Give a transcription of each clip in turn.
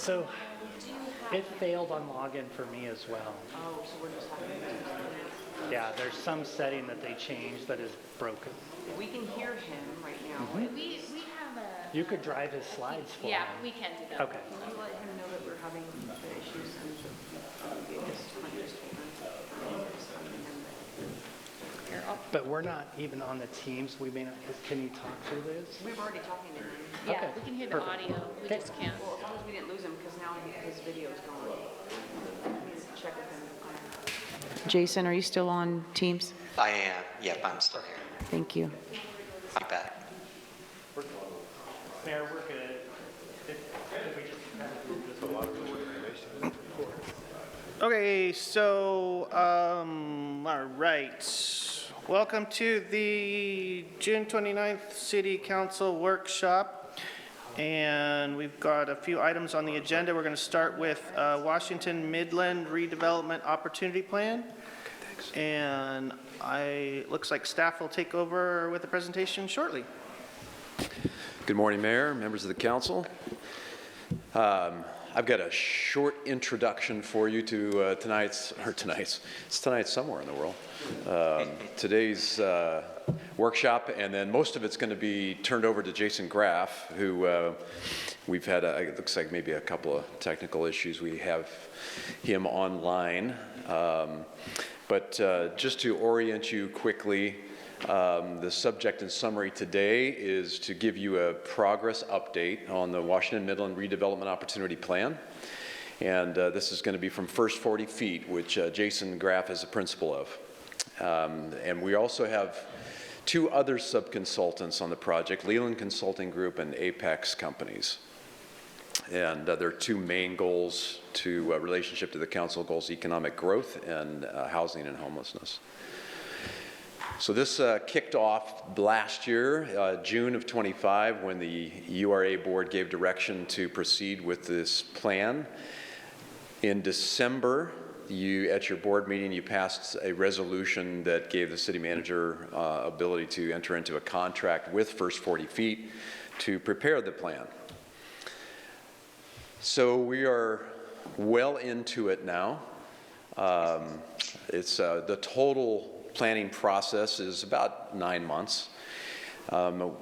So it failed on login for me as well. Oh, so we're just having to. Yeah, there's some setting that they changed that is broken. We can hear him right now. We have a. You could drive his slides for Yeah, him. we can do that. Okay. Can you let him know that we're having the issues and But we're not even on the Teams. We may not. Can you talk through this? we've already talking to him. Yeah, Okay, we can hear the perfect. audio, we Okay. just can't. Well, as long as we didn't lose him, because now his video's gone. We need to check with him. Jason, are you still on Teams? I am. Yep, I'm still here. Thank you. I'll be back. Mayor, we're good. If we just kind of move this along. Okay, so, all right. Welcome to the June 29th City Council Workshop. And we've got a few items on the agenda. We're going to start with Washington-Midland Redevelopment Opportunity Plan. And looks like staff will take over with the presentation shortly. Good morning, Mayor, members of the council. I've got a short introduction for you to tonight's somewhere in the world. Today's workshop, and then most of it's going to be turned over to Jason Graff, who we've had, it looks like maybe a couple of technical issues. We have him online. But just to orient you quickly, the subject and summary today is to give you a progress update on the Washington-Midland Redevelopment Opportunity Plan. And this is going to be from First 40 Feet, which Jason Graff is a principal of. And we also have two other sub-consultants on the project, Leland Consulting Group and Apex Companies. And their two main goals to relationship to the council goals, economic growth and housing and homelessness. So this kicked off last year, June of 25, when the URA board gave direction to proceed with this plan. In December, at your board meeting, you passed a resolution that gave the city manager ability to enter into a contract with First 40 Feet to prepare the plan. So we are well into it now. It's the total planning process is about 9 months.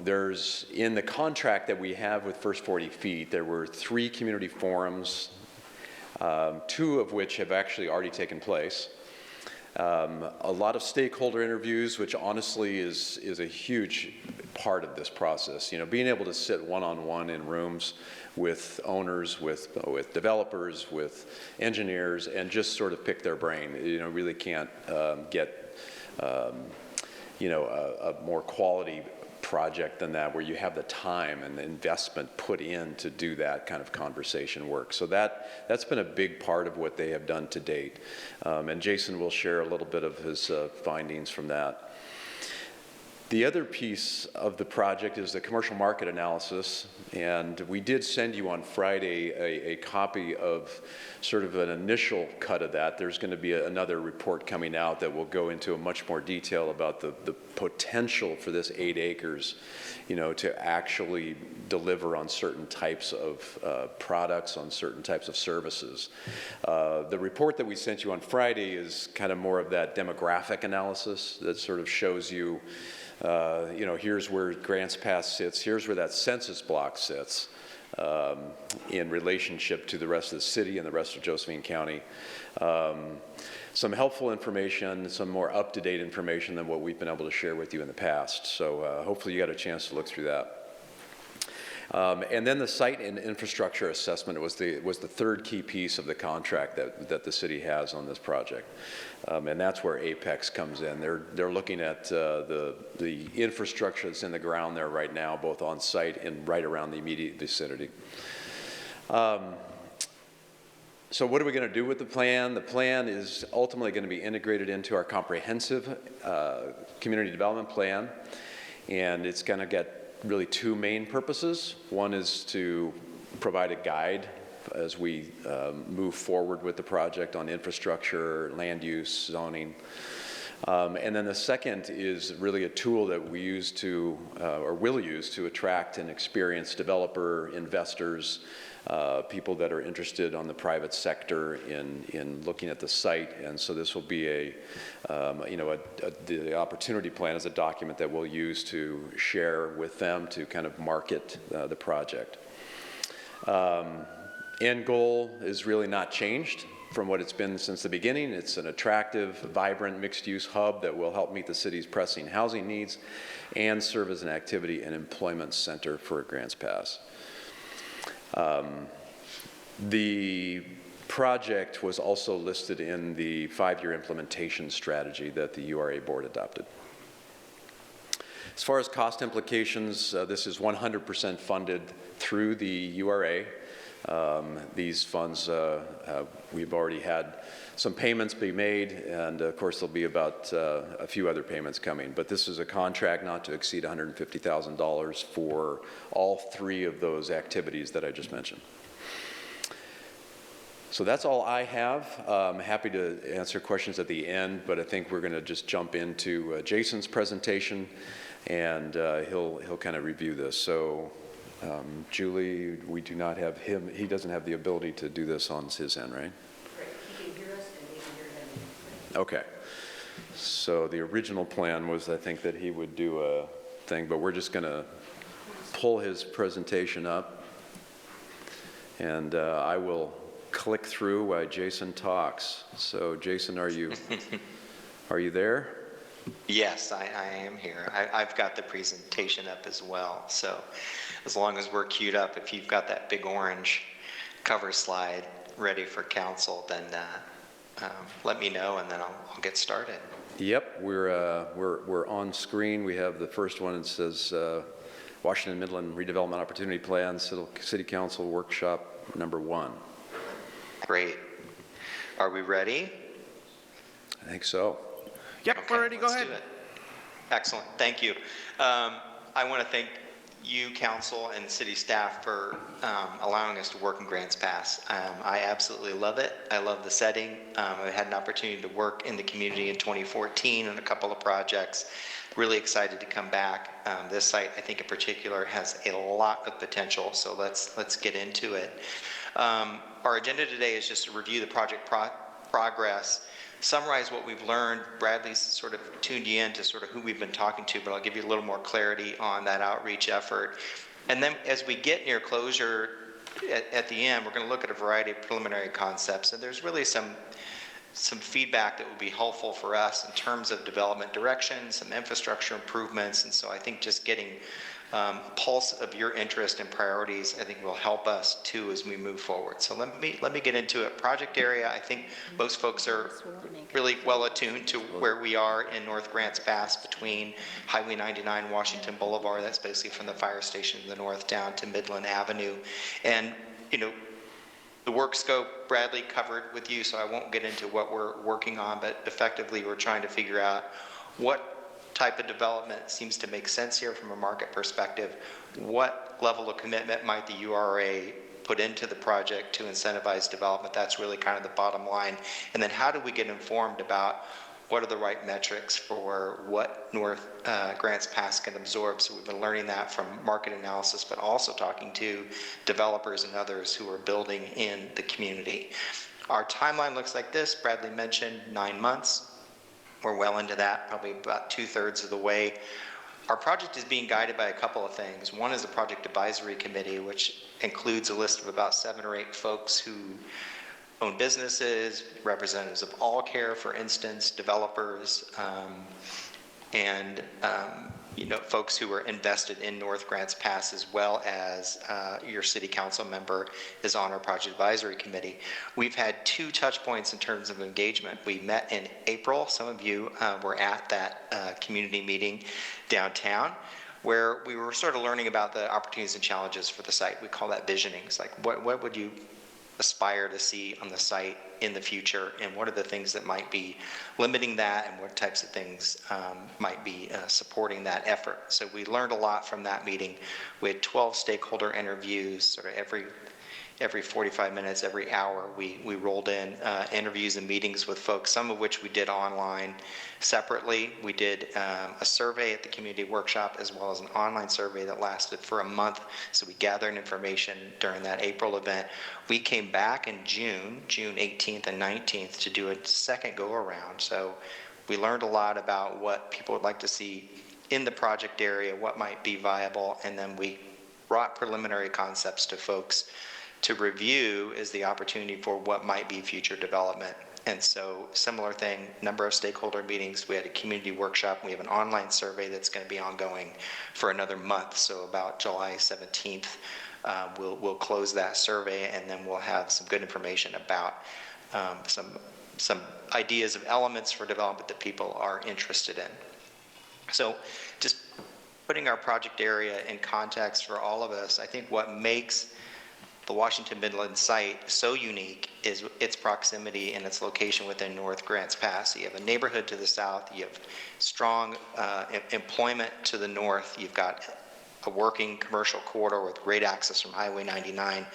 There's, in the contract that we have with First 40 Feet, there were 3 community forums, 2 of which have actually already taken place. A lot of stakeholder interviews, which honestly is a huge part of this process. You know, being able to sit one-on-one in rooms with owners, with developers, with engineers, and just sort of pick their brain. You know, really can't get a more quality project than that, where you have the time and the investment put in to do that kind of conversation work. So that's been a big part of what they have done to date. And Jason will share a little bit of his findings from that. The other piece of the project is the commercial market analysis, and we did send you on Friday a copy of sort of an initial cut of that. There's going to be another report coming out that will go into a much more detail about the potential for this 8 acres, you know, to actually deliver on certain types of products, on certain types of services. The report that we sent you on Friday is kind of more of that demographic analysis that sort of shows you here's where Grants Pass sits, here's where that census block sits in relationship to the rest of the city and the rest of Josephine County. Some helpful information, some more up-to-date information than what we've been able to share with you in the past. So hopefully you got a chance to look through that. And then the site and infrastructure assessment was the third key piece of the contract that the city has on this project. And that's where Apex comes in. They're looking at the infrastructure that's in the ground there right now, both on site and right around the immediate vicinity. So what are we going to do with the plan? The plan is ultimately going to be integrated into our comprehensive community development plan, and it's going to get really 2 main purposes. One is to provide a guide as we move forward with the project on infrastructure, land use, zoning. And then the second is really a tool that we use to, or will use to attract and experience developer investors, people that are interested on the private sector in looking at the site. And so this will be the opportunity plan is a document that we'll use to share with them to kind of market the project. End goal is really not changed from what it's been since the beginning. It's an attractive, vibrant, mixed-use hub that will help meet the city's pressing housing needs and serve as an activity and employment center for Grants Pass. The project was also listed in the 5-year implementation strategy that the URA board adopted. As far as cost implications, this is 100% funded through the URA. These funds, we've already had some payments be made, and of course there'll be about a few other payments coming. But this is a contract not to exceed $150,000 for all 3 of those activities that I just mentioned. So that's all I have. I'm happy to answer questions at the end, but I think we're going to just jump into Jason's presentation, and he'll kind of review this. So. Julie, we do not have him. He doesn't have the ability to do this on his end, right? Right. He can hear us and we can hear him. Okay. So the original plan was, I think, that he would do a thing, but we're just going to pull his presentation up, and I will click through while Jason talks. So, Jason, are you there? Yes, I am here. I've got the presentation up as well. So as long as we're queued up, if you've got that big orange cover slide ready for council, then let me know, and then I'll get started. Yep, we're on screen. We have the first one. It says Washington-Midland redevelopment opportunity plan, City Council workshop number 1. Great. Are we ready? I think so. Yep, Okay, we're ready. Go let's ahead. do it. Excellent. Thank you. I want to thank you, council, and city staff for allowing us to work in Grants Pass. I absolutely love it. I love the setting. I had an opportunity to work in the community in 2014 on a couple of projects. Really excited to come back. This site, I think in particular, has a lot of potential, so let's get into it. Our agenda today is just to review the project progress, summarize what we've learned. Bradley's sort of tuned you in to sort of who we've been talking to, but I'll give you a little more clarity on that outreach effort. And then as we get near closure at the end, we're going to look at a variety of preliminary concepts. And there's really some feedback that would be helpful for us in terms of development direction, some infrastructure improvements. And so I think just getting pulse of your interest and priorities, I think, will help us too as we move forward. So let me get into it. Project area, I think most folks are really well attuned to where we are in North Grants Pass between Highway 99 Washington Boulevard. That's basically from the fire station in the north down to Midland Avenue. And, you know, the work scope Bradley covered with you, so I won't get into what we're working on, but effectively we're trying to figure out what type of development seems to make sense here from a market perspective. What level of commitment might the URA put into the project to incentivize development? That's really kind of the bottom line. And then how do we get informed about what are the right metrics for what North Grants Pass can absorb? So we've been learning that from market analysis, but also talking to developers and others who are building in the community. Our timeline looks like this. Bradley mentioned 9 months. We're well into that, probably about 2/3 of the way. Our project is being guided by a couple of things. One is a project advisory committee, which includes a list of about 7 or 8 folks who own businesses, representatives of All Care, for instance, developers, and you know, folks who are invested in North Grants Pass, as well as your city council member is on our project advisory committee. We've had 2 touch points in terms of engagement. We met in April. Some of you were at that community meeting downtown, where we were sort of learning about the opportunities and challenges for the site. We call that visioning. It's like, what would you aspire to see on the site in the future, and what are the things that might be limiting that, and what types of things might be supporting that effort. So we learned a lot from that meeting. We had 12 stakeholder interviews, sort of every 45 minutes, every hour, we rolled in interviews and meetings with folks, some of which we did online separately. We did a survey at the community workshop as well as an online survey that lasted for a month. So we gathered information during that April event. We came back in June 18th and 19th to do a second go around. So we learned a lot about what people would like to see in the project area, what might be viable, and then we brought preliminary concepts to folks to review as the opportunity for what might be future development. And so similar thing, number of stakeholder meetings, we had a community workshop, we have an online survey that's going to be ongoing for another month, so about July 17th, we'll close that survey, and then we'll have some good information about some ideas of elements for development that people are interested in. So just putting our project area in context for all of us, I think what makes the Washington-Midland site so unique is its proximity and its location within North Grants Pass. You have a neighborhood to the south, you have strong employment to the north, you've got a working commercial corridor with great access from Highway 99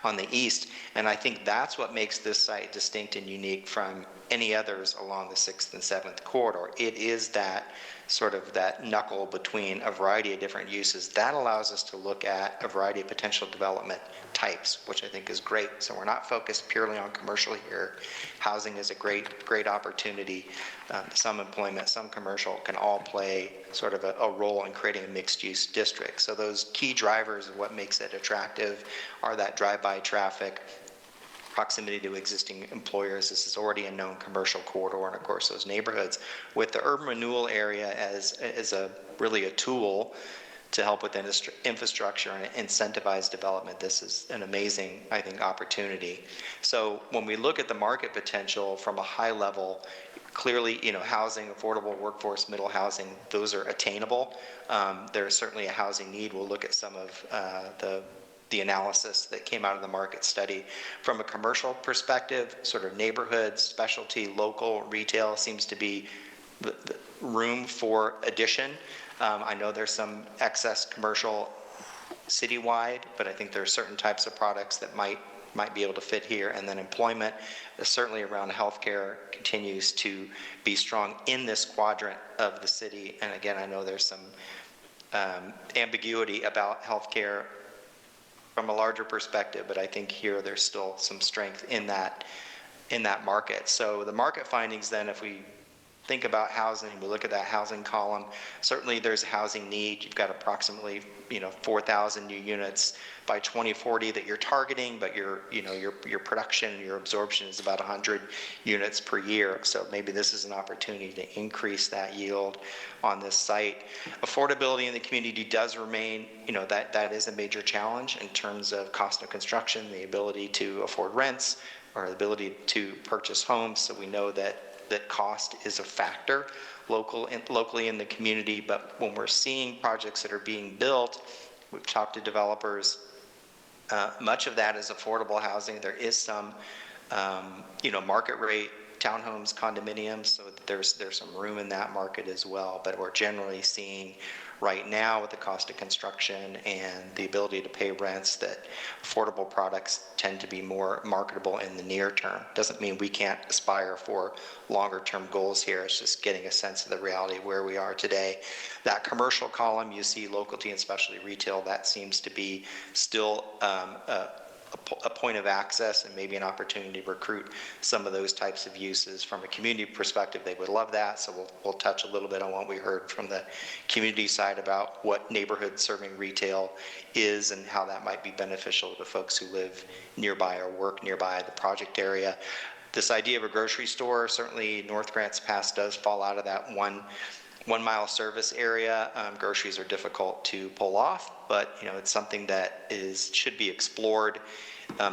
on the east, and I think that's what makes this site distinct and unique from any others along the 6th and 7th corridor. It is that sort of that knuckle between a variety of different uses. That allows us to look at a variety of potential development types, which I think is great. So we're not focused purely on commercial here. Housing is a great opportunity. Some employment, some commercial can all play sort of a role in creating a mixed-use district. So those key drivers of what makes it attractive are that drive-by traffic, proximity to existing employers. This is already a known commercial corridor, and of course those neighborhoods. With the urban renewal area as really a tool to help with infrastructure and incentivize development, this is an amazing, I think, opportunity. So when we look at the market potential from a high level, clearly, housing, affordable workforce, middle housing, those are attainable. There's certainly a housing need. We'll look at some of the analysis that came out of the market study. From a commercial perspective, sort of neighborhoods, specialty, local, retail seems to be the room for addition. I know there's some excess commercial citywide, but I think there are certain types of products that might be able to fit here. And then employment, certainly around healthcare, continues to be strong in this quadrant of the city. And again, I know there's some ambiguity about healthcare from a larger perspective, but I think here there's still some strength in that market. So the market findings then, if we think about housing, we look at that housing column, certainly there's a housing need. You've got approximately 4,000 new units by 2040 that you're targeting, but your production, your absorption is about 100 units per year. So maybe this is an opportunity to increase that yield on this site. Affordability in the community does remain, that is a major challenge in terms of cost of construction, the ability to afford rents, or the ability to purchase homes. So we know that cost is a factor locally in the community, but when we're seeing projects that are being built, we've talked to developers, much of that is affordable housing. There is some, market rate townhomes, condominiums, so there's some room in that market as well, but we're generally seeing right now with the cost of construction and the ability to pay rents that affordable products tend to be more marketable in the near term. Doesn't mean we can't aspire for longer term goals here. It's just getting a sense of the reality of where we are today. That commercial column, you see localty and specialty retail, that seems to be still a point of access and maybe an opportunity to recruit some of those types of uses. From a community perspective, they would love that, so we'll touch a little bit on what we heard from the community side about what neighborhood serving retail is and how that might be beneficial to folks who live nearby or work nearby the project area. This idea of a grocery store, certainly North Grants Pass does fall out of that one-mile service area. Groceries are difficult to pull off, but it's something that should be explored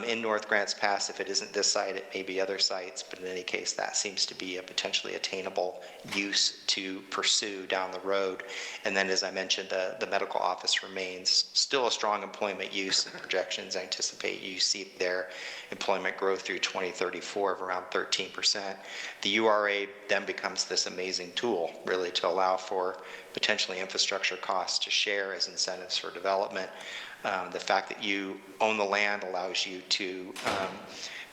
in North Grants Pass. If it isn't this site, it may be other sites, but in any case, that seems to be a potentially attainable use to pursue down the road. And then, as I mentioned, the medical office remains still a strong employment use, and projections anticipate you see their employment growth through 2034 of around 13%. The URA then becomes this amazing tool, really, to allow for potentially infrastructure costs to share as incentives for development. The fact that you own the land allows you to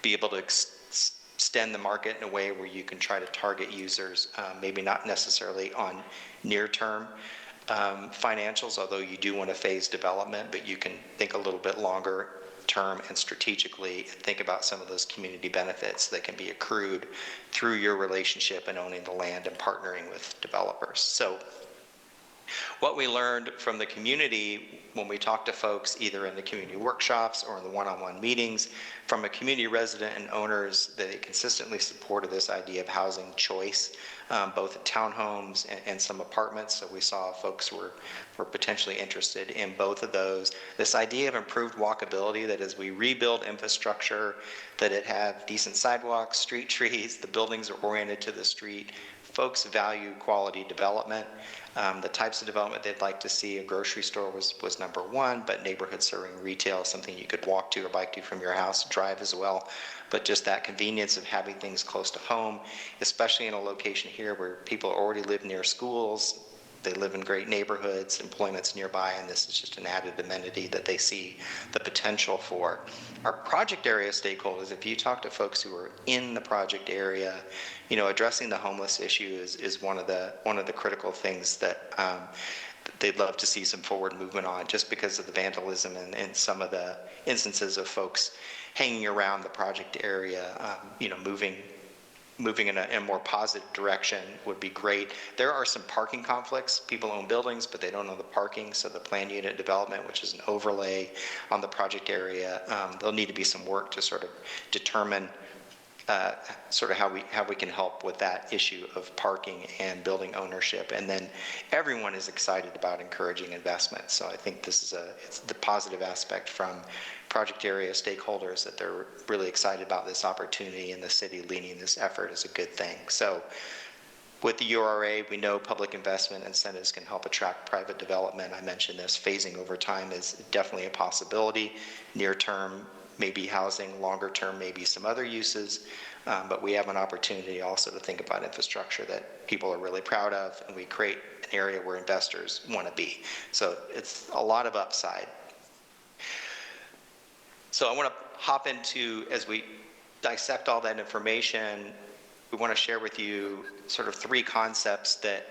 be able to extend the market in a way where you can try to target users, maybe not necessarily on near-term financials, although you do want to phase development, but you can think a little bit longer term and strategically think about some of those community benefits that can be accrued through your relationship and owning the land and partnering with developers. So what we learned from the community when we talked to folks either in the community workshops or in the one-on-one meetings from a community resident and owners, that they consistently supported this idea of housing choice, both at townhomes and some apartments. So we saw folks were potentially interested in both of those. This idea of improved walkability, that as we rebuild infrastructure, that it have decent sidewalks, street trees, the buildings are oriented to the street. Folks value quality development. The types of development they'd like to see, a grocery store was number one, but neighborhood serving retail, something you could walk to or bike to from your house, drive as well. But just that convenience of having things close to home, especially in a location here where people already live near schools, they live in great neighborhoods, employment's nearby, and this is just an added amenity that they see the potential for. Our project area stakeholders, if you talk to folks who are in the project area, you know, addressing the homeless issue is one of the critical things that they'd love to see some forward movement on, just because of the vandalism and some of the instances of folks hanging around the project area, you know, moving in a more positive direction would be great. There are some parking conflicts. People own buildings, but they don't own the parking. So the planned unit development, which is an overlay on the project area, there'll need to be some work to sort of determine sort of how we can help with that issue of parking and building ownership. And then everyone is excited about encouraging investment. So I think this is it's the positive aspect from project area stakeholders, that they're really excited about this opportunity, and the city leading this effort is a good thing. So with the URA, we know public investment incentives can help attract private development. I mentioned this, phasing over time is definitely a possibility. Near term, maybe housing, longer term, maybe some other uses. But we have an opportunity also to think about infrastructure that people are really proud of, and we create an area where investors want to be. So it's a lot of upside. So I want to hop into, as we dissect all that information, we want to share with you sort of three concepts that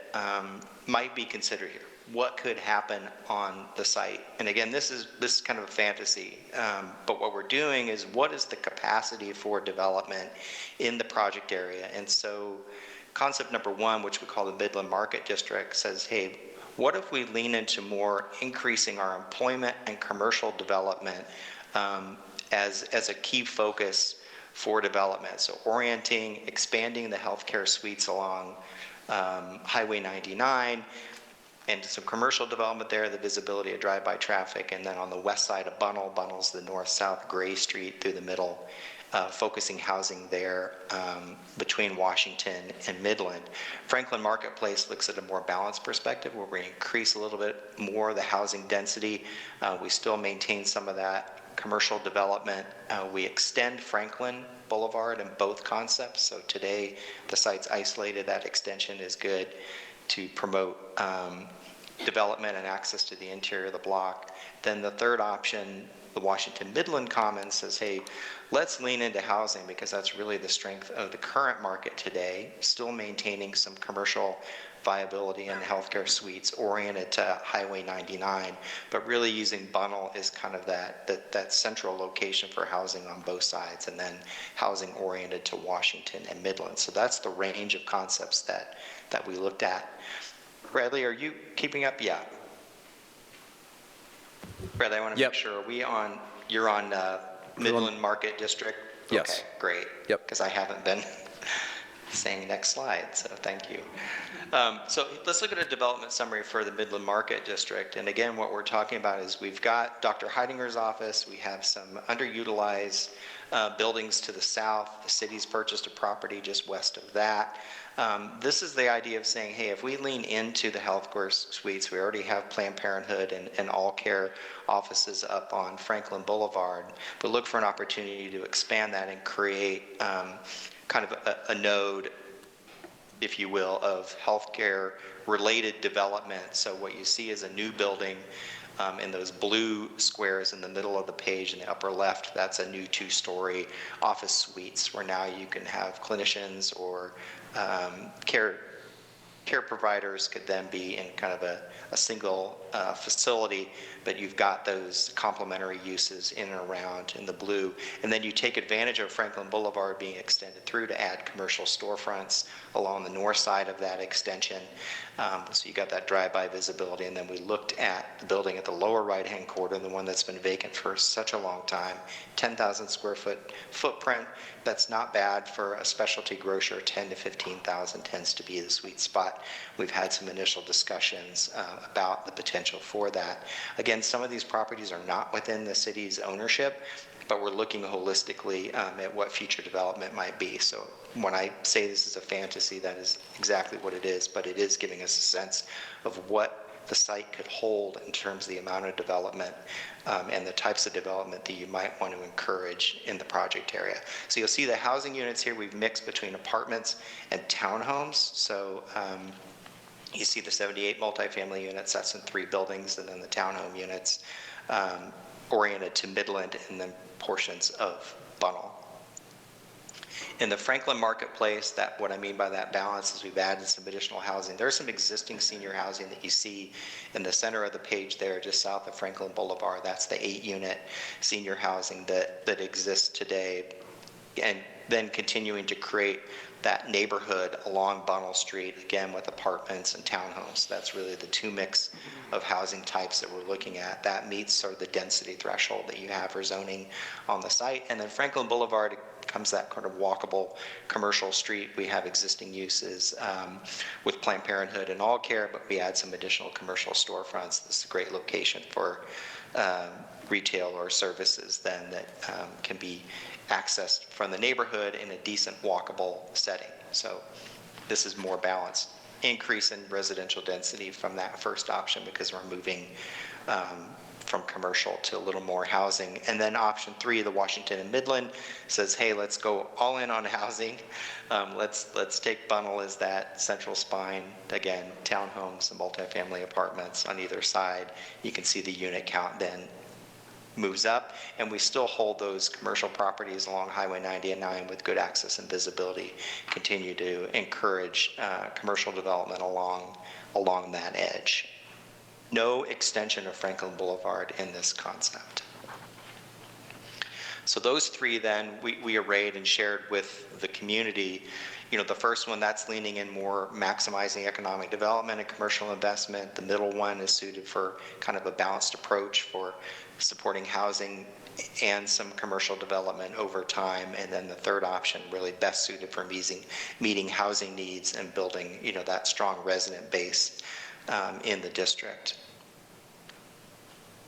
might be considered here. What could happen on the site? And again, this is kind of a fantasy, but what we're doing is, what is the capacity for development in the project area? And so concept number one, which we call the Midland Market District, says, hey, what if we lean into more increasing our employment and commercial development as a key focus for development? So orienting, expanding the healthcare suites along Highway 99, and some commercial development there, the visibility of drive-by traffic, and then on the west side of Bunnell's the north-south Gray Street through the middle, focusing housing there between Washington and Midland. Franklin Marketplace looks at a more balanced perspective, where we increase a little bit more the housing density. We still maintain some of that commercial development. We extend Franklin Boulevard in both concepts. So today the site's isolated. That extension is good to promote development and access to the interior of the block. Then the third option, the Washington-Midland Commons, says, hey, let's lean into housing, because that's really the strength of the current market today, still maintaining some commercial viability and healthcare suites oriented to Highway 99, but really using Bunnell as kind of that central location for housing on both sides, and then housing oriented to Washington and Midland. So that's the range of concepts that we looked at. Bradley, are you keeping up? Yeah. Bradley, I want to make sure, you're on Midland Market District? Yes. Okay, great. Yep. Because I haven't been saying next slide, so thank you. So let's look at a development summary for the Midland Market District. And again, what we're talking about is, we've got Dr. Heidinger's office, we have some underutilized buildings to the south. The city's purchased a property just west of that. This is the idea of saying, hey, if we lean into the healthcare suites, we already have Planned Parenthood and all care offices up on Franklin Boulevard, but look for an opportunity to expand that and create kind of a node if you will, of healthcare related development. So what you see is a new building in those blue squares in the middle of the page in the upper left. That's a new 2-story office suites where now you can have clinicians or care providers could then be in kind of a single facility, but you've got those complementary uses in and around in the blue. And then you take advantage of Franklin Boulevard being extended through to add commercial storefronts along the north side of that extension. So you got that drive-by visibility. And then we looked at the building at the lower right-hand corner, the one that's been vacant for such a long time, 10,000 square foot footprint. That's not bad for a specialty grocer. 10 to 15,000 tends to be the sweet spot. We've had some initial discussions about the potential for that. Again, some of these properties are not within the city's ownership, but we're looking holistically at what future development might be. So when I say this is a fantasy, that is exactly what it is, but it is giving us a sense of what the site could hold in terms of the amount of development and the types of development that you might want to encourage in the project area. So you'll see the housing units here, we've mixed between apartments and townhomes. So you see the 78 multifamily units, that's in 3 buildings, and then the townhome units oriented to Midland and then portions of Bunnell. In the Franklin marketplace, that what I mean by that balance is we've added some additional housing. There's some existing senior housing that you see in the center of the page there, just south of Franklin Boulevard. That's the 8-unit senior housing that exists today, and then continuing to create that neighborhood along Bunnell Street, again with apartments and townhomes. That's really the 2 mix of housing types that we're looking at. That meets sort of the density threshold that you have for zoning on the site. And then Franklin Boulevard comes that kind of walkable commercial street. We have existing uses with Planned Parenthood and All Care, but we add some additional commercial storefronts. This is a great location for retail or services then that can be accessed from the neighborhood in a decent walkable setting. So this is more balanced. Increase in residential density from that first option because we're moving from commercial to a little more housing. And then option 3, the Washington-Midland, says, hey, let's go all in on housing. Let's take Bunnell as that central spine. Again, townhomes and multifamily apartments on either side. You can see the unit count then moves up, and we still hold those commercial properties along Highway 90 and 9 with good access and visibility, continue to encourage commercial development along that edge. No extension of Franklin Boulevard in this concept. So those 3 then we arrayed and shared with the community. You know, the first one, that's leaning in more maximizing economic development and commercial investment. The middle one is suited for kind of a balanced approach for supporting housing and some commercial development over time. And then the third option really best suited for meeting housing needs and building, you know, that strong resident base in the district.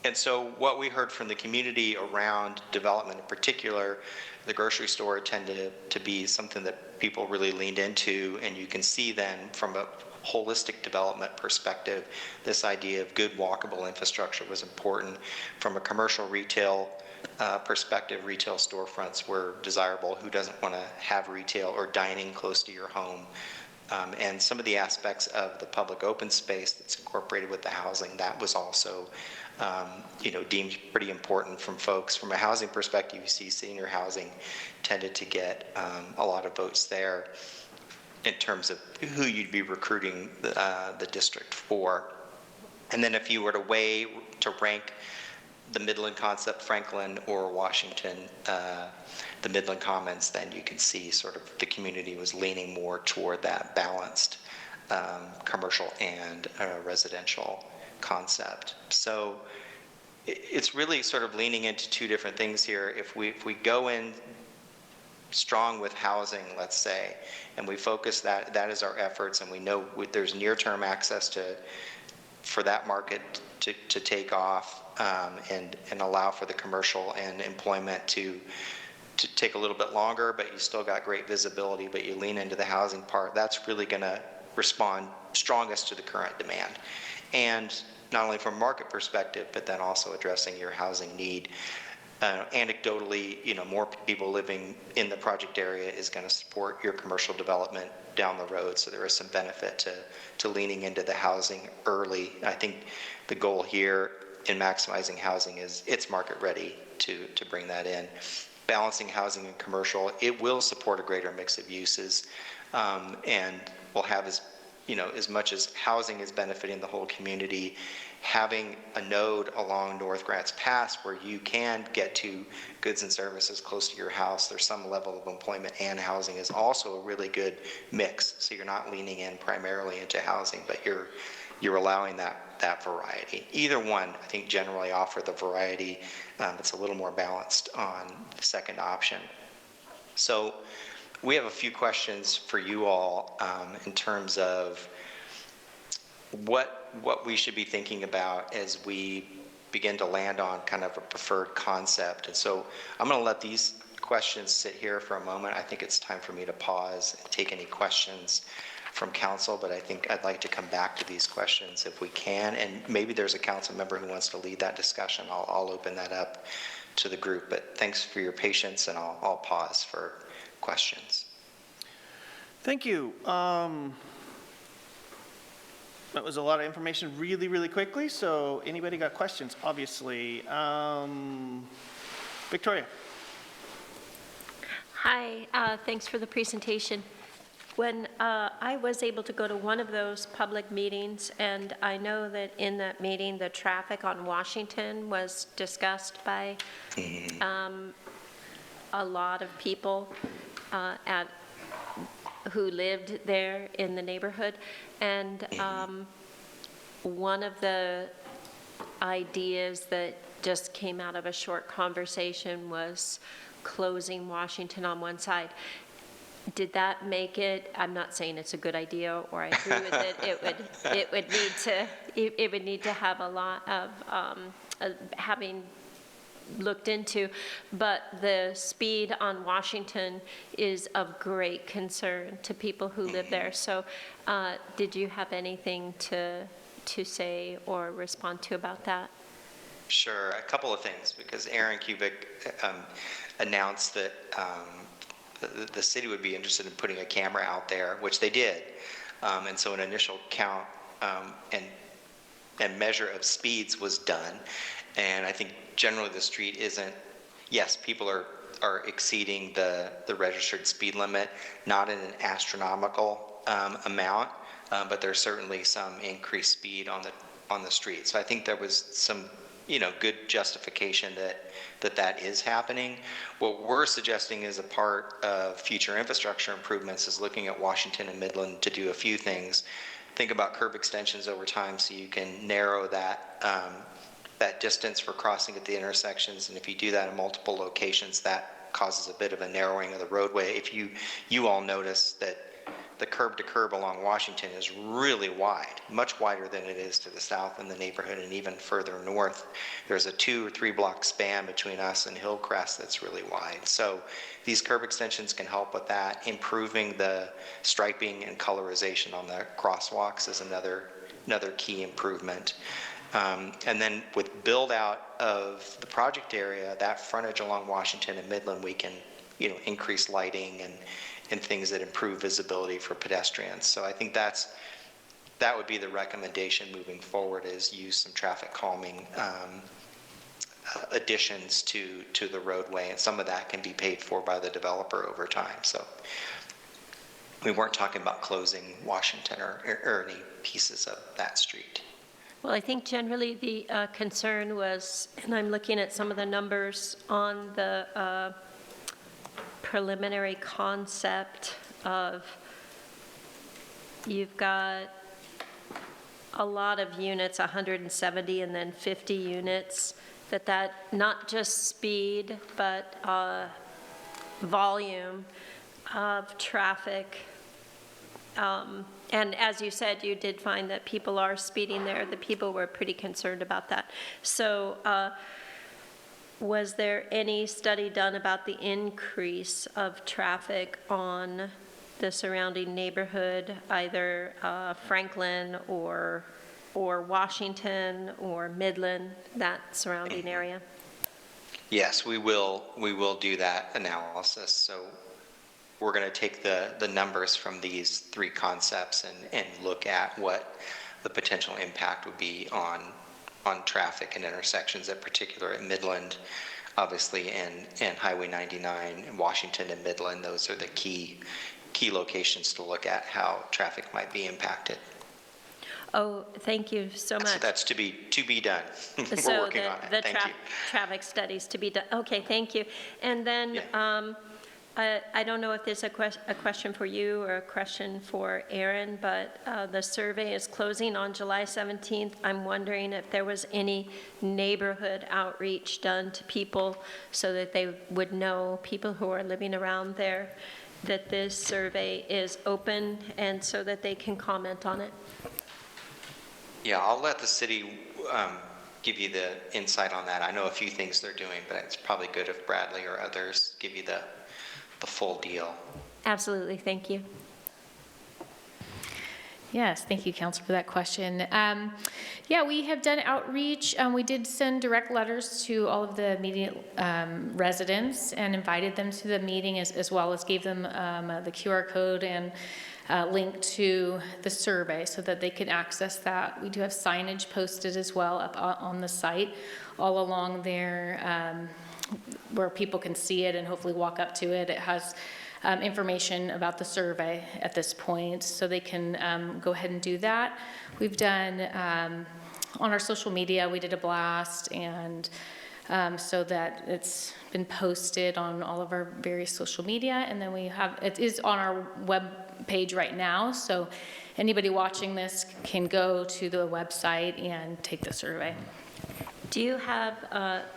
And so what we heard from the community around development in particular, the grocery store tended to be something that people really leaned into, and you can see then from a holistic development perspective, this idea of good walkable infrastructure was important. From a commercial retail perspective, retail storefronts were desirable. Who doesn't want to have retail or dining close to your home? And some of the aspects of the public open space that's incorporated with the housing, that was also deemed pretty important from folks. From a housing perspective, you see senior housing tended to get a lot of votes there in terms of who you'd be recruiting the district for. And then if you were to rank the Midland concept, Franklin or Washington, the Midland Commons, then you can see sort of the community was leaning more toward that balanced commercial and residential concept. So it's really sort of leaning into 2 different things here. If we go in strong with housing, let's say, and we focus that is our efforts, and we know there's near-term access for that market to take off and allow for the commercial and employment to take a little bit longer, but you still got great visibility, but you lean into the housing part, that's really going to respond strongest to the current demand. And not only from a market perspective, but then also addressing your housing need. Anecdotally, more people living in the project area is going to support your commercial development down the road. So there is some benefit to leaning into the housing early. I think the goal here in maximizing housing is it's market ready to bring that in. Balancing housing and commercial, it will support a greater mix of uses, and will have as much as housing is benefiting the whole community, having a node along North Grants Pass where you can get to goods and services close to your house, there's some level of employment and housing, is also a really good mix. So you're not leaning in primarily into housing, but you're allowing that variety. Either one, I think, generally offer the variety. It's a little more balanced on the second option. So we have a few questions for you all in terms of what we should be thinking about as we begin to land on kind of a preferred concept. And so I'm going to let these questions sit here for a moment. I think it's time for me to pause and take any questions from council, but I think I'd like to come back to these questions if we can. And maybe there's a council member who wants to lead that discussion. I'll open that up to the group. But thanks for your patience, and I'll pause for questions. Thank you. That was a lot of information really, really quickly. So anybody got questions, obviously? Victoria. Hi, thanks for the presentation. When I was able to go to one of those public meetings, and I know that in that meeting, the traffic on Washington was discussed by a lot of people who lived there in the neighborhood. And one of the ideas that just came out of a short conversation was closing Washington on one side. Did that make it? I'm not saying it's a good idea or I agree with it. It would need to have a lot of having looked into, but the speed on Washington is of great concern to people who live there. So did you have anything to say or respond to about that? Sure, a couple of things, because Aaron Kubik announced that the city would be interested in putting a camera out there, which they did. And so an initial count and measure of speeds was done. And I think generally the street isn't, yes, people are exceeding the registered speed limit, not in an astronomical amount, but there's certainly some increased speed on the street. So I think there was some good justification that is happening. What we're suggesting as a part of future infrastructure improvements is looking at Washington and Midland to do a few things. Think about curb extensions over time so you can narrow that distance for crossing at the intersections. And if you do that in multiple locations, that causes a bit of a narrowing of the roadway. If you all notice that the curb to curb along Washington is really wide, much wider than it is to the south in the neighborhood, and even further north. There's a 2 or 3 block span between us and Hillcrest that's really wide. So these curb extensions can help with that. Improving the striping and colorization on the crosswalks is another key improvement. And then with build out of the project area, that frontage along Washington and Midland, we can increase lighting and things that improve visibility for pedestrians. So I think that would be the recommendation moving forward, is use some traffic calming additions to the roadway, and some of that can be paid for by the developer over time. So we weren't talking about closing Washington or any pieces of that street. Well, I think generally the concern was, and I'm looking at some of the numbers on the preliminary concept of, you've got a lot of units, 170 and then 50 units, that not just speed, but volume of traffic. And as you said, you did find that people are speeding there. The people were pretty concerned about that. So was there any study done about the increase of traffic on the surrounding neighborhood, either Franklin or Washington or Midland, that surrounding area? Yes, we will do that analysis. So we're going to take the numbers from these three concepts and look at what the potential impact would be on traffic and intersections, in particular at Midland, obviously, and Highway 99, and Washington and Midland. Those are the key locations to look at how traffic might be impacted. Oh, thank you so much. So that's to be done. We're working on it. Thank you. Traffic studies to be done. Okay, thank you. And then, Yeah. I don't know if there's a question for you or a question for Aaron, but the survey is closing on July 17th. I'm wondering if there was any neighborhood outreach done to people so that they would know, people who are living around there, that this survey is open and so that they can comment on it. Yeah, I'll let the city give you the insight on that. I know a few things they're doing, but it's probably good if Bradley or others give you the full deal. Absolutely, thank you. Yes, thank you, Council, for that question. Yeah, we have done outreach. We did send direct letters to all of the immediate residents and invited them to the meeting, as well as gave them the QR code and link to the survey so that they could access that. We do have signage posted as well up on the site all along there where people can see it and hopefully walk up to it. It has information about the survey at this point, so they can go ahead and do that. We've done, on our social media, we did a blast, and so that it's been posted on all of our various social media, and then we have, it is on our web page right now, so anybody watching this can go to the website and take the survey. Do you have,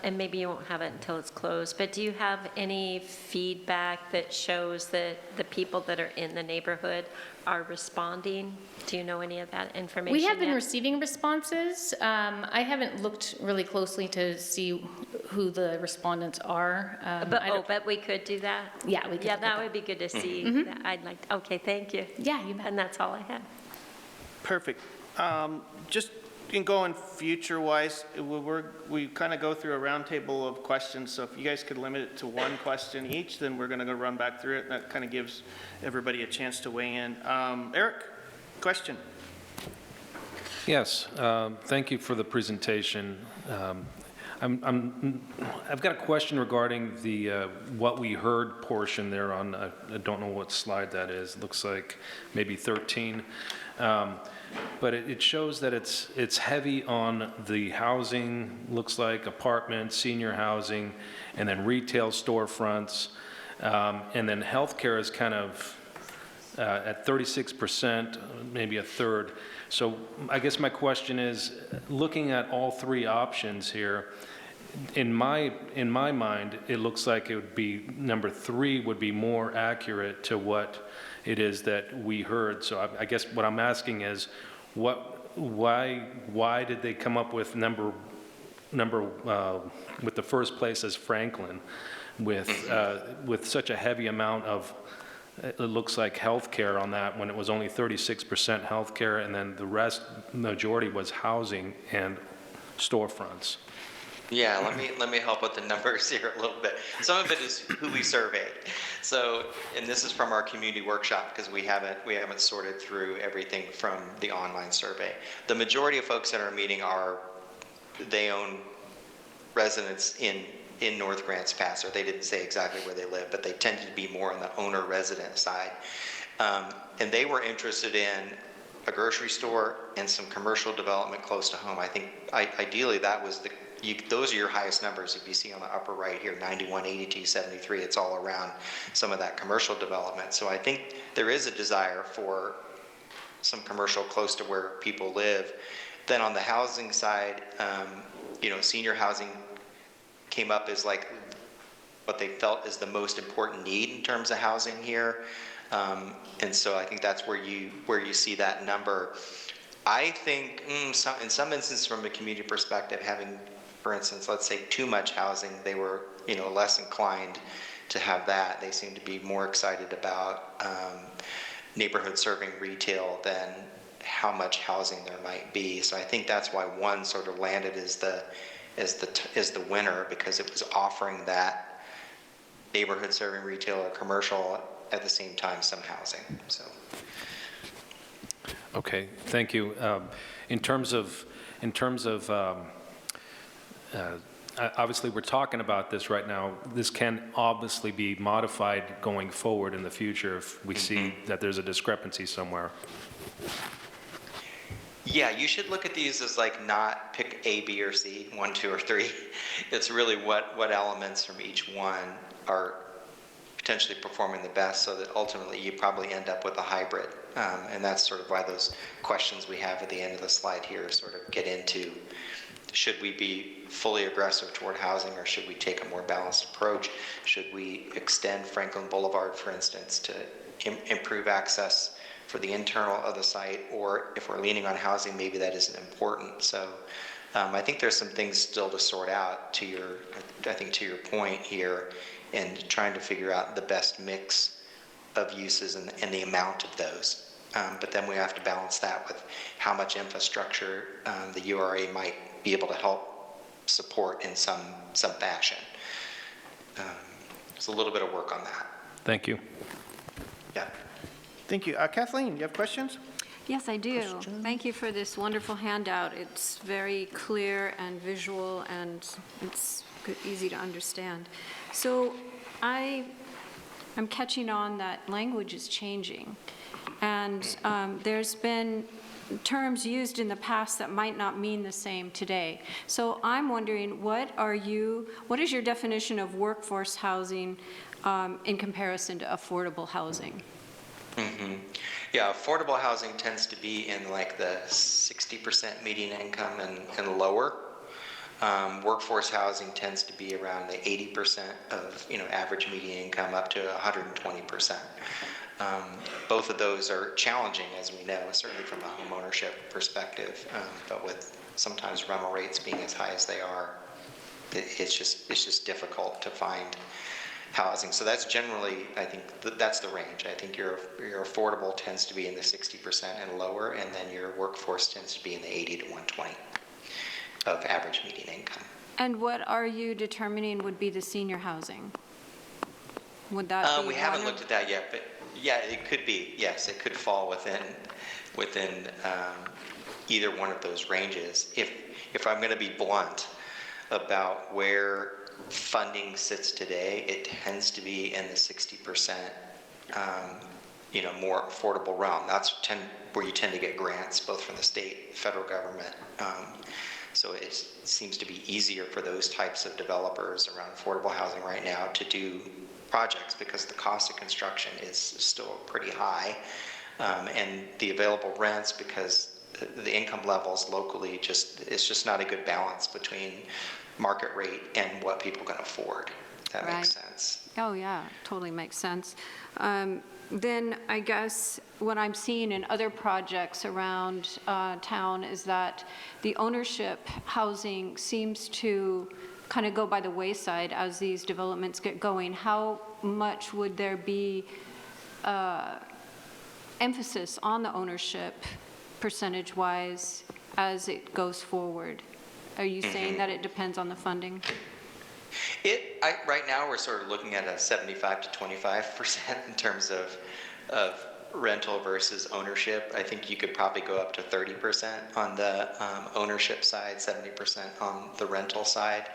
and maybe you won't have it until it's closed, but do you have any feedback that shows that the people that are in the neighborhood are responding? Do you know any of that information We have been yet? receiving responses. I haven't looked really closely to see who the respondents are. But we could do that? Yeah, we could Yeah, look at that that. would be good to see. I'd like, okay, thank you. Yeah, you bet. And that's all I had. Perfect. Just in going future-wise, we kind of go through a roundtable of questions, so if you guys could limit it to one question each, then we're going to go run back through it, and that kind of gives everybody a chance to weigh in. Eric, question? Yes, thank you for the presentation. I've got a question regarding the what we heard portion there on, I don't know what slide that is, it looks like maybe 13. But it shows that it's heavy on the housing, looks like apartments, senior housing, and then retail storefronts. And then healthcare is kind of at 36%, maybe a third. So I guess my question is, looking at all three options here, in my mind, it looks like it would be number 3 would be more accurate to what it is that we heard. So I guess what I'm asking is, why did they come up with number with the first place as Franklin, with such a heavy amount of, it looks like healthcare on that, when it was only 36% healthcare, and then the majority was housing and storefronts. Yeah, let me help with the numbers here a little bit. Some of it is who we surveyed. So, and this is from our community workshop, because we haven't sorted through everything from the online survey. The majority of folks at our meeting they own residents in North Grants Pass, or they didn't say exactly where they live, but they tended to be more on the owner-resident side. And they were interested in a grocery store and some commercial development close to home. I think ideally that was those are your highest numbers. If you see on the upper right here, 91, 82, 73, it's all around some of that commercial development. So I think there is a desire for some commercial close to where people live. Then on the housing side, senior housing came up as like what they felt is the most important need in terms of housing here. And so I think that's where you see that number. I think in some instances from a community perspective, having, for instance, let's say too much housing, they were less inclined to have that. They seem to be more excited about neighborhood serving retail than how much housing there might be. So I think that's why one sort of landed as the is the winner because it was offering that neighborhood serving retail or commercial at the same time some housing. So. Okay, thank you. In terms of obviously, we're talking about this right now. This can obviously be modified going forward in the future if we see that there's a discrepancy somewhere. Yeah, you should look at these as like not pick A, B, or C, 1, 2, or 3. It's really what elements from each one are potentially performing the best, so that ultimately you probably end up with a hybrid. And that's sort of why those questions we have at the end of the slide here sort of get into, should we be fully aggressive toward housing, or should we take a more balanced approach? Should we extend Franklin Boulevard, for instance, to improve access for the internal of the site, or if we're leaning on housing, maybe that isn't important. So I think there's some things still to sort out to your point here, and trying to figure out the best mix of uses and the amount of those. But then we have to balance that with how much infrastructure the URA might be able to help support in some fashion. There's a little bit of work on that. Thank you. Yeah. Thank you. Kathleen, you have questions? Yes, I do. Thank you for this wonderful handout. It's very clear and visual, and it's easy to understand. So I'm catching on that language is changing, and there's been terms used in the past that might not mean the same today. So I'm wondering, what is your definition of workforce housing in comparison to affordable housing? Mm-hmm. Yeah, affordable housing tends to be in like the 60% median income and lower. Workforce housing tends to be around the 80% of average median income up to 120%. Both of those are challenging, as we know, certainly from a home ownership perspective. But with sometimes rental rates being as high as they are, it's just difficult to find housing. So that's generally, I think, that's the range. I think your affordable tends to be in the 60% and lower, and then your workforce tends to be in the 80 to 120 of average median income. And what are you determining would be the senior housing? Would that be we haven't looked at that yet, but yeah, it could be. Yes, it could fall within either one of those ranges. If I'm going to be blunt about where funding sits today, it tends to be in the 60%, more affordable realm. That's where you tend to get grants, both from the state, federal government. So it seems to be easier for those types of developers around affordable housing right now to do projects, because the cost of construction is still pretty high, and the available rents, because the income levels locally it's just not a good balance between market rate and what people can afford. If that makes sense. Oh, yeah, totally makes sense. Then I guess what I'm seeing in other projects around town is that the ownership housing seems to kind of go by the wayside as these developments get going. How much would there be emphasis on the ownership percentage-wise as it goes forward? Are you saying that it depends on the funding? Right now, we're sort of looking at a 75 to 25% in terms of rental versus ownership. I think you could probably go up to 30% on the ownership side, 70% on the rental side.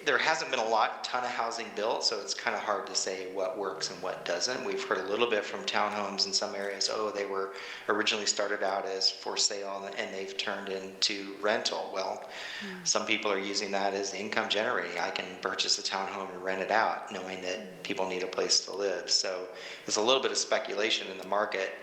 There hasn't been a ton of housing built, so it's kind of hard to say what works and what doesn't. We've heard a little bit from townhomes in some areas. They were originally started out as for sale and they've turned into rental. Well, some people are using that as income generating. I can purchase a townhome and rent it out, knowing that people need a place to live. So there's a little bit of speculation in the market.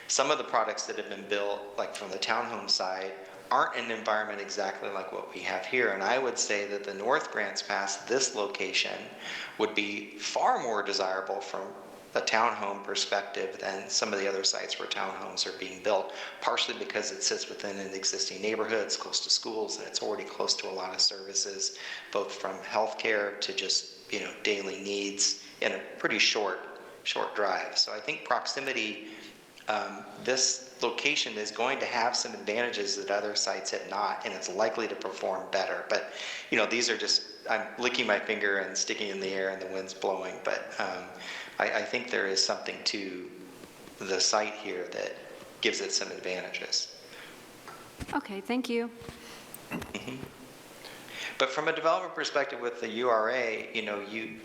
Some of the products that have been built, like from the townhome side, aren't an environment exactly like what we have here. And I would say that the North Grants Pass, this location, would be far more desirable from a townhome perspective than some of the other sites where townhomes are being built, partially because it sits within an existing neighborhood, it's close to schools, and it's already close to a lot of services, both from healthcare to just daily needs in a pretty short drive. So I think proximity this location is going to have some advantages that other sites have not, and it's likely to perform better. But, these are just, I'm licking my finger and sticking in the air and the wind's blowing. But I think there is something to the site here that gives it some advantages. Okay, thank you. But from a development perspective with the URA,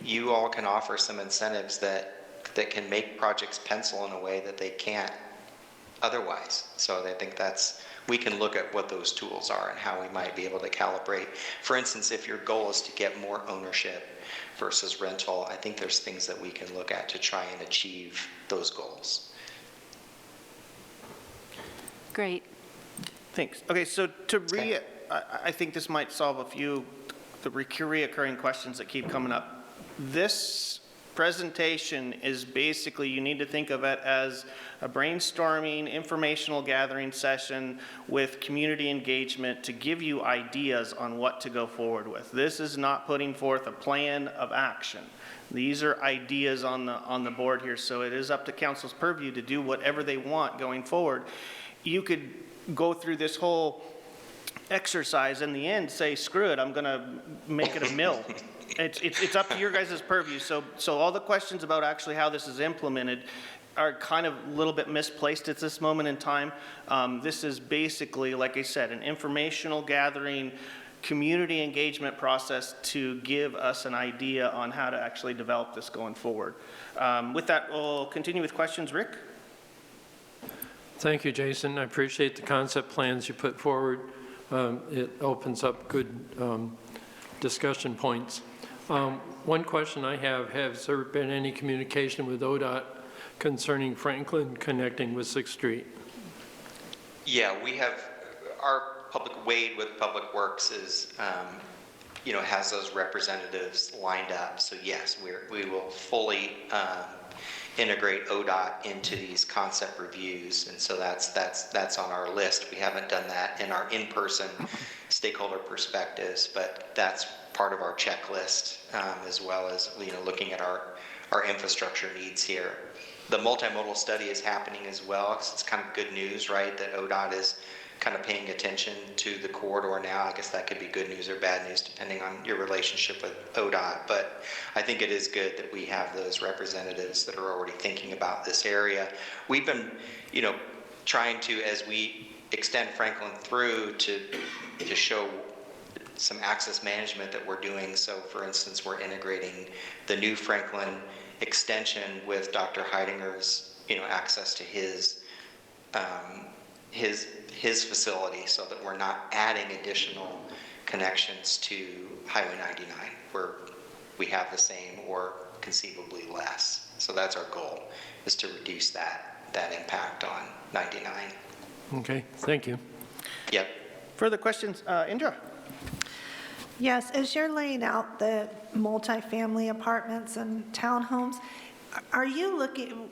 you all can offer some incentives that can make projects pencil in a way that they can't otherwise. So I think we can look at what those tools are and how we might be able to calibrate. For instance, if your goal is to get more ownership versus rental, I think there's things that we can look at to try and achieve those goals. Great. Thanks. Okay, so I think this might solve a few the reoccurring questions that keep coming up. This presentation is basically, you need to think of it as a brainstorming, informational gathering session with community engagement to give you ideas on what to go forward with. This is not putting forth a plan of action. These are ideas on the board here, so it is up to council's purview to do whatever they want going forward. You could go through this whole exercise, in the end say, screw it, I'm going to make it a mill. It's up to your guys' purview. So all the questions about actually how this is implemented are kind of a little bit misplaced at this moment in time. This is basically, like I said, an informational gathering, community engagement process to give us an idea on how to actually develop this going forward. With that, we'll continue with questions. Rick? Thank you, Jason. I appreciate the concept plans you put forward. It opens up good discussion points. One question I have, has there been any communication with ODOT concerning Franklin connecting with 6th Street? Yeah, we have, our Wade with Public Works is, has those representatives lined up. So yes, we will fully integrate ODOT into these concept reviews, and so that's on our list. We haven't done that in our in-person stakeholder perspectives, but that's part of our checklist, as well as looking at our infrastructure needs here. The multimodal study is happening as well, because it's kind of good news, right, that ODOT is kind of paying attention to the corridor now. I guess that could be good news or bad news depending on your relationship with ODOT, but I think it is good that we have those representatives that are already thinking about this area. We've been, trying to, as we extend Franklin through, to show some access management that we're doing. So for instance, we're integrating the new Franklin extension with Dr. Heidinger's, access to his facility, so that we're not adding additional connections to Highway 99 where we have the same or conceivably less. So that's our goal, is to reduce that impact on 99. Okay, thank you. Yep. Further questions? Indra? Yes, as you're laying out the multifamily apartments and townhomes, are you looking,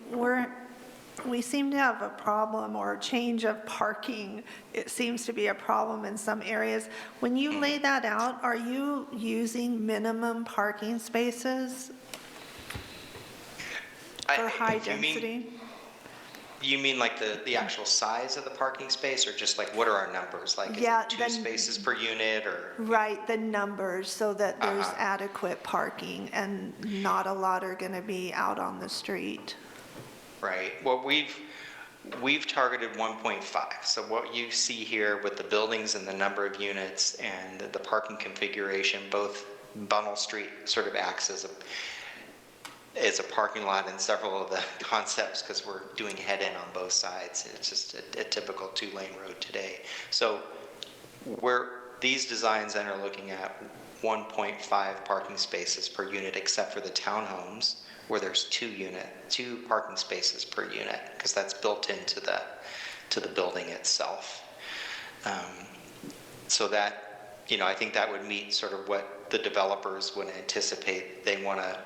we seem to have a problem or a change of parking. It seems to be a problem in some areas. When you lay that out, are you using minimum parking spaces for high density? You mean like the actual size of the parking space, or just like what are our numbers? Like is it 2 spaces per unit, or? Right, the numbers, so that there's adequate parking and not a lot are going to be out on the street. Right. Well, we've targeted 1.5. So what you see here with the buildings and the number of units and the parking configuration, both Bunnell Street sort of acts as a parking lot in several of the concepts, because we're doing head-in on both sides. It's just a typical 2-lane road today. So these designs then are looking at 1.5 parking spaces per unit, except for the townhomes, where there's 2 parking spaces per unit, because that's built into the building itself. So that, I think that would meet sort of what the developers would anticipate they want to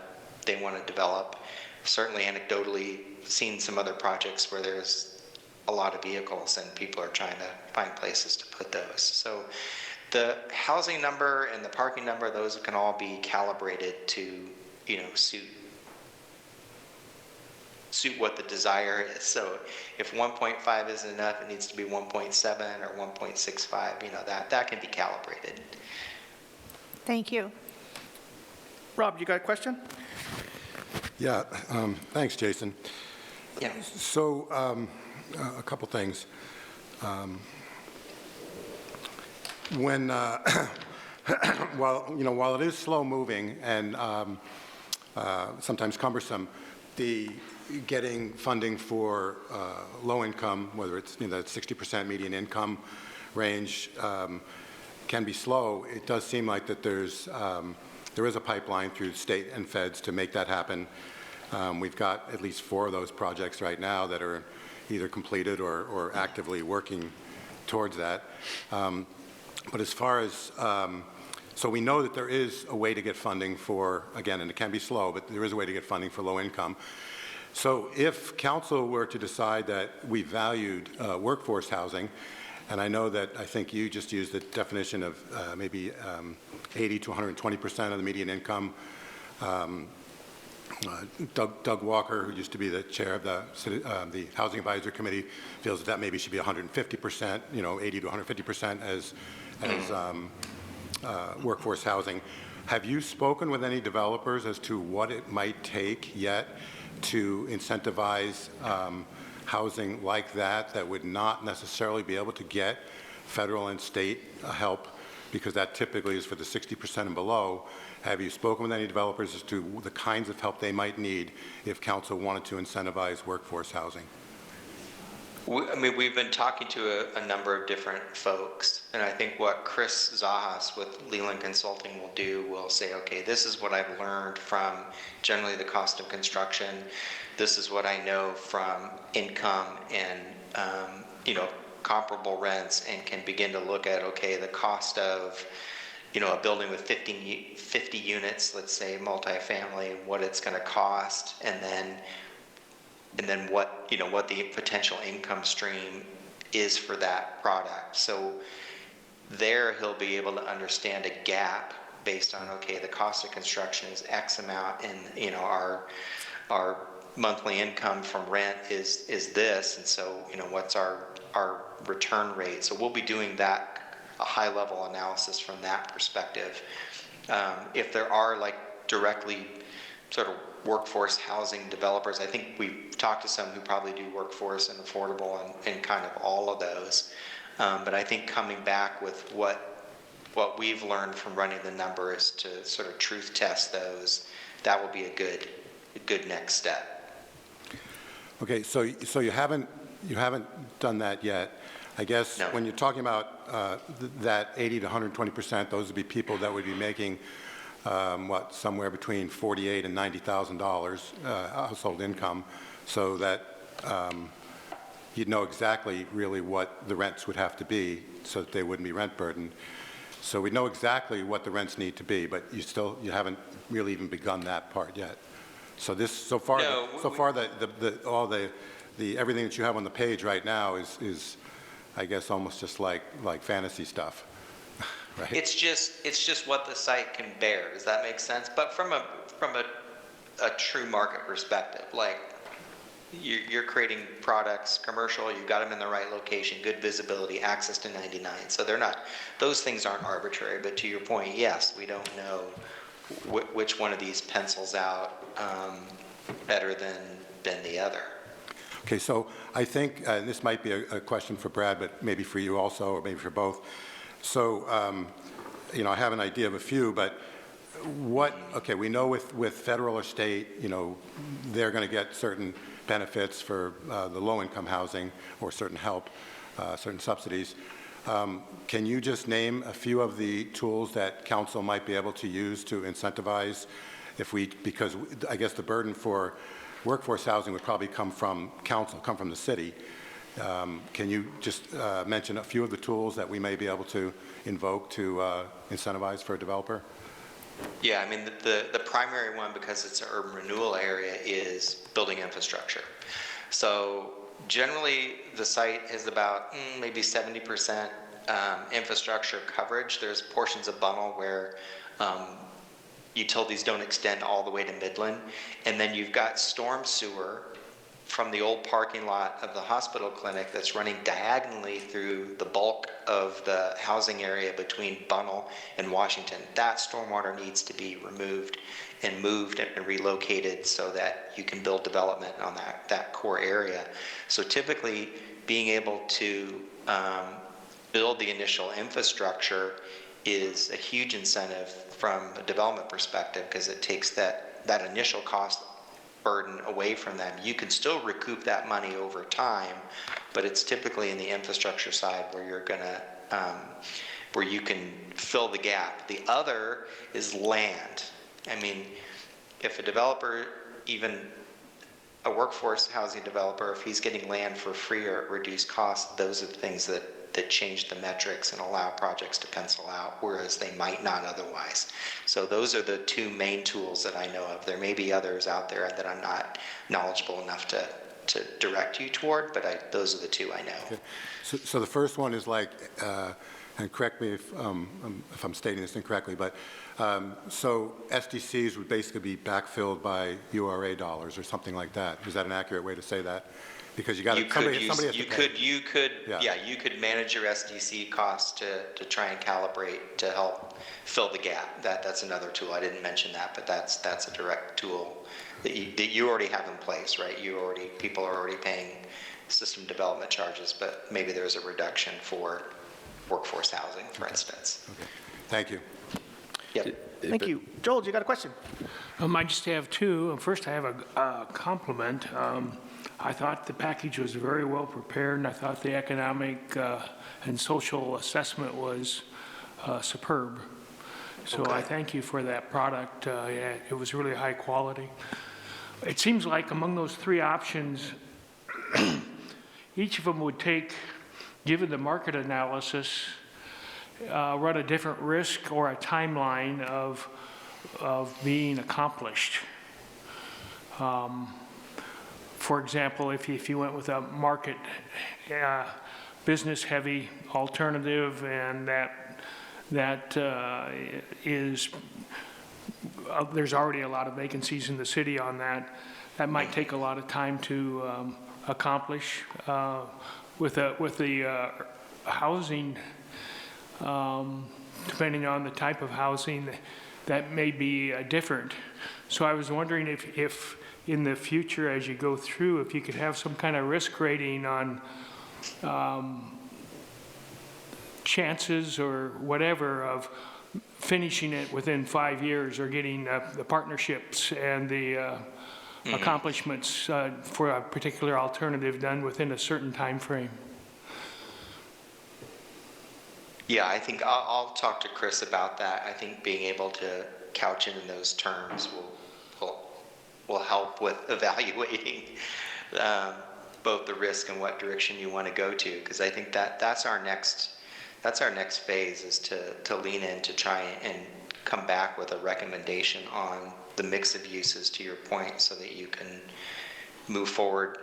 develop. Certainly anecdotally seen some other projects where there's a lot of vehicles and people are trying to find places to put those. So the housing number and the parking number, those can all be calibrated to, suit what the desire is. So if 1.5 isn't enough, it needs to be 1.7 or 1.65, that can be calibrated. Thank you. Rob, you got a question? Yeah, thanks, Jason. Yeah. So, a couple things. When, while it is slow-moving and sometimes cumbersome, the getting funding for low income, whether it's that 60% median income range, can be slow. It does seem like that there is a pipeline through state and feds to make that happen. We've got at least 4 of those projects right now that are either completed or actively working towards that. But as far as, so we know that there is a way to get funding for, again, and it can be slow, but there is a way to get funding for low income. So if council were to decide that we valued workforce housing, and I know that I think you just used the definition of maybe 80 to 120% of the median income. Doug Walker, who used to be the chair of the Housing Advisory Committee, feels that maybe should be 150%, 80 to 150% as workforce housing. Have you spoken with any developers as to what it might take yet to incentivize housing like that would not necessarily be able to get federal and state help, because that typically is for the 60% and below? Have you spoken with any developers as to the kinds of help they might need if council wanted to incentivize workforce housing? We've been talking to a number of different folks, and I think what Chris Zahas with Leland Consulting will do will say, okay, this is what I've learned from generally the cost of construction. This is what I know from income and comparable rents, and can begin to look at, okay, the cost of a building with 50 units, let's say multifamily, what it's going to cost, and then what the potential income stream is for that product. So there he'll be able to understand a gap based on, okay, the cost of construction is X amount, and our monthly income from rent is this, and so what's our return rate. So we'll be doing that, a high level analysis from that perspective. If there are directly sort of workforce housing developers, I think we've talked to some who probably do workforce and affordable and kind of all of those. But I think coming back with what we've learned from running the numbers to sort of truth test those, that will be a good next step. Okay, so you haven't done that yet. I guess no. When you're talking about that 80 to 120%, those would be people that would be making somewhere between $48,000 and $90,000 household income, so that you'd know exactly really what the rents would have to be so that they wouldn't be rent burdened. So we know exactly what the rents need to be, but you haven't really even begun that part yet. So everything that you have on the page right now is I guess almost just like fantasy stuff. Right. It's just what the site can bear. Does that make sense? But from a true market perspective, you're creating products, commercial, you've got them in the right location, good visibility, access to 99. So those things aren't arbitrary. But to your point, yes, we don't know which one of these pencils out better than the other. Okay, so I think, and this might be a question for Brad, but maybe for you also, or maybe for both. So, I have an idea of a few, but we know with federal or state, they're going to get certain benefits for the low-income housing or certain help, certain subsidies. Can you just name a few of the tools that council might be able to use to incentivize because I guess the burden for workforce housing would probably come from council, come from the city. Can you just mention a few of the tools that we may be able to invoke to incentivize for a developer? Yeah, the primary one, because it's an urban renewal area, is building infrastructure. So generally the site is about maybe 70% infrastructure coverage. There's portions of Bunnell where utilities don't extend all the way to Midland. And then you've got storm sewer from the old parking lot of the hospital clinic that's running diagonally through the bulk of the housing area between Bunnell and Washington. That stormwater needs to be removed and moved and relocated so that you can build development on that core area. So typically, being able to build the initial infrastructure is a huge incentive from a development perspective, because it takes that initial cost burden away from them. You can still recoup that money over time, but it's typically in the infrastructure side where you're gonna where you can fill the gap. The other is land. I mean, if a developer, even a workforce housing developer, if he's getting land for free or at reduced cost, those are the things that change the metrics and allow projects to pencil out, whereas they might not otherwise. So those are the two main tools that I know of. There may be others out there that I'm not knowledgeable enough to direct you toward, but those are the two I know. Okay. So the first one is like, and correct me if I'm stating this incorrectly, but so SDCs would basically be backfilled by URA dollars or something like that. Is that an accurate way to say that? Because you got somebody has to pay. You could manage your SDC costs to try and calibrate to help fill the gap. That's another tool. I didn't mention that, but that's a direct tool that you already have in place, right? People are already paying system development charges, but maybe there's a reduction for workforce housing, for instance. Okay. Thank you. Yep. Thank you. Joel, you got a question? I just have two. First, I have a compliment. I thought the package was very well prepared, and I thought the economic and social assessment was superb. So Okay. I thank you for that product. It was really high quality. It seems like among those three options, each of them would take, given the market analysis, run a different risk or a timeline of being accomplished. For example, if you went with a market business-heavy alternative, and that is there's already a lot of vacancies in the city on that, that might take a lot of time to accomplish. With the housing, depending on the type of housing, that may be different. So I was wondering if in the future, as you go through, if you could have some kind of risk rating on chances or whatever of finishing it within 5 years, or getting the partnerships and the accomplishments for a particular alternative done within a certain time frame. Yeah, I think I'll talk to Chris about that. I think being able to couch it in those terms will help with evaluating both the risk and what direction you want to go to, because I think that's our next phase, is to lean in to try and come back with a recommendation on the mix of uses, to your point, so that you can move forward.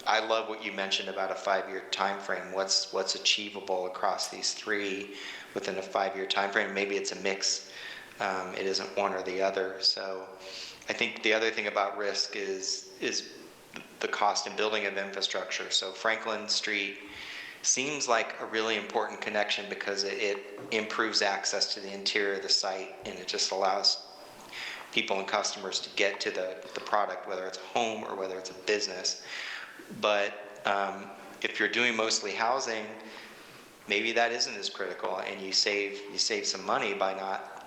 I love what you mentioned about a 5-year time frame. What's achievable across these three within a 5-year time frame? Maybe it's a mix. It isn't one or the other. So I think the other thing about risk is the cost and building of infrastructure. So Franklin Street seems like a really important connection because it improves access to the interior of the site, and it just allows people and customers to get to the product, whether it's a home or whether it's a business. But if you're doing mostly housing, maybe that isn't as critical, and you save some money by not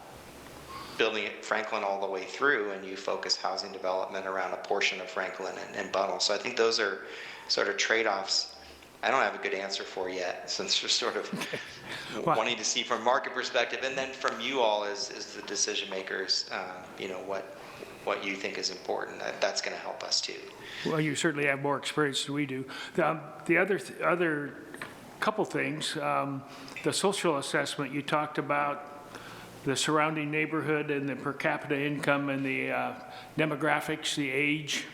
building it Franklin all the way through, and you focus housing development around a portion of Franklin and Bunnell. So I think those are sort of trade-offs I don't have a good answer for yet, since you're sort of wanting to see from a market perspective, and then from you all as the decision makers, what you think is important. That's going to help us too. Well, you certainly have more experience than we do. The other couple things, the social assessment, you talked about the surrounding neighborhood and the per capita income and the demographics, the age.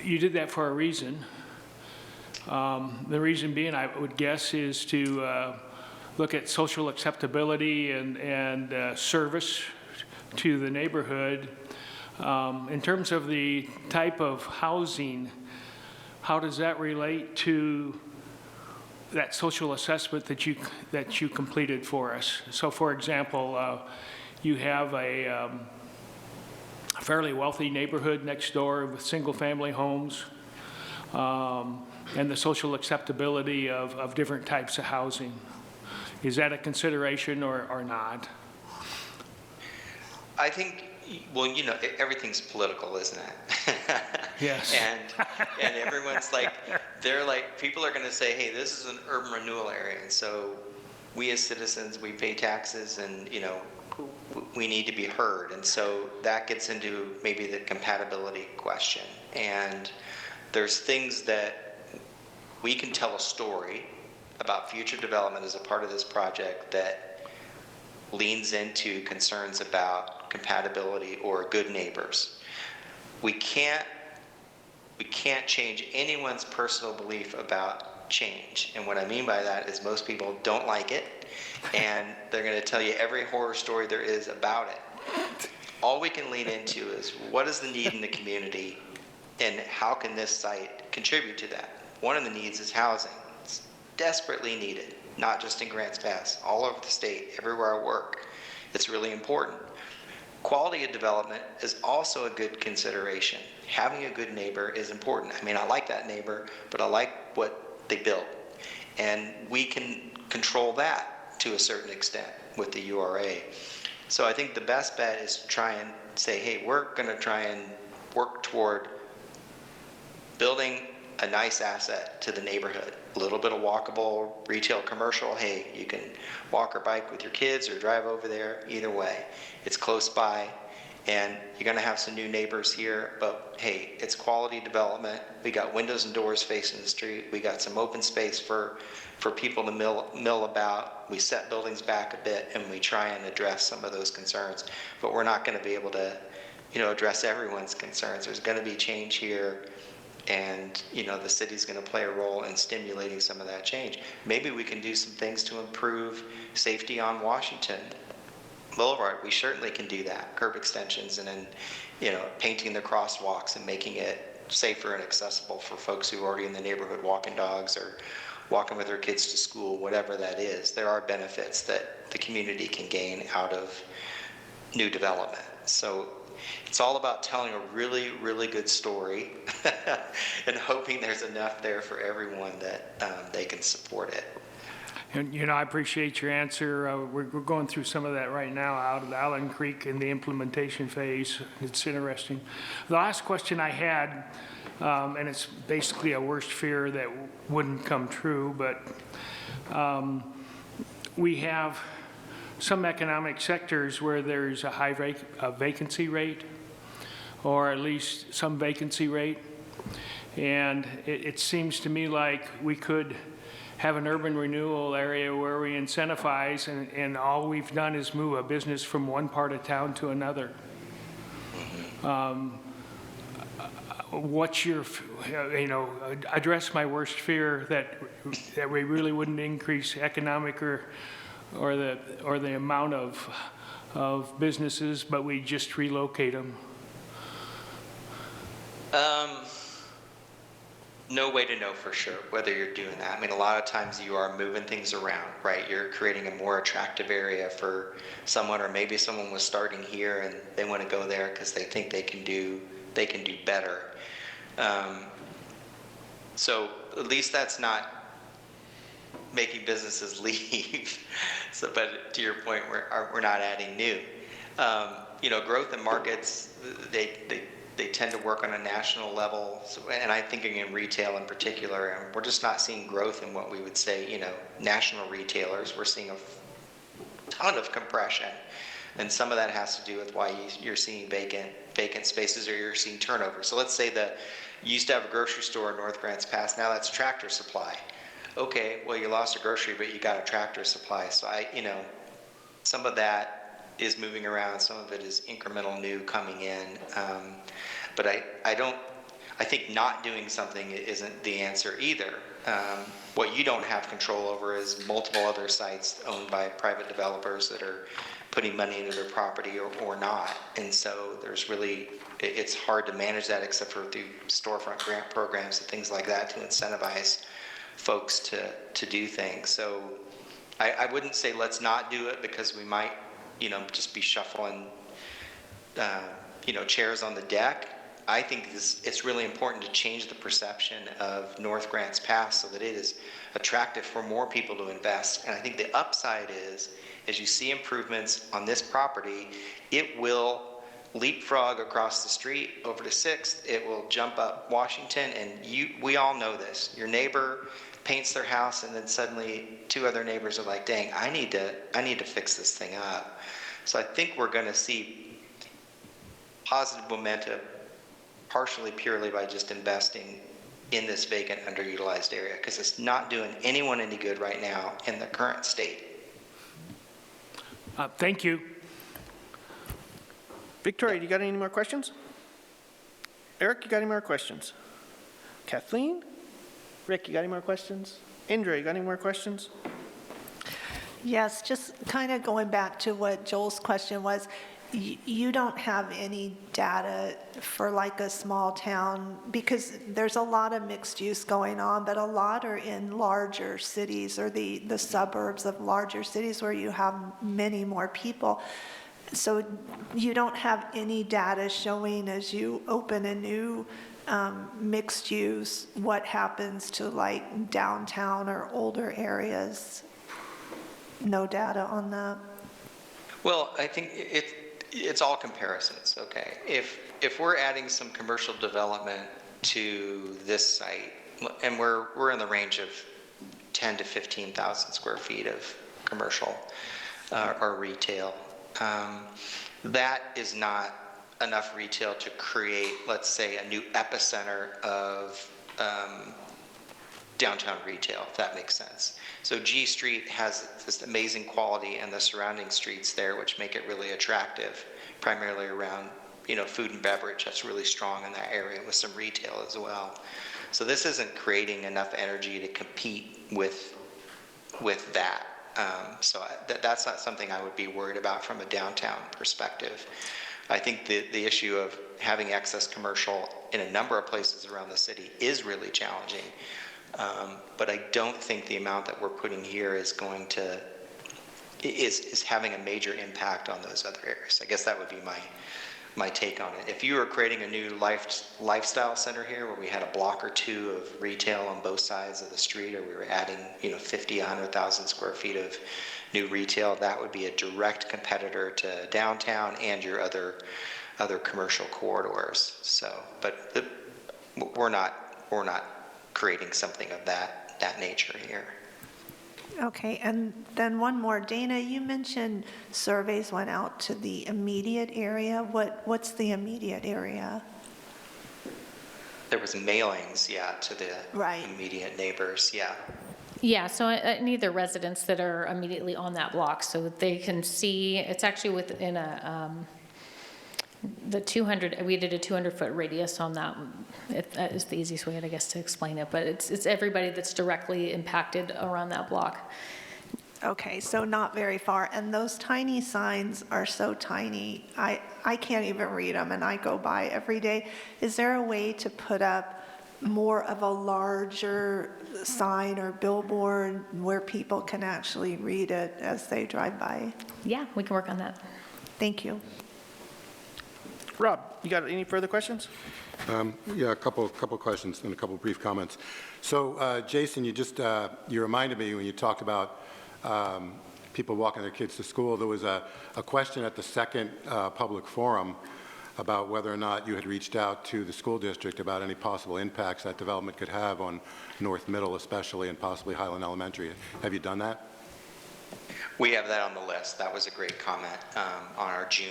You did that for a reason. The reason being, I would guess, is to look at social acceptability and service to the neighborhood. In terms of the type of housing, how does that relate to that social assessment that you completed for us? So for example, you have a fairly wealthy neighborhood next door with single-family homes, and the social acceptability of different types of housing. Is that a consideration or not? I think, well, you know, everything's political, isn't it? Yes. and everyone's like, they're like, people are going to say, hey, this is an urban renewal area, and so we as citizens, we pay taxes, and, you know, we need to be heard. And so that gets into maybe the compatibility question. And there's things that we can tell a story about future development as a part of this project that leans into concerns about compatibility or good neighbors. We can't change anyone's personal belief about change. And what I mean by that is most people don't like it, and they're going to tell you every horror story there is about it. All we can lean into is what is the need in the community, and how can this site contribute to that? One of the needs is housing. It's desperately needed, not just in Grants Pass, all over the state, everywhere I work. It's really important. Quality of development is also a good consideration. Having a good neighbor is important. I mean, I like that neighbor, but I like what they built. And we can control that to a certain extent with the URA. So I think the best bet is to try and say, hey, we're going to try and work toward building a nice asset to the neighborhood. A little bit of walkable retail commercial. Hey, you can walk or bike with your kids or drive over there. Either way, it's close by, and you're going to have some new neighbors here, but hey, it's quality development. We got windows and doors facing the street. We got some open space for people to mill about. We set buildings back a bit, and we try and address some of those concerns, but we're not going to be able to, you know, address everyone's concerns. There's going to be change here, and, you know, the city's going to play a role in stimulating some of that change. Maybe we can do some things to improve safety on Washington Boulevard. We certainly can do that. Curb extensions, and then, you know, painting the crosswalks and making it safer and accessible for folks who are already in the neighborhood walking dogs or walking with their kids to school, whatever that is. There are benefits that the community can gain out of new development. So it's all about telling a really, really good story and hoping there's enough there for everyone that they can support it. And, you know, I appreciate your answer. We're going through some of that right now out of Allen Creek in the implementation phase. It's interesting. The last question I had, and it's basically a worst fear that wouldn't come true, but we have some economic sectors where there's a high vacancy rate, or at least some vacancy rate. And it seems to me like we could have an urban renewal area where we incentivize, and all we've done is move a business from one part of town to another. What's your, you know, address my worst fear that we really wouldn't increase economic or the amount of businesses, but we just relocate them? No way to know for sure whether you're doing that. I mean, a lot of times you are moving things around, right? You're creating a more attractive area for someone, or maybe someone was starting here and they want to go there because they think they can do better. So at least that's not making businesses leave. So, but to your point, we're not adding new. You know, growth in markets, they tend to work on a national level, and I'm thinking in retail in particular, and we're just not seeing growth in what we would say, you know, national retailers. We're seeing a ton of compression, and some of that has to do with why you're seeing vacant spaces, or you're seeing turnover. So let's say that you used to have a grocery store in North Grants Pass, now that's Tractor Supply. Okay, well, you lost a grocery, but you got a Tractor Supply. So you know, some of that is moving around, some of it is incremental new coming in. But I think not doing something isn't the answer either. What you don't have control over is multiple other sites owned by private developers that are putting money into their property or not. And so there's really, it's hard to manage that except for through storefront grant programs and things like that to incentivize folks to do things. So I wouldn't say let's not do it, because we might, just be shuffling, chairs on the deck. I think it's really important to change the perception of North Grants Pass so that it is attractive for more people to invest. And I think the upside is, as you see improvements on this property, it will leapfrog across the street over to 6th. It will jump up Washington, and we all know this. Your neighbor paints their house, and then suddenly 2 other neighbors are like, dang, I need to fix this thing up. So I think we're going to see positive momentum, partially purely by just investing in this vacant, underutilized area, because it's not doing anyone any good right now in the current state. Thank you. Victoria, you got any more questions? Eric, you got any more questions? Kathleen? Rick, you got any more questions? Indra, you got any more questions? Yes, just kind of going back to what Joel's question was, you don't have any data for like a small town, because there's a lot of mixed use going on, but a lot are in larger cities or the suburbs of larger cities where you have many more people. So you don't have any data showing as you open a new mixed use what happens to like downtown or older areas. No data on that. Well, I think it's all comparisons, okay? If we're adding some commercial development to this site, and we're in the range of 10 to 15,000 square feet of commercial or retail, that is not enough retail to create, let's say, a new epicenter of downtown retail, if that makes sense. So G Street has this amazing quality, and the surrounding streets there, which make it really attractive, primarily around, food and beverage. That's really strong in that area with some retail as well. So this isn't creating enough energy to compete with that. So that's not something I would be worried about from a downtown perspective. I think the issue of having excess commercial in a number of places around the city is really challenging. But I don't think the amount that we're putting here is going to, is having a major impact on those other areas. I guess that would be my take on it. If you were creating a new lifestyle center here where we had a block or 2 of retail on both sides of the street, or we were adding 50, 100,000 square feet of new retail, that would be a direct competitor to downtown and your other commercial corridors. So, but we're not creating something of that nature here. Okay, and then one more. Dana, you mentioned surveys went out to the immediate area. What's the immediate area? There was mailings, to the Right. immediate neighbors, Yeah, so I need the residents that are immediately on that block so that they can see, it's actually within we did a 200-foot radius on that. That is the easiest way, I guess, to explain it, but it's everybody that's directly impacted around that block. Okay, so not very far. And those tiny signs are so tiny, I can't even read them, and I go by every day. Is there a way to put up more of a larger sign or billboard where people can actually read it as they drive by? Yeah, we can work on that. Thank you. Rob, you got any further questions? Yeah, a couple questions and a couple brief comments. So, Jason, you reminded me when you talked about people walking their kids to school, there was a question at the second public forum about whether or not you had reached out to the school district about any possible impacts that development could have on North Middle especially, and possibly Highland Elementary. Have you done that? We have that on the list. That was a great comment on our June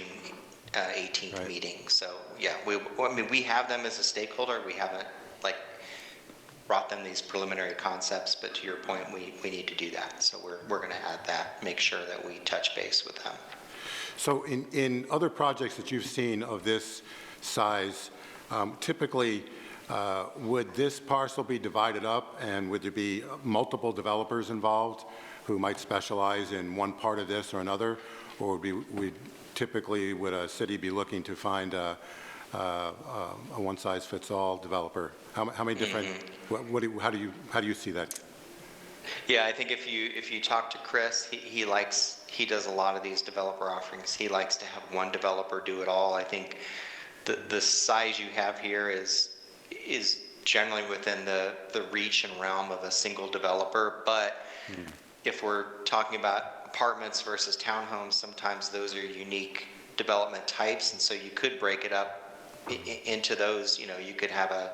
18th meeting. So yeah, we have them as a stakeholder. We haven't brought them these preliminary concepts, but to your point, we need to do that. So we're going to add that, make sure that we touch base with them. So in other projects that you've seen of this size, typically would this parcel be divided up, and would there be multiple developers involved who might specialize in one part of this or another? or would a city be looking to find a one-size-fits-all developer? How many different, how do you see that? Yeah, I think if you talk to Chris, he does a lot of these developer offerings. He likes to have one developer do it all. I think the size you have here is generally within the reach and realm of a single developer. But if we're talking about apartments versus townhomes, sometimes those are unique development types, and so you could break it up into those. You know, you could have a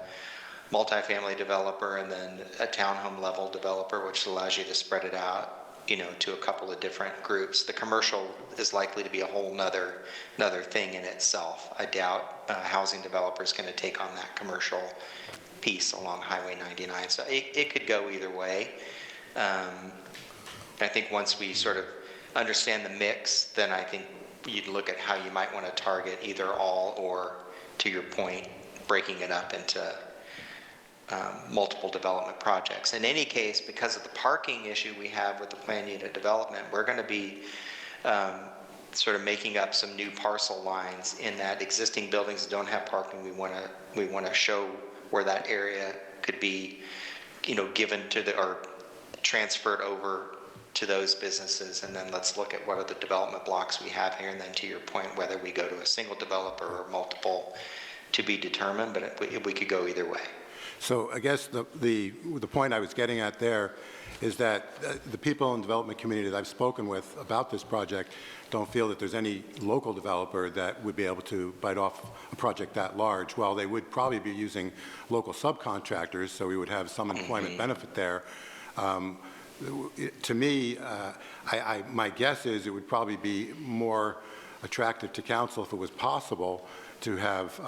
multifamily developer and then a townhome level developer, which allows you to spread it out, you know, to a couple of different groups. The commercial is likely to be a whole nother thing in itself. I doubt a housing developer is going to take on that commercial piece along Highway 99. So it could go either way. I think once we sort of understand the mix, then I think you'd look at how you might want to target either all or, to your point, breaking it up into multiple development projects. In any case, because of the parking issue we have with the planned unit development, we're going to be sort of making up some new parcel lines in that existing buildings that don't have parking. We want to show where that area could be, you know, given to or transferred over to those businesses, and then let's look at what are the development blocks we have here, and then to your point, whether we go to a single developer or multiple to be determined, but we could go either way. So I guess the point I was getting at there is that the people in the development community that I've spoken with about this project don't feel that there's any local developer that would be able to bite off a project that large. While they would probably be using local subcontractors, so we would have some employment benefit there. To me, my guess is it would probably be more attractive to council if it was possible to have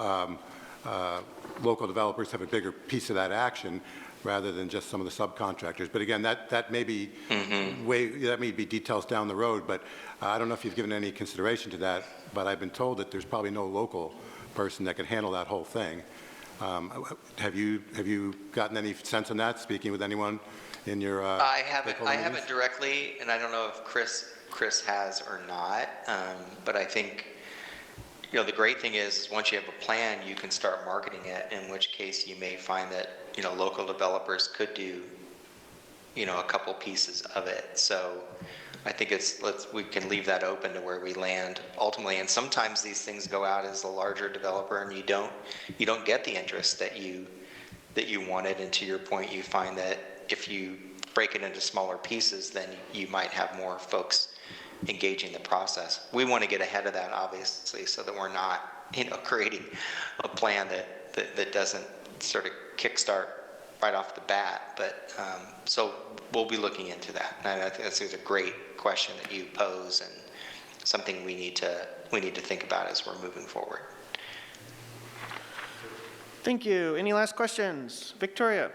local developers have a bigger piece of that action rather than just some of the subcontractors. But again, that may be that may be details down the road, but I don't know if you've given any consideration to that, but I've been told that there's probably no local person that can handle that whole thing. Have you gotten any sense on that, speaking with anyone in your I haven't directly, and I don't know if Chris has or not, but I think, you know, the great thing is once you have a plan, you can start marketing it, in which case you may find that, you know, local developers could do, you know, a couple pieces of it. So I think we can leave that open to where we land ultimately. And sometimes these things go out as a larger developer and you don't get the interest that you wanted. And to your point, you find that if you break it into smaller pieces, then you might have more folks engaging the process. We want to get ahead of that, obviously, so that we're not, you know, creating a plan that doesn't sort of kickstart right off the bat. But so we'll be looking into that. And I think that's a great question that you pose, and something we need to think about as we're moving forward. Thank you. Any last questions? Victoria?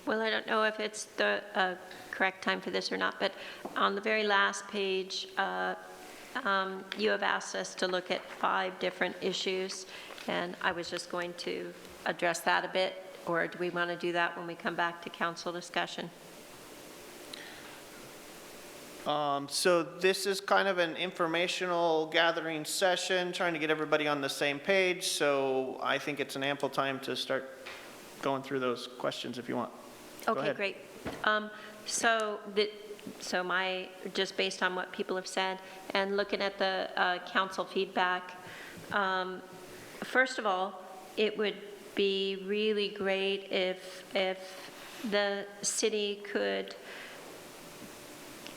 Well, I don't know if it's the correct time for this or not, but on the very last page, you have asked us to look at 5 different issues, and I was just going to address that a bit, or do we want to do that when we come back to council discussion? So this is kind of an informational gathering session, trying to get everybody on the same page, so I think it's an ample time to start going through those questions if you want. Okay, great. So just based on what people have said and looking at the council feedback, first of all, it would be really great if the city could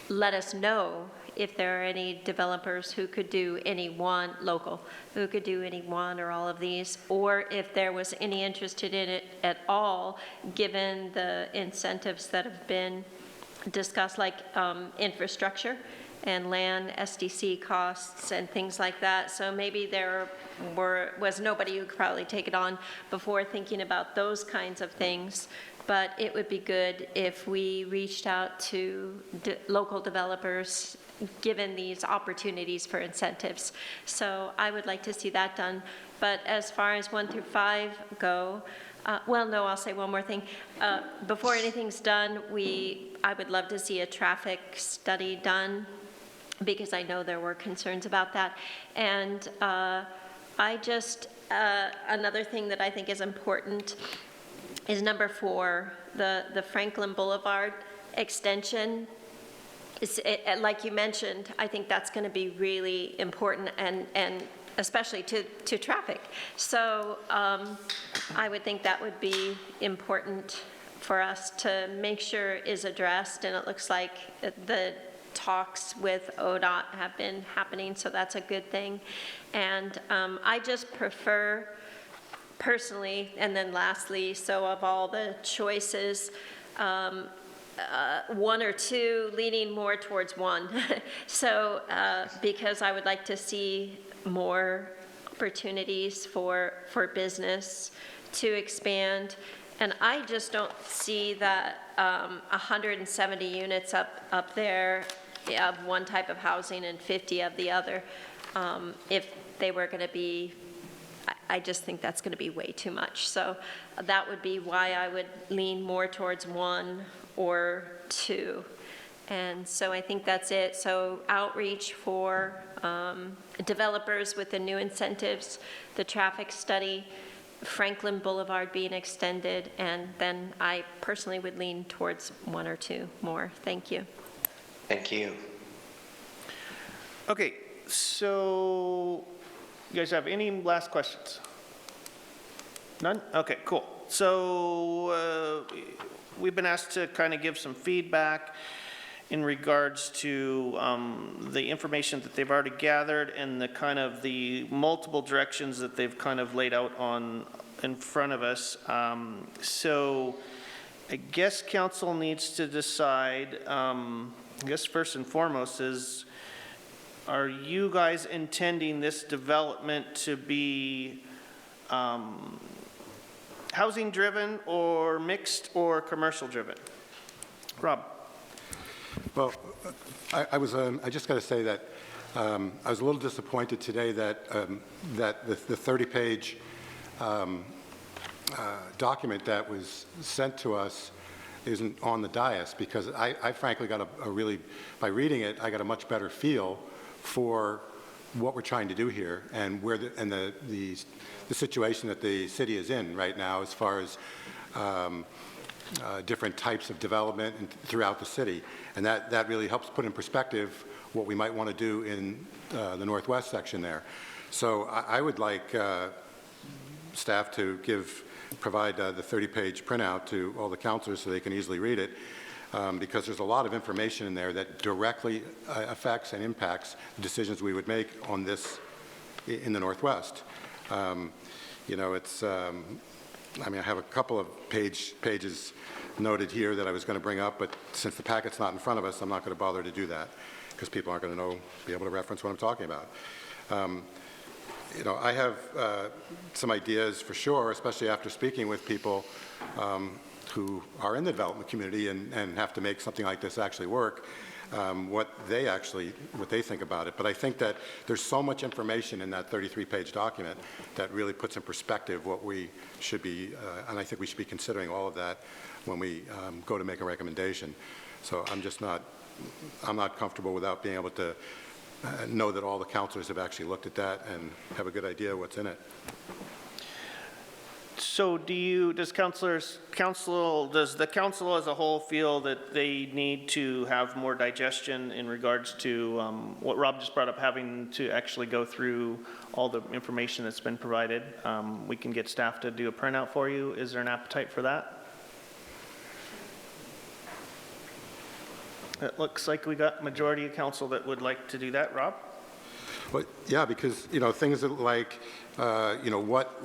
let us know if there are any developers who could do any one local, who could do any one or all of these, or if there was any interest in it at all, given the incentives that have been discussed, like infrastructure and land SDC costs and things like that. So maybe there was nobody who could probably take it on before thinking about those kinds of things. But it would be good if we reached out to local developers given these opportunities for incentives. So I would like to see that done. But as far as 1 through 5 go, well, no, I'll say one more thing. Before anything's done, I would love to see a traffic study done because I know there were concerns about that. And another thing that I think is important is number 4, the Franklin Boulevard extension. Like you mentioned, I think that's going to be really important, and especially to traffic. So I would think that would be important for us to make sure is addressed, and it looks like the talks with ODOT have been happening, so that's a good thing. And I just prefer personally, and then lastly, so of all the choices, 1 or 2, leaning more towards 1. So because I would like to see more opportunities for business to expand. And I just don't see that 170 units up there of one type of housing and 50 of the other. If they were going to be, I just think that's going to be way too much. So that would be why I would lean more towards 1 or 2. And so I think that's it. So outreach for developers with the new incentives, the traffic study, Franklin Boulevard being extended, and then I personally would lean towards 1 or 2 more. Thank you. Thank you. Okay, so you guys have any last questions? None? Okay, cool. So we've been asked to kind of give some feedback in regards to the information that they've already gathered and the kind of the multiple directions that they've kind of laid out in front of us. So I guess council needs to decide, I guess first and foremost is, are you guys intending this development to be housing driven or mixed or commercial driven? Rob. Well, I just got to say that I was a little disappointed today that that the 30-page document that was sent to us isn't on the dais, because I frankly got a really, by reading it, I got a much better feel for what we're trying to do here and where the situation that the city is in right now as far as different types of development throughout the city. And that really helps put in perspective what we might want to do in the northwest section there. So I would like staff to provide the 30-page printout to all the councilors so they can easily read it, because there's a lot of information in there that directly affects and impacts the decisions we would make on this in the northwest. You know, it's, I mean, I have a couple of pages noted here that I was going to bring up, but since the packet's not in front of us, I'm not going to bother to do that because people aren't going to be able to reference what I'm talking about. You know, I have some ideas for sure, especially after speaking with people who are in the development community and have to make something like this actually work, what they think about it. But I think that there's so much information in that 33-page document that really puts in perspective what we should be, and I think we should be considering all of that when we go to make a recommendation. So I'm not comfortable without being able to know that all the councilors have actually looked at that and have a good idea what's in it. So does the council as a whole feel that they need to have more digestion in regards to what Rob just brought up, having to actually go through all the information that's been provided? We can get staff to do a printout for you. Is there an appetite for that? It looks like we got majority of council that would like to do that. Rob? Well, yeah, because, you know, things like, you know, what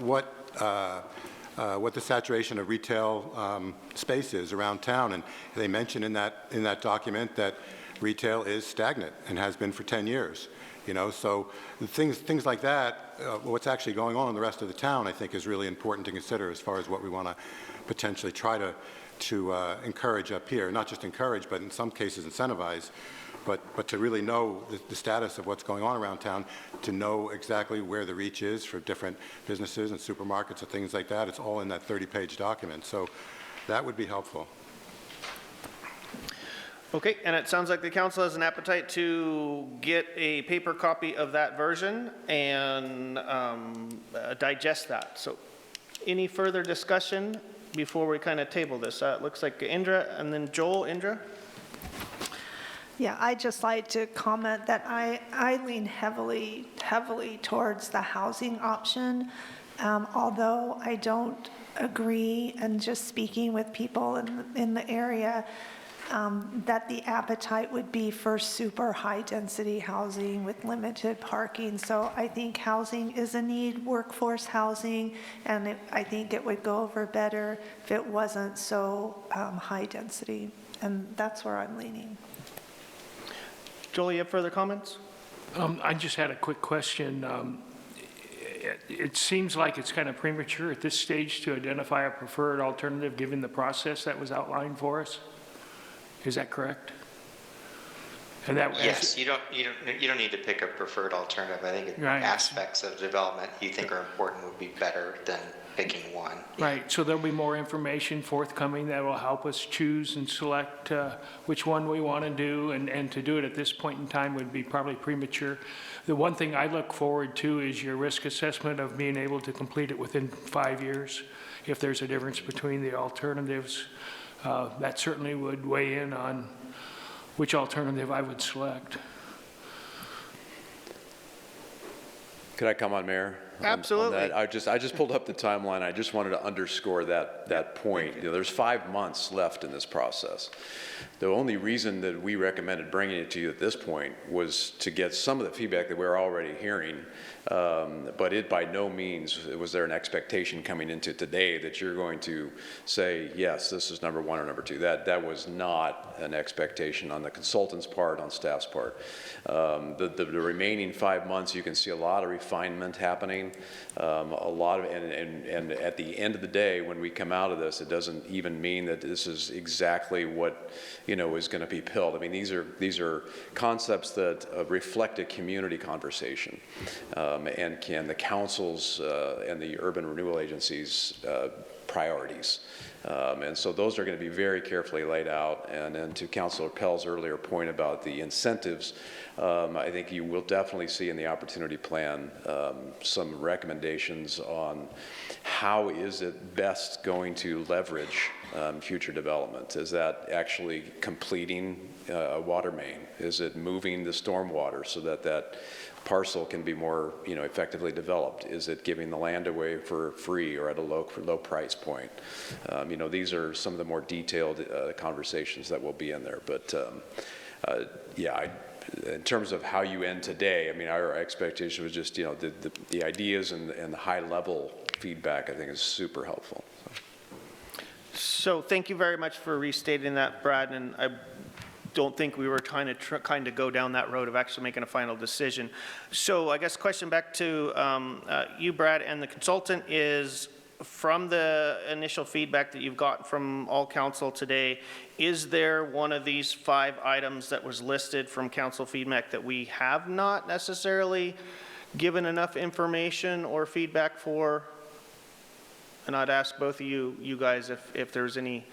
the saturation of retail space is around town. And they mention in that document that retail is stagnant and has been for 10 years. You know, so things like that, what's actually going on in the rest of the town, I think is really important to consider as far as what we want to potentially try to encourage up here. Not just encourage, but in some cases incentivize. But to really know the status of what's going on around town, to know exactly where the reach is for different businesses and supermarkets and things like that, it's all in that 30-page document. So that would be helpful. Okay, and it sounds like the council has an appetite to get a paper copy of that version and digest that. So any further discussion before we kind of table this? It looks like Indra and then Joel. Indra? Yeah, I'd just like to comment that I lean heavily towards the housing option, although I don't agree, and just speaking with people in the area, that the appetite would be for super high-density housing with limited parking. So I think housing is a need, workforce housing, and I think it would go over better if it wasn't so high-density. And that's where I'm leaning. Joel, you have further comments? I just had a quick question. It seems like it's kind of premature at this stage to identify a preferred alternative, given the process that was outlined for us. Is that correct? And that Yes, you don't need to pick a preferred alternative. I think aspects of development you think are important would be better than picking one. Right, so there'll be more information forthcoming that will help us choose and select which one we want to do, and to do it at this point in time would be probably premature. The one thing I look forward to is your risk assessment of being able to complete it within 5 years. If there's a difference between the alternatives, that certainly would weigh in on which alternative I would select. Could I come on, Mayor? Absolutely. On that? I just pulled up the timeline. I just wanted to underscore that point. You know, there's 5 months left in this process. The only reason that we recommended bringing it to you at this point was to get some of the feedback that we're already hearing. But it by no means was there an expectation coming into today that you're going to say, yes, this is number 1 or number 2. That was not an expectation on the consultant's part, on staff's part. The remaining 5 months, you can see a lot of refinement happening. A lot of, and at the end of the day, when we come out of this, it doesn't even mean that this is exactly what, you know, is going to be built. I mean, these are concepts that reflect a community conversation, and can the councils and the urban renewal agencies' priorities. And so those are going to be very carefully laid out. And then to Councilor Pell's earlier point about the incentives, I think you will definitely see in the opportunity plan some recommendations on how is it best going to leverage future development. Is that actually completing a water main? Is it moving the stormwater so that that parcel can be more, you know, effectively developed? Is it giving the land away for free or at a low price point? You know, these are some of the more detailed conversations that will be in there. But yeah, in terms of how you end today, I mean, our expectation was just, you know, the ideas and the high level feedback, I think, is super helpful. So thank you very much for restating that, Brad. And I don't think we were trying to kind of go down that road of actually making a final decision. So I guess question back to you, Brad, and the consultant is, from the initial feedback that you've got from all council today, is there one of these 5 items that was listed from council feedback that we have not necessarily given enough information or feedback for? And I'd ask both of you guys if there's any.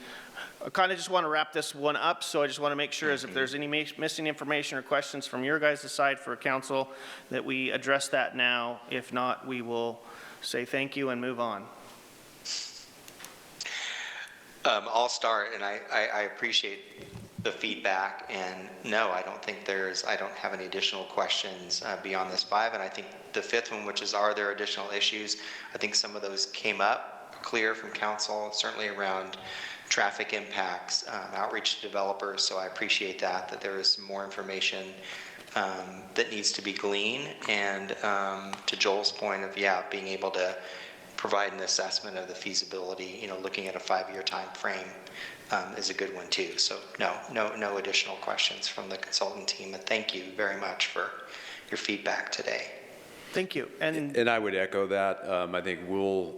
I kind of just want to wrap this one up, so I just want to make sure as if there's any missing information or questions from your guys' side for council, that we address that now. If not, we will say thank you and move on. I'll start, and I appreciate the feedback, and no, I don't have any additional questions beyond this 5, and I think the 5th one, which is, are there additional issues? I think some of those came up clear from council, certainly around traffic impacts, outreach to developers, so I appreciate that there is some more information that needs to be gleaned, and to Joel's point of, yeah, being able to provide an assessment of the feasibility, you know, looking at a 5-year time frame is a good one too. So no additional questions from the consultant team, and thank you very much for your feedback today. Thank you. And I would echo that. I think we'll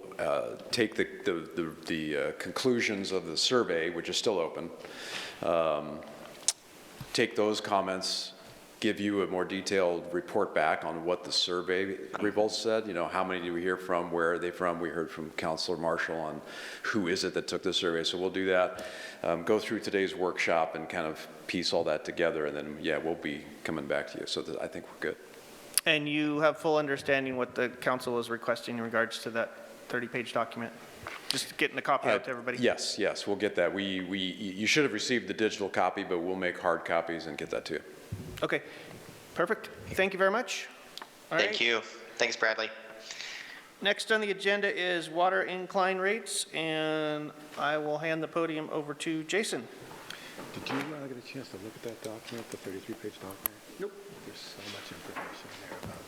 take the conclusions of the survey, which is still open, take those comments give you a more detailed report back on what the survey results said. You know, how many did we hear from? Where are they from? We heard from Councilor Marshall on who is it that took the survey. So we'll do that, go through today's workshop and kind of piece all that together. And then, yeah, we'll be coming back to you. So I think we're good. And you have full understanding what the council is requesting in regards to that 30-page document? Just getting a copy out to everybody? Yes, we'll get that. You should have received the digital copy, but we'll make hard copies and get that to you. Okay, perfect. Thank you very much. All right. Thank you. Thanks, Bradley. Next on the agenda is water incline rates, and I will hand the podium over to Jason. Did you get a chance to look at that document, the 33-page document? Nope. There's so much information there about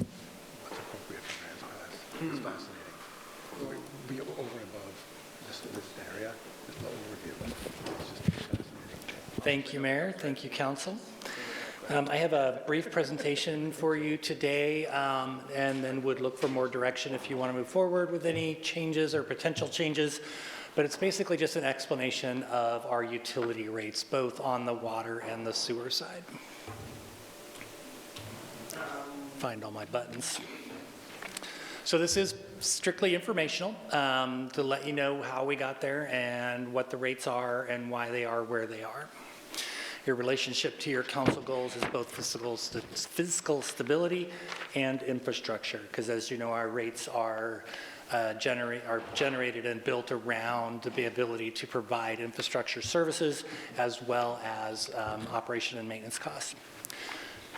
what's appropriate for grants. It's fascinating. Be over and above this area, just the overview. It's just fascinating. Thank you, Mayor. Thank you, Council. I have a brief presentation for you today, and then would look for more direction if you want to move forward with any changes or potential changes. But it's basically just an explanation of our utility rates, both on the water and the sewer side. Find all my buttons. So this is strictly informational to let you know how we got there and what the rates are and why they are where they are. Your relationship to your council goals is both fiscal stability and infrastructure, because as you know, our rates are generated and built around the ability to provide infrastructure services as well as operation and maintenance costs.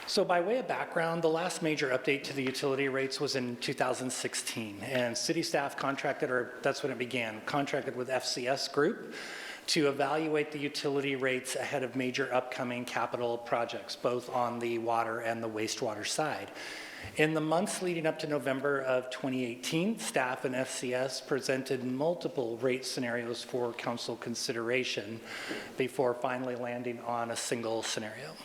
So by way of background, the last major update to the utility rates was in 2016, and city staff contracted, or that's when it began, contracted with FCS Group to evaluate the utility rates ahead of major upcoming capital projects, both on the water and the wastewater side. In the months leading up to November of 2018, staff and FCS presented multiple rate scenarios for council consideration before finally landing on a single scenario.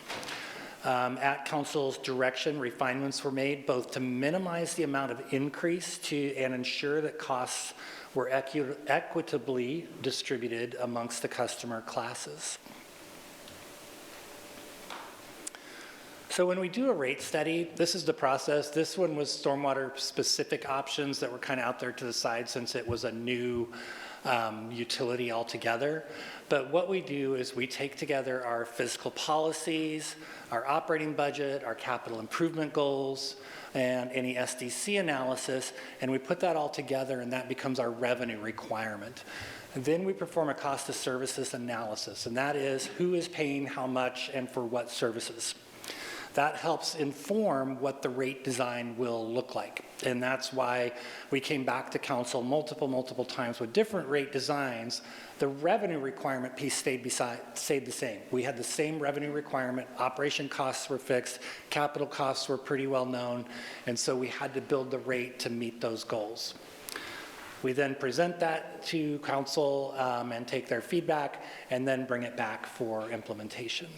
At council's direction, refinements were made both to minimize the amount of increase and ensure that costs were equitably distributed amongst the customer classes. So when we do a rate study, this is the process. This one was stormwater specific options that were kind of out there to the side since it was a new utility altogether. But what we do is we take together our fiscal policies, our operating budget, our capital improvement goals, and any SDC analysis, and we put that all together, and that becomes our revenue requirement. And then we perform a cost of services analysis, and that is who is paying how much and for what services. That helps inform what the rate design will look like. And that's why we came back to council multiple times with different rate designs. The revenue requirement piece stayed the same. We had the same revenue requirement. Operation costs were fixed. Capital costs were pretty well known. And so we had to build the rate to meet those goals. We then present that to council and take their feedback and then bring it back for implementation.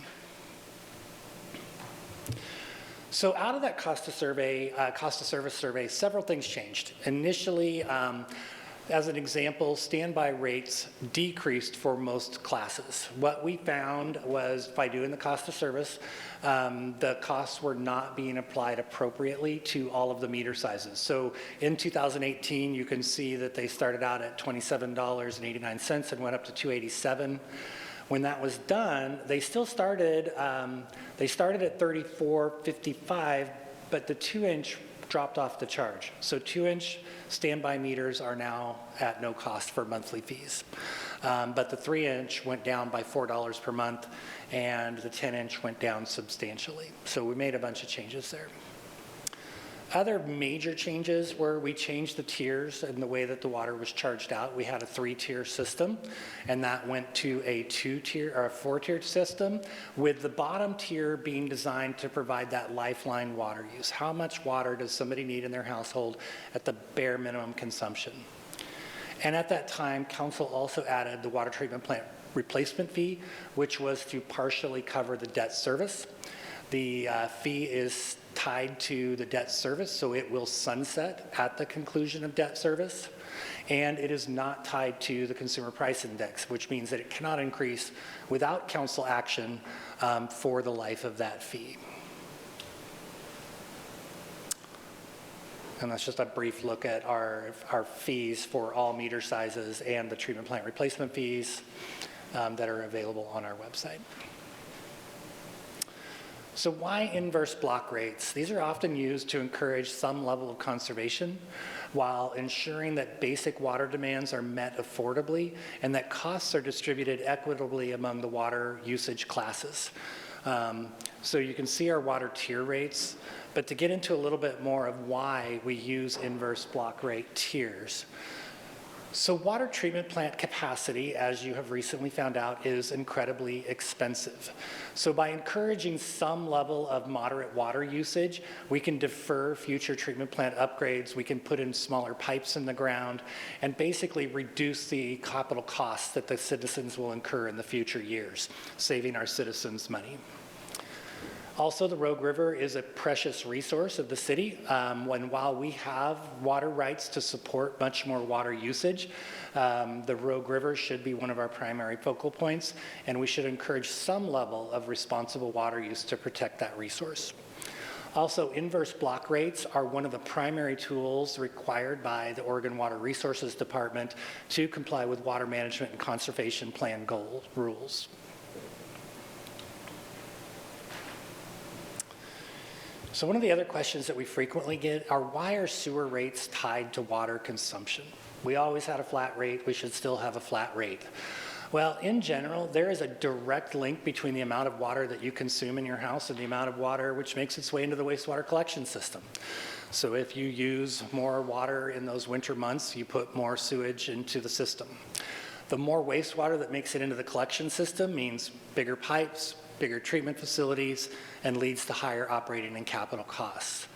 So out of that cost of service survey, several things changed. Initially, as an example, standby rates decreased for most classes. What we found was by doing the cost of service, the costs were not being applied appropriately to all of the meter sizes. So in 2018, you can see that they started out at $27.89 and went up to $2.87. When that was done, they still started, at $34.55, but the 2-inch dropped off the charge. So 2-inch standby meters are now at no cost for monthly fees. But the 3-inch went down by $4 per month, and the 10-inch went down substantially. So we made a bunch of changes there. Other major changes were we changed the tiers and the way that the water was charged out. We had a 3-tier system, and that went to a 2-tier or a 4-tier system, with the bottom tier being designed to provide that lifeline water use. How much water does somebody need in their household at the bare minimum consumption? And at that time, council also added the water treatment plant replacement fee, which was to partially cover the debt service. The fee is tied to the debt service, so it will sunset at the conclusion of debt service. And it is not tied to the consumer price index, which means that it cannot increase without council action for the life of that fee. And that's just a brief look at our fees for all meter sizes and the treatment plant replacement fees that are available on our website. So why inverse block rates? These are often used to encourage some level of conservation while ensuring that basic water demands are met affordably and that costs are distributed equitably among the water usage classes. So you can see our water tier rates, but to get into a little bit more of why we use inverse block rate tiers. So water treatment plant capacity, as you have recently found out, is incredibly expensive. So by encouraging some level of moderate water usage, we can defer future treatment plant upgrades, we can put in smaller pipes in the ground, and basically reduce the capital costs that the citizens will incur in the future years, saving our citizens money. Also, the Rogue River is a precious resource of the city. While we have water rights to support much more water usage, the Rogue River should be one of our primary focal points, and we should encourage some level of responsible water use to protect that resource. Also, inverse block rates are one of the primary tools required by the Oregon Water Resources Department to comply with water management and conservation plan goal rules. So one of the other questions that we frequently get are, why are sewer rates tied to water consumption? We always had a flat rate, we should still have a flat rate. Well, in general, there is a direct link between the amount of water that you consume in your house and the amount of water which makes its way into the wastewater collection system. So if you use more water in those winter months, you put more sewage into the system. The more wastewater that makes it into the collection system means bigger pipes, bigger treatment facilities, and leads to higher operating and capital costs.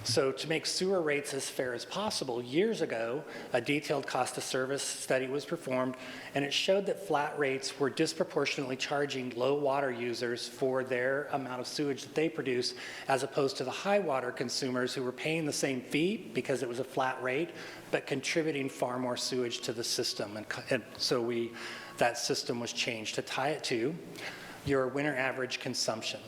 So to make sewer rates as fair as possible, years ago, a detailed cost of service study was performed, and it showed that flat rates were disproportionately charging low water users for their amount of sewage that they produce, as opposed to the high water consumers who were paying the same fee because it was a flat rate, but contributing far more sewage to the system. And so that system was changed to tie it to your winter average consumption.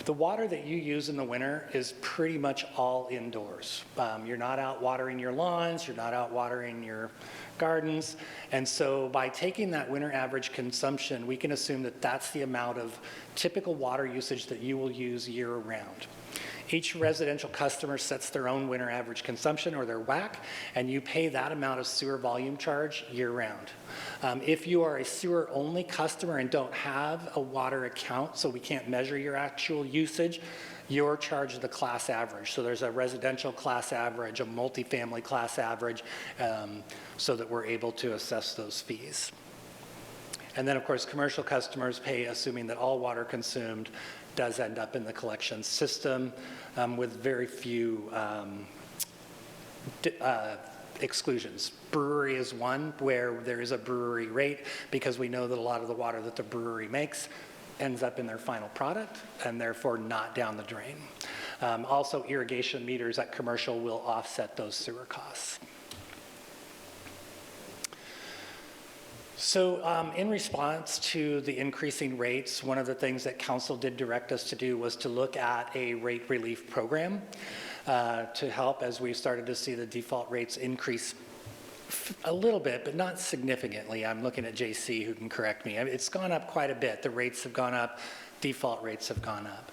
The water that you use in the winter is pretty much all indoors. You're not out watering your lawns, you're not out watering your gardens, and so by taking that winter average consumption, we can assume that that's the amount of typical water usage that you will use year-round. Each residential customer sets their own winter average consumption, or their WAC, and you pay that amount of sewer volume charge year-round. If you are a sewer-only customer and don't have a water account, so we can't measure your actual usage, you're charged the class average. So there's a residential class average, a multifamily class average, so that we're able to assess those fees. And then, of course, commercial customers pay, assuming that all water consumed does end up in the collection system, with very few exclusions. Brewery is one where there is a brewery rate, because we know that a lot of the water that the brewery makes ends up in their final product and therefore not down the drain. Also, irrigation meters at commercial will offset those sewer costs. So in response to the increasing rates, one of the things that council did direct us to do was to look at a rate relief program to help, as we started to see the default rates increase a little bit, but not significantly. I'm looking at JC, who can correct me. It's gone up quite a bit. The rates have gone up, default rates have gone up.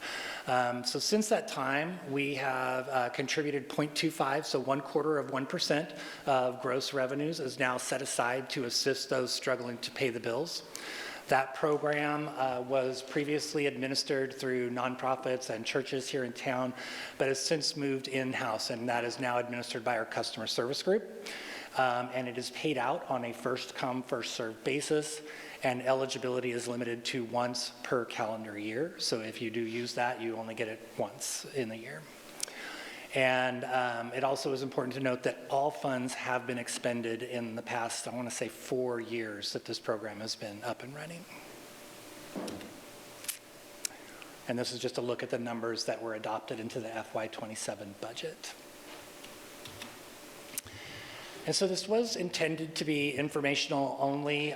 So since that time, we have contributed 0.25, so 1/4% of gross revenues is now set aside to assist those struggling to pay the bills. That program was previously administered through nonprofits and churches here in town, but has since moved in-house, and that is now administered by our customer service group. And it is paid out on a first-come, first-served basis, and eligibility is limited to once per calendar year. So if you do use that, you only get it once in the year. And it also is important to note that all funds have been expended in the past, I want to say 4 years that this program has been up and running. And this is just a look at the numbers that were adopted into the FY27 budget. And so this was intended to be informational only.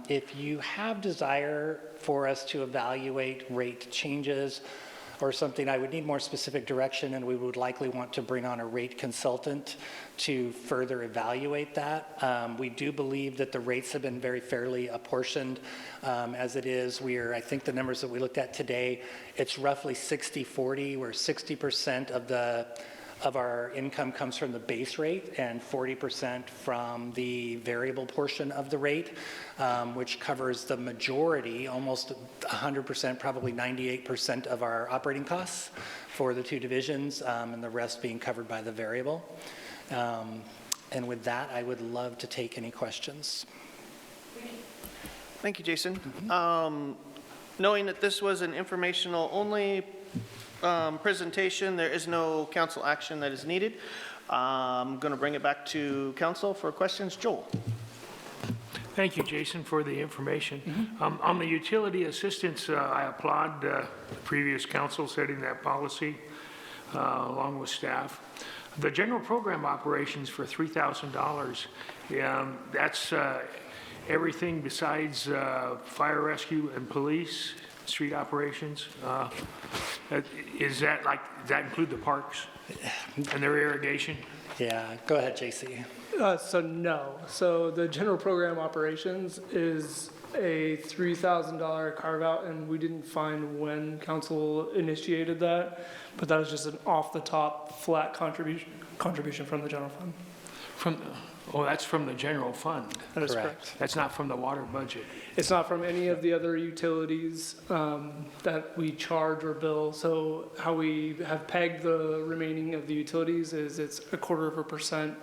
If you have desire for us to evaluate rate changes, or something, I would need more specific direction, and we would likely want to bring on a rate consultant to further evaluate that. We do believe that the rates have been very fairly apportioned as it is. I think the numbers that we looked at today, it's roughly 60-40, where 60% of our income comes from the base rate and 40% from the variable portion of the rate, which covers the majority, almost 100%, probably 98% of our operating costs for the two divisions, and the rest being covered by the variable. And with that, I would love to take any questions. Thank you, Jason. Knowing that this was an informational only presentation, there is no council action that is needed. I'm going to bring it back to council for questions. Joel. Thank you, Jason, for the information. On the utility assistance, I applaud the previous council setting that policy along with staff. The general program operations for $3,000, that's everything besides fire rescue and police, street operations. Does that include the parks and their irrigation? Yeah, go ahead, JC. So no. So the general program operations is a $3,000 carve out, and we didn't find when council initiated that, but that was just an off the top flat contribution from the general fund. That's from the general fund. That is correct. That's not from the water budget. It's not from any of the other utilities that we charge or bill. So how we have pegged the remaining of the utilities is it's 1/4%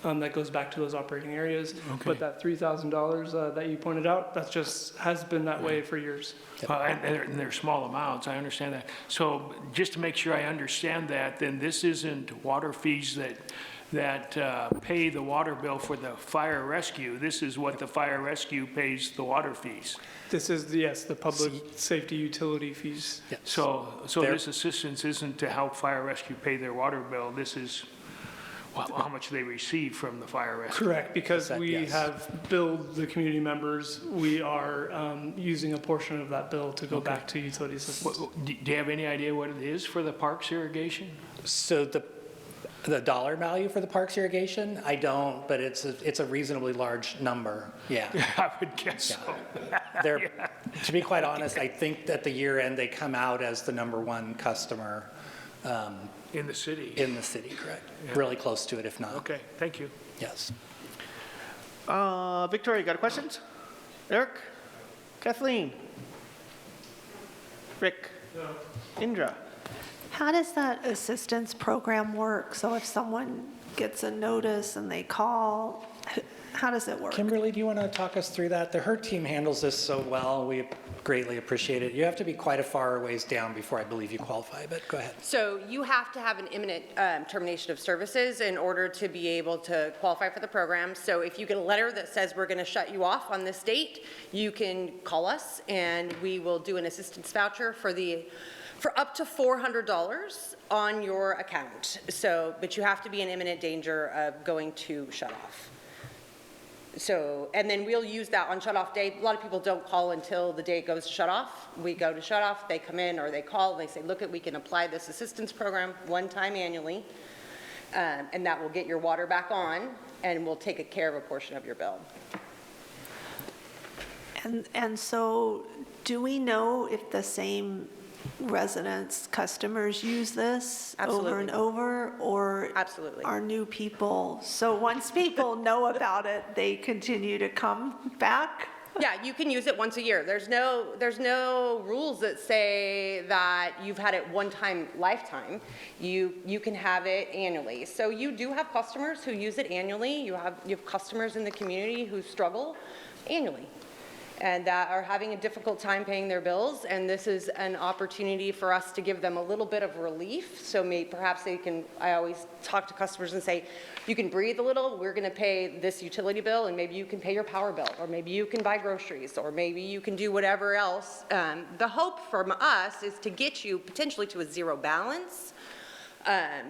that goes back to those operating areas. Okay. But that $3,000 that you pointed out, that just has been that way for years. And they're small amounts, I understand that. So just to make sure I understand that, then this isn't water fees that pay the water bill for the fire rescue. This is what the fire rescue pays the water fees. This is, yes, the public safety utility fees. Yes. So this assistance isn't to help fire rescue pay their water bill. This is how much they receive from the fire rescue. Correct, because we have billed the community members, we are using a portion of that bill to go back to utility assistance. Do you have any idea what it is for the parks irrigation? So the dollar value for the parks irrigation, I don't, but it's a reasonably large number. Yeah. I would guess so. To be quite honest, I think at the year end they come out as the #1 customer. In the city? In the city, correct. Yeah. Really close to it, if not. Okay, thank you. Yes. Victoria, got questions? Eric? Kathleen? Rick? No. Indra? How does that assistance program work? So if someone gets a notice and they call, how does it work? Kimberly, do you want to talk us through that? Her team handles this so well. We greatly appreciate it. You have to be quite a far ways down before I believe you qualify, but go ahead. So you have to have an imminent termination of services in order to be able to qualify for the program. So if you get a letter that says we're going to shut you off on this date, you can call us and we will do an assistance voucher for up to $400 on your account. So, but you have to be in imminent danger of going to shut off. So, and then we'll use that on shut off day. A lot of people don't call until the day it goes to shut off. We go to shut off, they come in or they call, and they say, look, we can apply this assistance program one time annually, and that will get your water back on, and we'll take care of a portion of your bill. And so do we know if the same residents, customers use this over and over, or are new people? So once people know about it, they continue to come back? Yeah, you can use it once a year. There's no rules that say that you've had it one time lifetime. You can have it annually. So you do have customers who use it annually. You have customers in the community who struggle annually and that are having a difficult time paying their bills, and this is an opportunity for us to give them a little bit of relief. So perhaps they can, I always talk to customers and say, you can breathe a little, we're gonna pay this utility bill, and maybe you can pay your power bill, or maybe you can buy groceries, or maybe you can do whatever else. The hope from us is to get you potentially to a zero balance.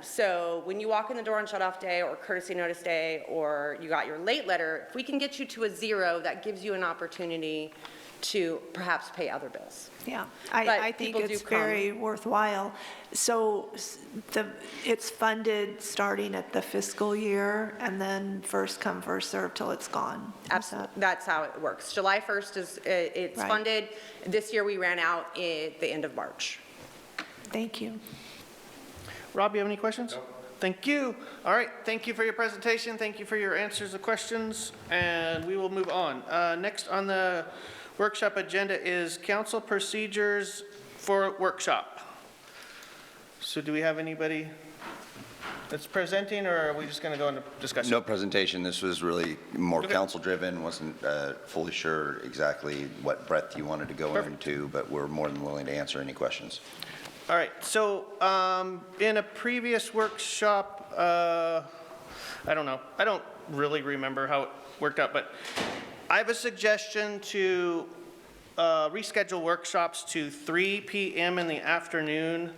So when you walk in the door on shut-off day or courtesy notice day, or you got your late letter, if we can get you to a zero, that gives you an opportunity to perhaps pay other bills. Yeah, But I think people do it's come. very worthwhile. So it's funded starting at the fiscal year and then first come, first served till it's gone. Absolutely, that's how it works. July 1st is, it's Right. funded. This year, we ran out at the end of March. Thank you. Rob, you have any questions? No. Thank you. All right, thank you for your presentation. Thank you for your answers to questions, and we will move on. Next on the workshop agenda is council procedures for workshop. So do we have anybody that's presenting, or are we just going to go into discussion? No presentation. This was really more Okay. council-driven. Wasn't fully sure exactly what breadth you wanted to go Perfect. into, but we're more than willing to answer any questions. All right, so in a previous workshop, I don't know, I don't really remember how it worked out, but I have a suggestion to reschedule workshops to 3 p.m. in the afternoon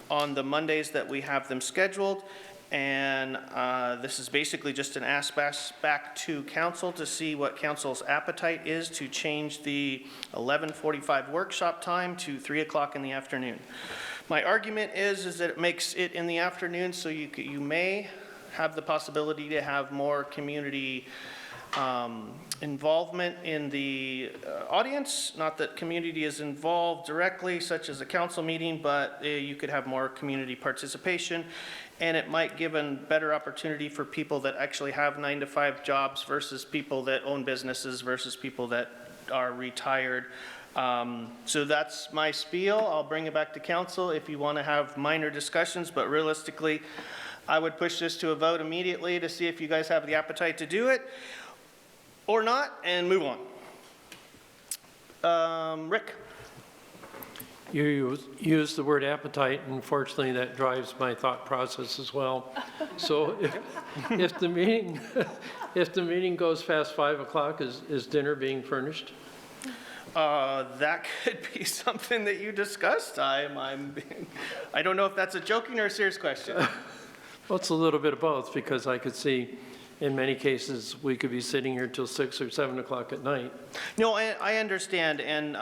on the Mondays that we have them scheduled. And this is basically just an ask back to council to see what council's appetite is to change the 11:45 workshop time to 3 o'clock in the afternoon. My argument is that it makes it in the afternoon so you may have the possibility to have more community involvement in the audience. Not that community is involved directly, such as a council meeting, but you could have more community participation. And it might give a better opportunity for people that actually have 9-to-5 jobs versus people that own businesses versus people that are retired. So that's my spiel. I'll bring it back to council if you want to have minor discussions, but realistically, I would push this to a vote immediately to see if you guys have the appetite to do it or not, and move on. Rick? You use the word appetite, and unfortunately, that drives my thought process as well. So if the meeting goes past 5 o'clock, is dinner being furnished? That could be something that you discussed. I don't know if that's a joking or a serious question. Well, it's a little bit of both, because I could see in many cases, we could be sitting here till 6 or 7 o'clock at night. No, I understand, and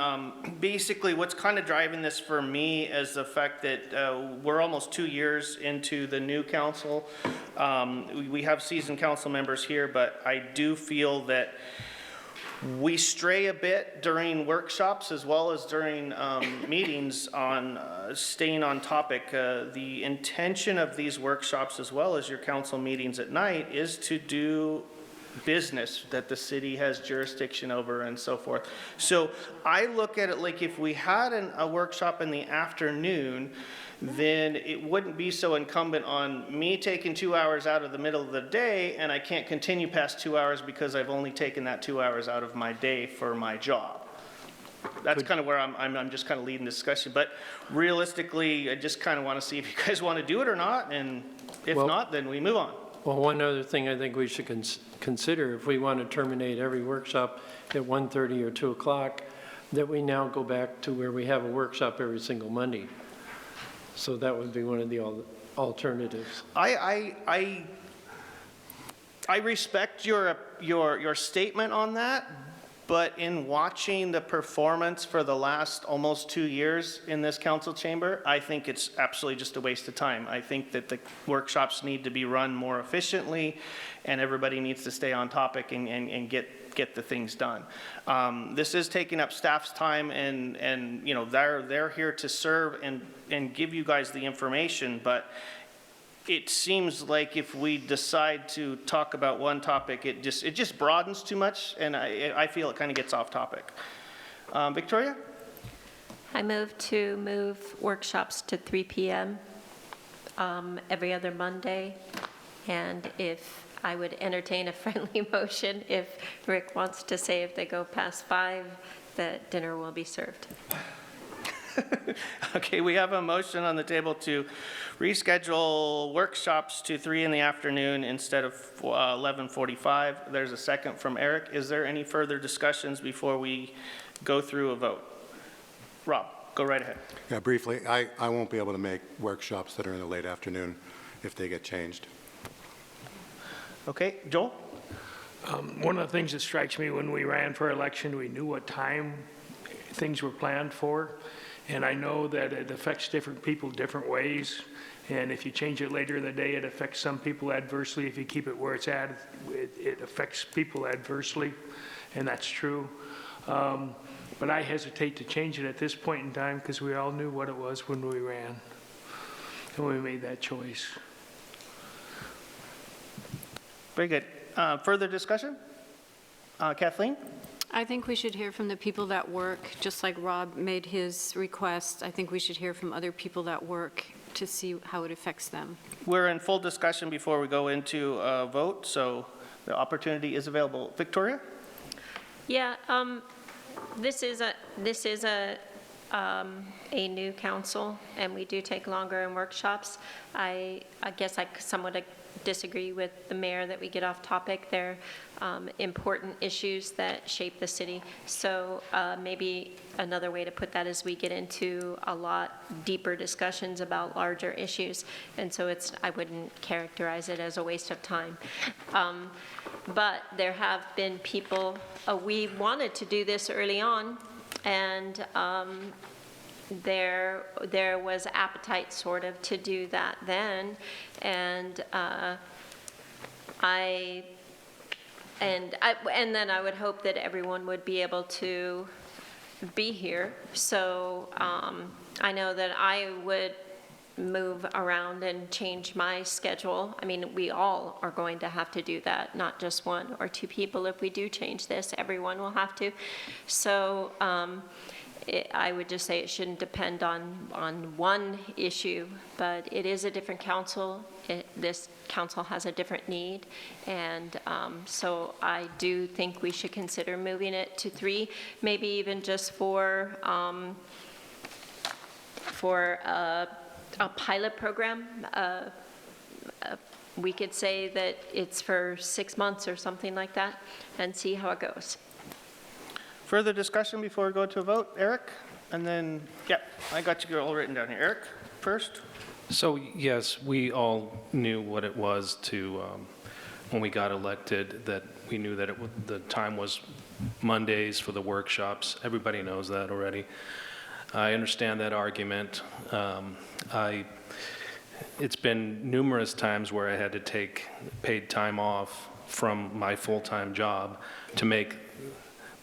basically what's kind of driving this for me is the fact that we're almost 2 years into the new council. We have seasoned council members here, but I do feel that we stray a bit during workshops as well as during meetings on staying on topic. The intention of these workshops as well as your council meetings at night is to do business that the city has jurisdiction over and so forth. So I look at it like if we had a workshop in the afternoon, then it wouldn't be so incumbent on me taking 2 hours out of the middle of the day, and I can't continue past 2 hours because I've only taken that 2 hours out of my day for my job. That's kind of where I'm just kind of leading the discussion. But realistically, I just kind of want to see if you guys want to do it or not, and if not, then we move on. Well, one other thing I think we should consider, if we want to terminate every workshop at 1:30 or 2 o'clock, that we now go back to where we have a workshop every single Monday. So that would be one of the alternatives. I respect your statement on that, but in watching the performance for the last almost 2 years in this council chamber, I think it's absolutely just a waste of time. I think that the workshops need to be run more efficiently, and everybody needs to stay on topic and get the things done. This is taking up staff's time, and you know, they're here to serve and give you guys the information, but it seems like if we decide to talk about one topic, it just broadens too much, and I feel it kind of gets off topic. Victoria? I move to move workshops to 3 p.m. Every other Monday, and if I would entertain a friendly motion if Rick wants to say if they go past 5, that dinner will be served. Okay, we have a motion on the table to reschedule workshops to 3 in the afternoon instead of 11:45. There's a second from Eric. Is there any further discussions before we go through a vote? Rob, go right ahead. Yeah, briefly, I won't be able to make workshops that are in the late afternoon if they get changed. Okay, Joel? One of the things that strikes me when we ran for election, we knew what time things were planned for. And I know that it affects different people different ways. And if you change it later in the day, it affects some people adversely. If you keep it where it's at, it affects people adversely, and that's true. But I hesitate to change it at this point in time because we all knew what it was when we ran, and we made that choice. Very good. Further discussion? Kathleen? I think we should hear from the people that work, just like Rob made his request. I think we should hear from other people that work to see how it affects them. We're in full discussion before we go into a vote, so the opportunity is available. Victoria? Yeah, this is a new council, and we do take longer in workshops. I guess I somewhat disagree with the mayor that we get off topic. They're important issues that shape the city. So maybe another way to put that is we get into a lot deeper discussions about larger issues. And so I wouldn't characterize it as a waste of time. But there have been people, we wanted to do this early on, and there was appetite sort of to do that then, and and then I would hope that everyone would be able to be here. So I know that I would move around and change my schedule. I mean, we all are going to have to do that, not just one or two people. If we do change this, everyone will have to. So I would just say it shouldn't depend on one issue, but it is a different council. This council has a different need, and so I do think we should consider moving it to 3, maybe even just for a pilot program. We could say that it's for 6 months or something like that, and see how it goes. Further discussion before we go to a vote? Eric? And then, yeah, I got you all written down here. Eric, first? So, yes, we all knew what it was to, when we got elected, that we knew that the time was Mondays for the workshops. Everybody knows that already. I understand that argument. It's been numerous times where I had to take paid time off from my full-time job to make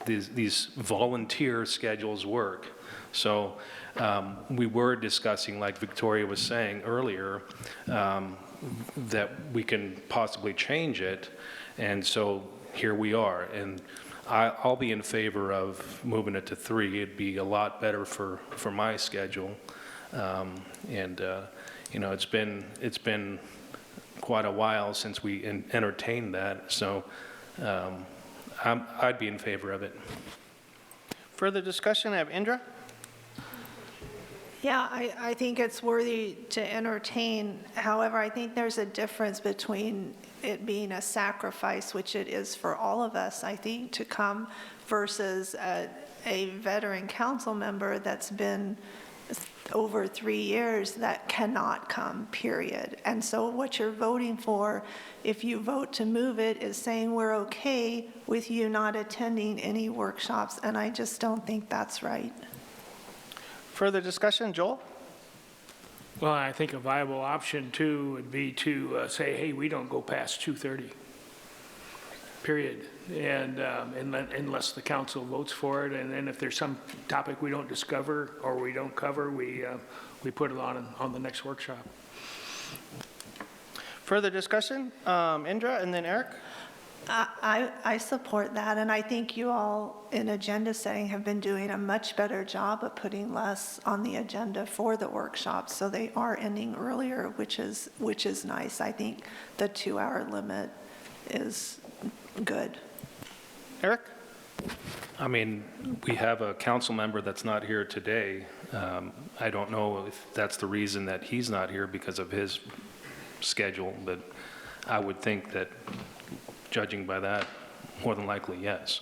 these volunteer schedules work. So we were discussing, like Victoria was saying earlier, that we can possibly change it, and so here we are. And I'll be in favor of moving it to 3. It'd be a lot better for my schedule. You know, it's been quite a while since we entertained that, so I'd be in favor of it. Further discussion? I have Indra. Yeah, I think it's worthy to entertain. However, I think there's a difference between it being a sacrifice, which it is for all of us, I think, to come, versus a veteran council member that's been over 3 years that cannot come, period. And so what you're voting for, if you vote to move it, is saying we're okay with you not attending any workshops, and I just don't think that's right. Further discussion? Joel? Well, I think a viable option too would be to say, hey, we don't go past 2:30, period. And unless the council votes for it, and then if there's some topic we don't discover or we don't cover, we put it on the next workshop. Further discussion? Indra and then Eric? I support that, and I think you all in agenda setting have been doing a much better job of putting less on the agenda for the workshops, so they are ending earlier, which is nice. I think the 2-hour limit is good. Eric? I mean, we have a council member that's not here today. I don't know if that's the reason that he's not here because of his schedule, but I would think that, judging by that, more than likely, yes.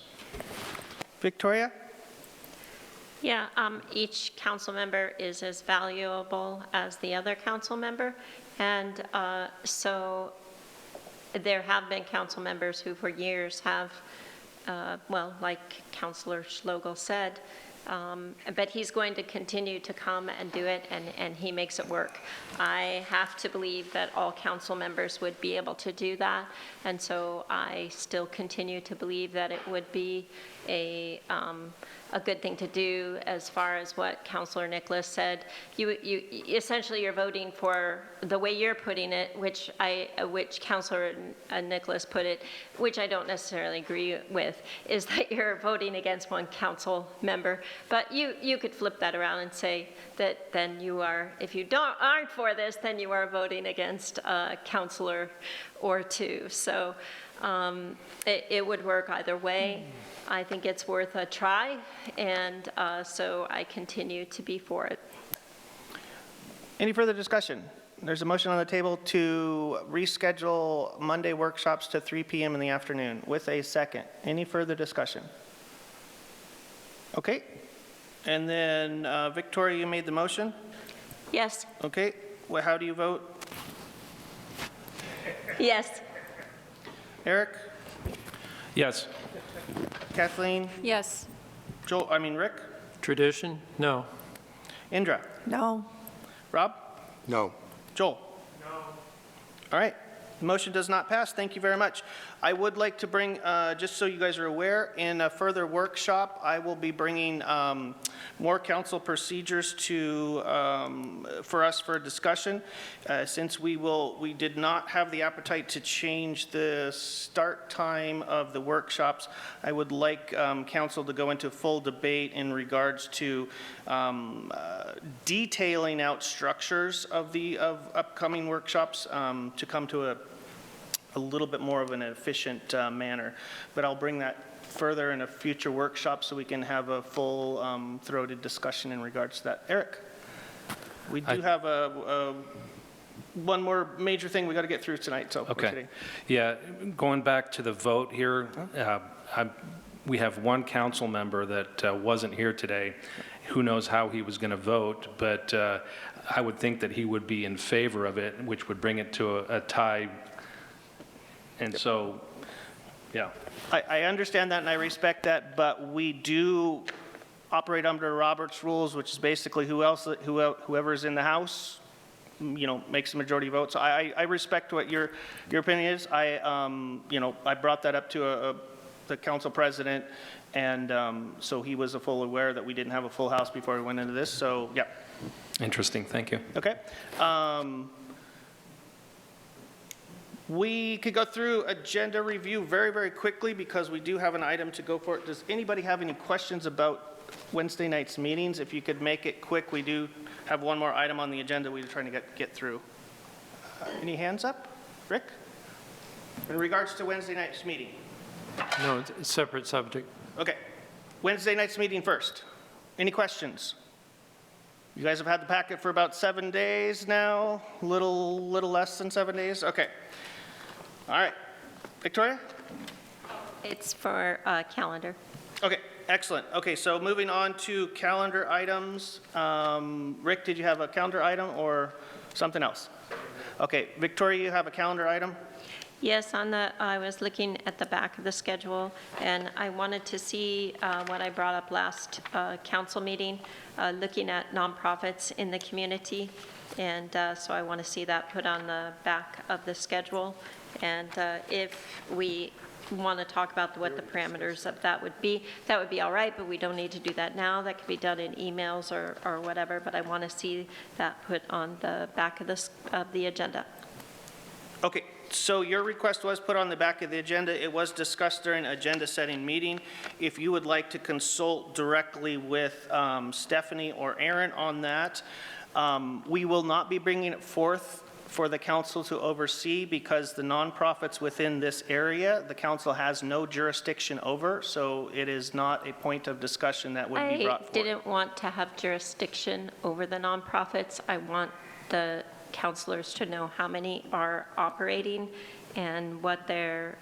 Victoria? Yeah, each council member is as valuable as the other council member, and so there have been council members who for years have, well, like Councilor Schlogel said, But he's going to continue to come and do it, and he makes it work. I have to believe that all council members would be able to do that, and so I still continue to believe that it would be a good thing to do. As far as what Councilor Nicholas said, you essentially you're voting for the way you're putting it, which Councilor Nicholas put it, which I don't necessarily agree with, is that you're voting against one council member. But you could flip that around and say that then you are, if you aren't for this, then you are voting against a councilor or two. So it would work either way. I think it's worth a try, and so I continue to be for it. Any further discussion? There's a motion on the table to reschedule Monday workshops to 3 p.m. in the afternoon with a second. Any further discussion? Okay. And then Victoria, you made the motion? Yes. Okay. Well, how do you vote? Yes. Eric? Yes. Kathleen? Yes. Rick? Tradition? No. Indra? No. Rob? No. Joel? No. All right. The motion does not pass. Thank you very much. I would like to bring, just so you guys are aware, in a further workshop, I will be bringing more council procedures for us for discussion. Since we did not have the appetite to change the start time of the workshops, I would like council to go into full debate in regards to detailing out structures of upcoming workshops to come to a little bit more of an efficient manner. But I'll bring that further in a future workshop so we can have a full throated discussion in regards to that. Eric, we do have one more major thing we got to get through tonight. So Okay. Yeah, going back to the vote here, we have one council member that wasn't here today. Who knows how he was going to vote, but I would think that he would be in favor of it, which would bring it to a tie. And so, yeah. I understand that and I respect that, but we do operate under Robert's rules, which is basically whoever's in the House, makes the majority vote. So I respect what your opinion is. I brought that up to the council president, and so he was full aware that we didn't have a full House before we went into this. So, yeah. Interesting. Thank you. Okay. We could go through agenda review very, very quickly because we do have an item to go for it. Does anybody have any questions about Wednesday night's meetings? If you could make it quick, we do have one more item on the agenda we're trying to get through. Any hands up? Rick? In regards to Wednesday night's meeting? No, it's a separate subject. Okay. Wednesday night's meeting first. Any questions? You guys have had the packet for about 7 days now, little less than 7 days? Okay. All right. Victoria? It's for calendar. Okay, excellent. Okay, so moving on to calendar items. Rick, did you have a calendar item or something else? Okay, Victoria, you have a calendar item? Yes, I was looking at the back of the schedule, and I wanted to see what I brought up last council meeting, looking at nonprofits in the community. And so I want to see that put on the back of the schedule. And if we want to talk about what the parameters of that would be all right, but we don't need to do that now. That could be done in emails or whatever, but I want to see that put on the back of the agenda. Okay, so your request was put on the back of the agenda. It was discussed during agenda setting meeting. If you would like to consult directly with Stephanie or Aaron on that, we will not be bringing it forth for the council to oversee because the nonprofits within this area, the council has no jurisdiction over, so it is not a point of discussion that would be brought forth. I didn't want to have jurisdiction over the nonprofits. I want the councilors to know how many are operating and what their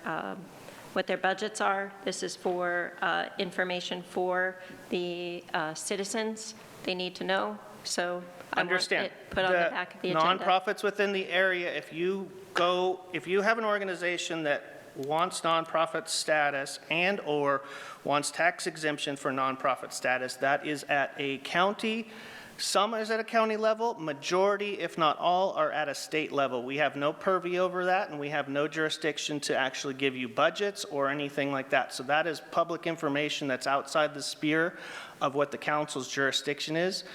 budgets are. This is for information for the citizens. They need to know. So Understand. I want it put on the back of the agenda. Nonprofits within the area, if you have an organization that wants nonprofit status and/or wants tax exemption for nonprofit status, that is at a county. Some is at a county level, majority, if not all, are at a state level. We have no purview over that, and we have no jurisdiction to actually give you budgets or anything like that. So that is public information that's outside the sphere of what the council's jurisdiction is.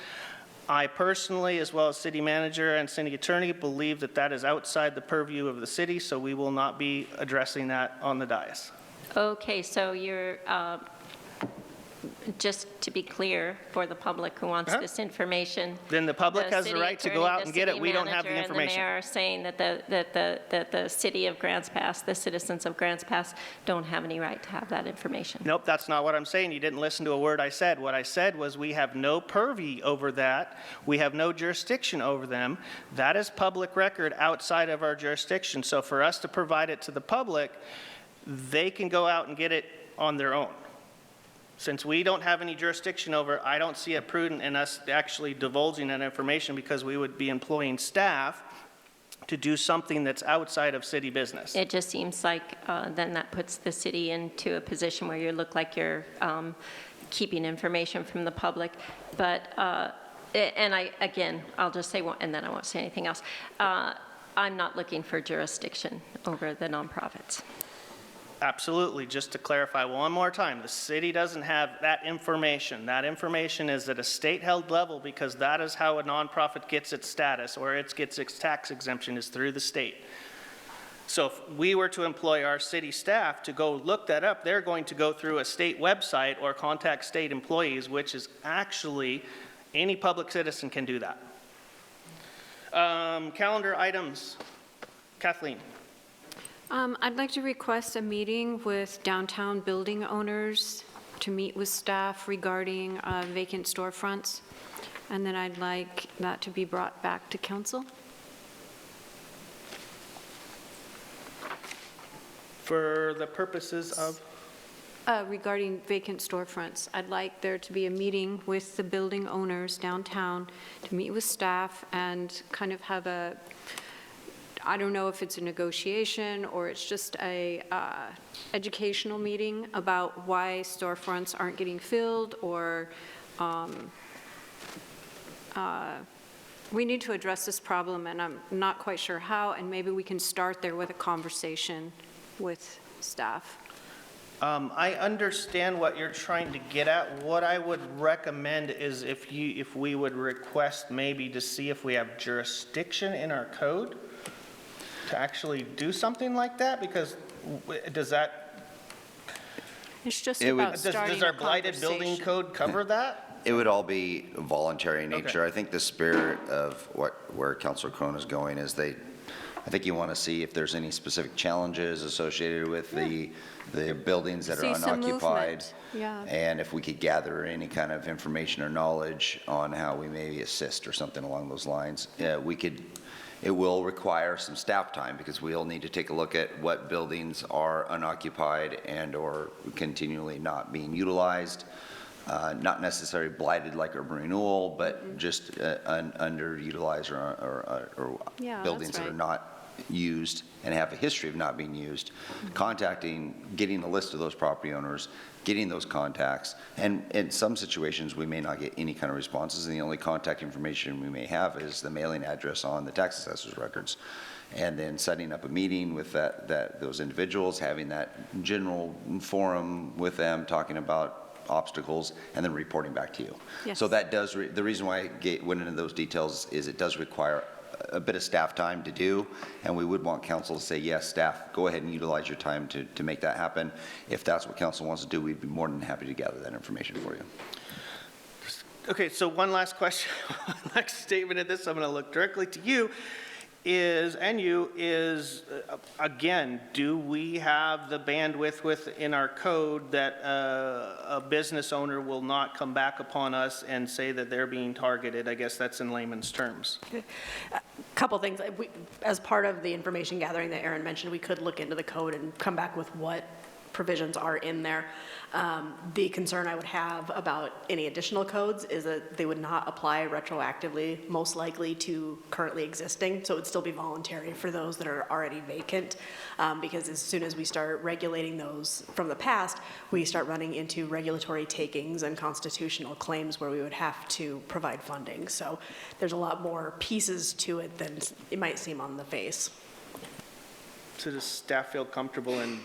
I personally, as well as city manager and city attorney, believe that that is outside the purview of the city, so we will not be addressing that on the dais. Okay, so you're, just to be clear for the public who wants this information. Then the public has the right to go out and get it. We don't have the The information. mayor are saying that the city of Grants Pass, the citizens of Grants Pass, don't have any right to have that information. Nope, that's not what I'm saying. You didn't listen to a word I said. What I said was we have no purview over that. We have no jurisdiction over them. That is public record outside of our jurisdiction. So for us to provide it to the public, they can go out and get it on their own. Since we don't have any jurisdiction over it, I don't see it prudent in us actually divulging that information because we would be employing staff to do something that's outside of city business. It just seems like then that puts the city into a position where you look like you're keeping information from the public. But, and again, I'll just say one, and then I won't say anything else. I'm not looking for jurisdiction over the nonprofits. Absolutely. Just to clarify one more time, the city doesn't have that information. That information is at a state-held level because that is how a nonprofit gets its status or it gets its tax exemption is through the state. So if we were to employ our city staff to go look that up, they're going to go through a state website or contact state employees, which is actually any public citizen can do that. Calendar items. Kathleen. I'd like to request a meeting with downtown building owners to meet with staff regarding vacant storefronts, and then I'd like that to be brought back to council. For the purposes of? Regarding vacant storefronts, I'd like there to be a meeting with the building owners downtown to meet with staff and kind of have a, I don't know if it's a negotiation or it's just a educational meeting about why storefronts aren't getting filled or we need to address this problem and I'm not quite sure how, and maybe we can start there with a conversation with staff. I understand what you're trying to get at. What I would recommend is if we would request maybe to see if we have jurisdiction in our code to actually do something like that, because does that? It's just about starting does our blighted building code cover that? It would all be voluntary in nature. Okay. I think the spirit of where Councilor Crone is going is I think you want to see if there's any specific challenges associated with the buildings that are See some unoccupied. movement. Yeah. And if we could gather any kind of information or knowledge on how we maybe assist or something along those lines, we could. It will require some staff time because we'll need to take a look at what buildings are unoccupied and or continually not being utilized. Not necessarily blighted like urban renewal, but just underutilized or Yeah, buildings that's that are right. not used and have a history of not being used. Getting a list of those property owners, getting those contacts, and in some situations we may not get any kind of responses, and the only contact information we may have is the mailing address on the tax assessor's records. And then setting up a meeting with those individuals, having that general forum with them, talking about obstacles, and then reporting back to you. Yes. So that does, the reason why I went into those details is it does require a bit of staff time to do, and we would want council to say, yes, staff, go ahead and utilize your time to make that happen. If that's what council wants to do, we'd be more than happy to gather that information for you. Okay, so one last question, next statement of this, I'm going to look directly to you, is again, do we have the bandwidth within our code that a business owner will not come back upon us and say that they're being targeted? I guess that's in layman's terms. Couple things. As part of the information gathering that Aaron mentioned, we could look into the code and come back with what provisions are in there. The concern I would have about any additional codes is that they would not apply retroactively, most likely to currently existing, so it would still be voluntary for those that are already vacant, because as soon as we start regulating those from the past, we start running into regulatory takings and constitutional claims where we would have to provide funding. So there's a lot more pieces to it than it might seem on the face. So does staff feel comfortable in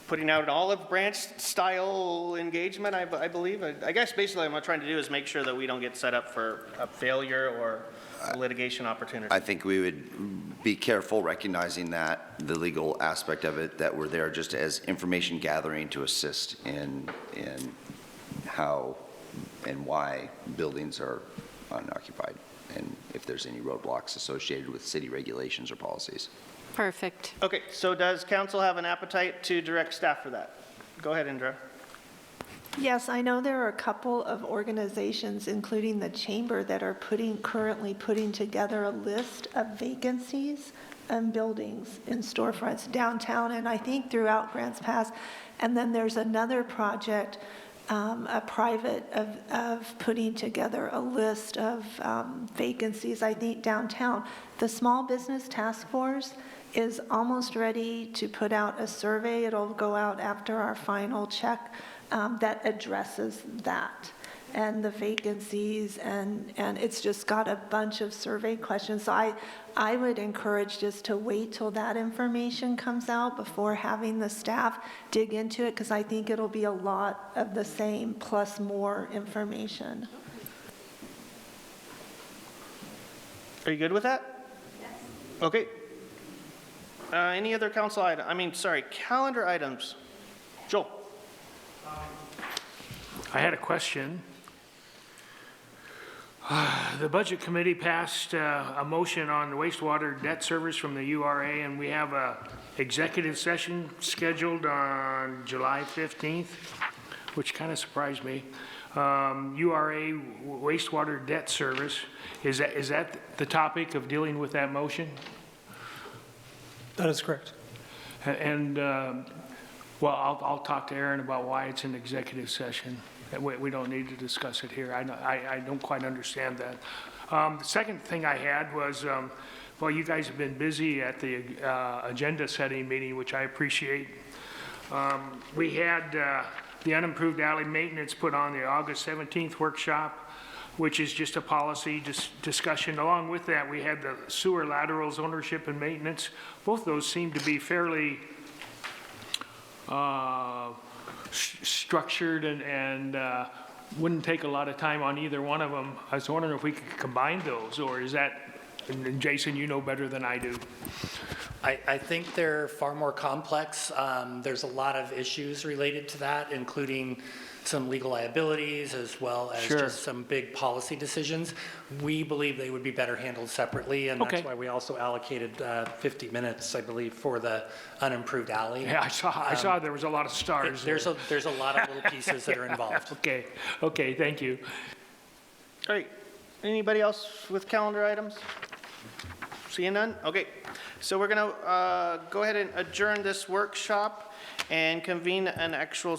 putting out an olive branch style engagement, I believe? I guess basically what I'm trying to do is make sure that we don't get set up for a failure or a litigation opportunity. I think we would be careful recognizing that, the legal aspect of it, that we're there just as information gathering to assist in how and why buildings are unoccupied, and if there's any roadblocks associated with city regulations or policies. Perfect. Okay, so does council have an appetite to direct staff for that? Go ahead, Indra. Yes, I know there are a couple of organizations, including the chamber, that are currently putting together a list of vacancies and buildings in storefronts downtown, and I think throughout Grants Pass. And then there's another project, a private of putting together a list of vacancies, I think, downtown. The Small Business Task Force is almost ready to put out a survey. It'll go out after our final check that addresses that and the vacancies, and it's just got a bunch of survey questions. So I would encourage just to wait till that information comes out before having the staff dig into it, because I think it'll be a lot of the same plus more information. Are you good with that? Yes. Okay. Any other council calendar items? Joel. I had a question. The Budget Committee passed a motion on the wastewater debt service from the URA, and we have a executive session scheduled on July 15th, which kind of surprised me. URA wastewater debt service, is that the topic of dealing with that motion? That is correct. And, well, I'll talk to Aaron about why it's an executive session. We don't need to discuss it here. I don't quite understand that. The second thing I had was, well, you guys have been busy at the agenda setting meeting, which I appreciate. We had the unimproved alley maintenance put on the August 17th workshop, which is just a policy discussion. Along with that, we had the sewer laterals ownership and maintenance. Both those seem to be fairly structured and wouldn't take a lot of time on either one of them. I was wondering if we could combine those, or is that, and Jason, you know better than I do. I think they're far more complex. There's a lot of issues related to that, including some legal liabilities as well as just some big policy decisions. We believe they would be better handled separately, and that's why we also allocated 50 minutes, I believe, for the unimproved alley. Yeah, I saw there was a lot of stars. There's a lot of little pieces that are involved. Okay, thank you. All right, anybody else with calendar items? Seeing none? Okay, so we're gonna go ahead and adjourn this workshop and convene an actual,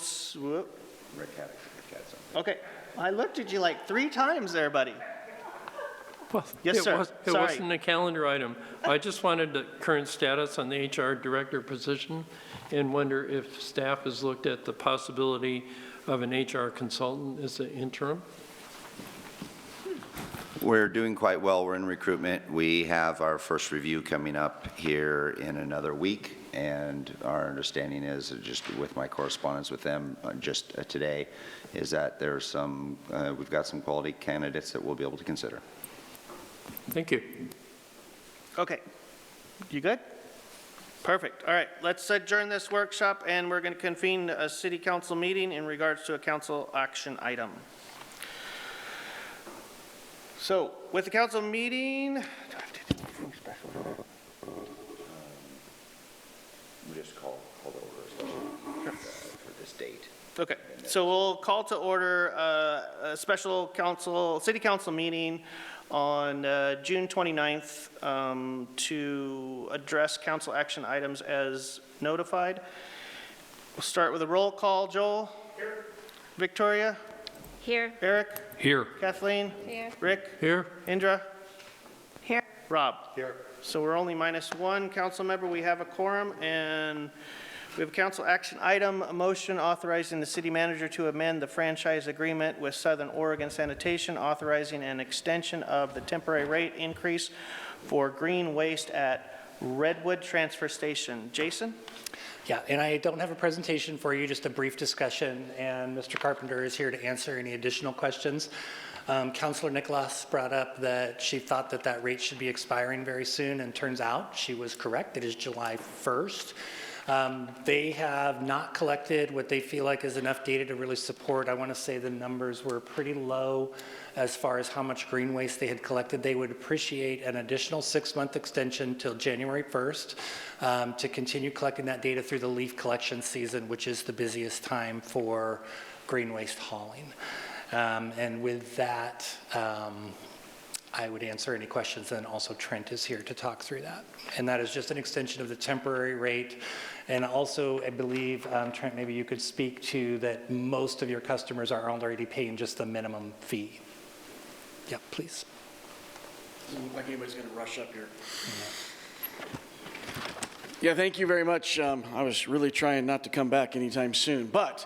okay, I looked at you like 3 times there, buddy. Well, yes, sir. It wasn't a calendar item. I just wanted the current status on the HR director position and wonder if staff has looked at the possibility of an HR consultant as an interim. We're doing quite well. We're in recruitment. We have our first review coming up here in another week, and our understanding is, just with my correspondence with them just today, is that there's some, we've got some quality candidates that we'll be able to consider. Thank you. Okay, you good? Perfect. All right, let's adjourn this workshop, and we're going to convene a city council meeting in regards to a council action item. So, with the council meeting, do I have to do anything special? We just call to order for this date. Okay, so we'll call to order a special city council meeting on June 29th to address council action items as notified. We'll start with a roll call. Joel? Here. Victoria? Here. Eric? Here. Kathleen? Here. Rick? Here? Indra? Here. Rob? Here. So we're only -1 council member. We have a quorum, and we have a council action item, a motion authorizing the city manager to amend the franchise agreement with Southern Oregon Sanitation, authorizing an extension of the temporary rate increase for green waste at Redwood Transfer Station. Jason? Yeah, and I don't have a presentation for you, just a brief discussion, and Mr. Carpenter is here to answer any additional questions. Councilor Nicholas brought up that she thought that that rate should be expiring very soon, and turns out she was correct. It is July 1st. They have not collected what they feel like is enough data to really support. I want to say the numbers were pretty low as far as how much green waste they had collected. They would appreciate an additional 6-month extension till January 1st to continue collecting that data through the leaf collection season, which is the busiest time for green waste hauling. And with that, I would answer any questions, and also Trent is here to talk through that. And that is just an extension of the temporary rate. And also, I believe, Trent, maybe you could speak to that most of your customers are already paying just the minimum fee. Yeah, please. Doesn't look like anybody's going to rush up here. Yeah, thank you very much. I was really trying not to come back anytime soon, but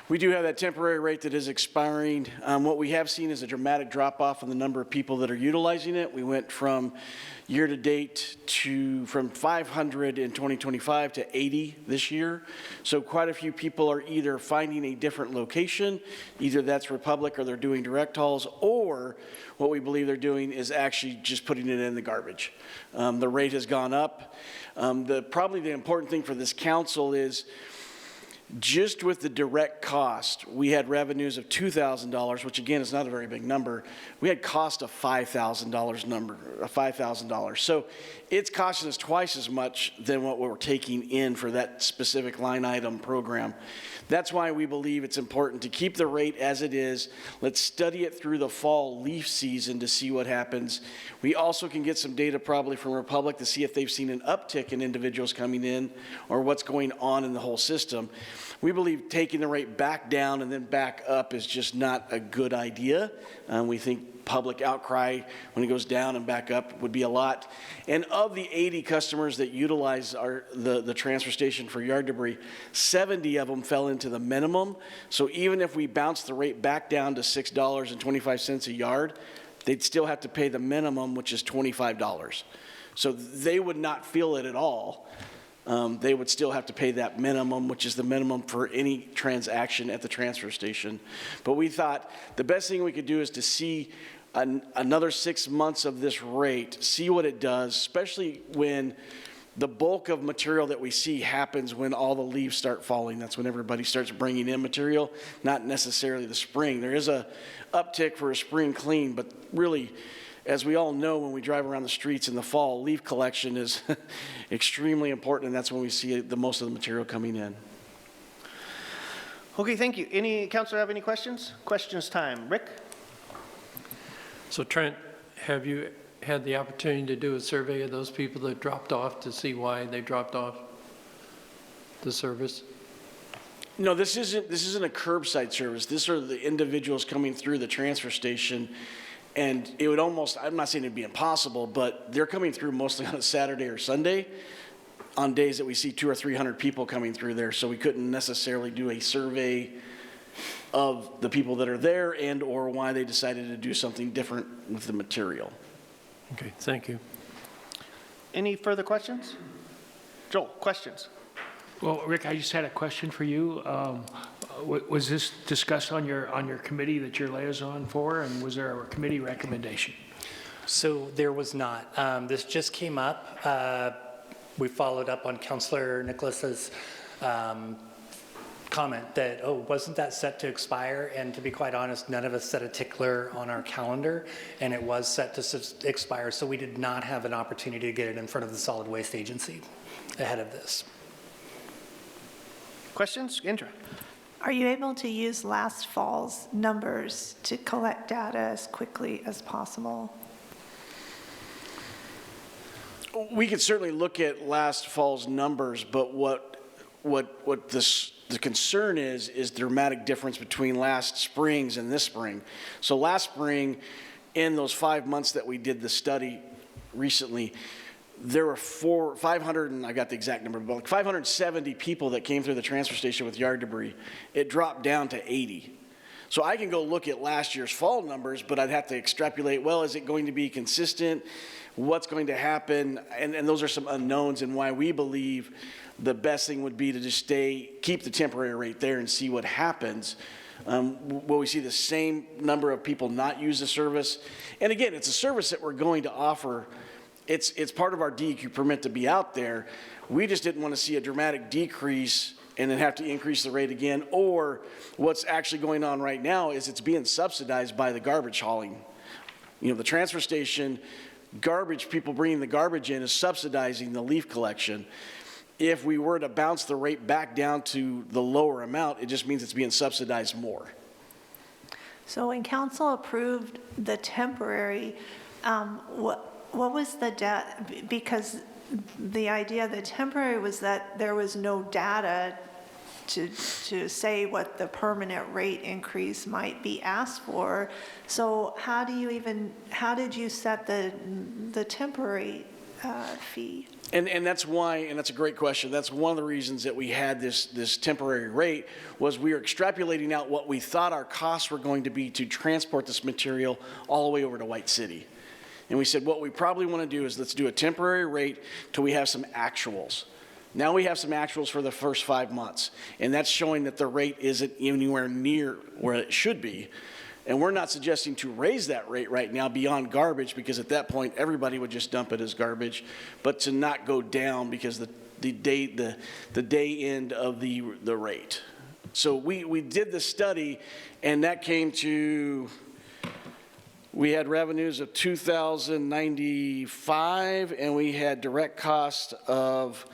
we do have that temporary rate that is expiring. What we have seen is a dramatic drop-off in the number of people that are utilizing it. We went from year-to-date from 500 in 2025 to 80 this year. So quite a few people are either finding a different location, either that's Republic or they're doing direct hauls, or what we believe they're doing is actually just putting it in the garbage. The rate has gone up. Probably the important thing for this council is just with the direct cost, we had revenues of $2,000, which again is not a very big number. We had cost of $5,000. So it's costing us twice as much than what we're taking in for that specific line item program. That's why we believe it's important to keep the rate as it is. Let's study it through the fall leaf season to see what happens. We also can get some data probably from Republic to see if they've seen an uptick in individuals coming in or what's going on in the whole system. We believe taking the rate back down and then back up is just not a good idea. We think public outcry when it goes down and back up would be a lot. And of the 80 customers that utilize the transfer station for yard debris, 70 of them fell into the minimum. So even if we bounce the rate back down to $6.25 a yard, they'd still have to pay the minimum, which is $25. So they would not feel it at all. They would still have to pay that minimum, which is the minimum for any transaction at the transfer station. But we thought the best thing we could do is to see another 6 months of this rate, see what it does, especially when the bulk of material that we see happens when all the leaves start falling. That's when everybody starts bringing in material, not necessarily the spring. There is a uptick for a spring clean, but really, as we all know, when we drive around the streets in the fall, leaf collection is extremely important, and that's when we see the most of the material coming in. Okay, thank you. Any councilor have any questions? Questions time. Rick? So Trent, have you had the opportunity to do a survey of those people that dropped off to see why they dropped off the service? No, this isn't a curbside service. These are the individuals coming through the transfer station. And it would almost, I'm not saying it'd be impossible, but they're coming through mostly on a Saturday or Sunday on days that we see 200 or 300 people coming through there. So we couldn't necessarily do a survey of the people that are there and or why they decided to do something different with the material. Okay, thank you. Any further questions? Joel, questions? Well, Rick, I just had a question for you. Was this discussed on your committee that you're liaison for, and was there a committee recommendation? So there was not. This just came up. We followed up on Councilor Nicholas's comment that, oh, wasn't that set to expire? And to be quite honest, none of us set a tickler on our calendar, and it was set to expire, so we did not have an opportunity to get it in front of the Solid Waste Agency ahead of this. Questions? Indra? Are you able to use last fall's numbers to collect data as quickly as possible? We could certainly look at last fall's numbers, but what what the concern is dramatic difference between last springs and this spring. So last spring, in those 5 months that we did the study recently, there were 500, and I got the exact number, but like 570 people that came through the transfer station with yard debris. It dropped down to 80. So I can go look at last year's fall numbers, but I'd have to extrapolate, well, is it going to be consistent? What's going to happen? And those are some unknowns, and why we believe the best thing would be to just keep the temporary rate there and see what happens. Will we see the same number of people not use the service? And again, it's a service that we're going to offer. It's part of our DEQ permit to be out there. We just didn't want to see a dramatic decrease and then have to increase the rate again. Or what's actually going on right now is it's being subsidized by the garbage hauling. You know, the transfer station garbage, people bringing the garbage in, is subsidizing the leaf collection. If we were to bounce the rate back down to the lower amount, it just means it's being subsidized more. So when council approved the temporary, what was the data? Because the idea of the temporary was that there was no data to say what the permanent rate increase might be asked for. So how did you set the temporary fee? And that's why, and that's a great question. That's one of the reasons that we had this temporary rate, was we were extrapolating out what we thought our costs were going to be to transport this material all the way over to White City. And we said, what we probably want to do is let's do a temporary rate till we have some actuals. Now we have some actuals for the first 5 months, and that's showing that the rate isn't anywhere near where it should be. And we're not suggesting to raise that rate right now beyond garbage, because at that point everybody would just dump it as garbage, but to not go down because the day end of the rate. So we did the study, and that came to, we had revenues of $2,095, and we had direct cost of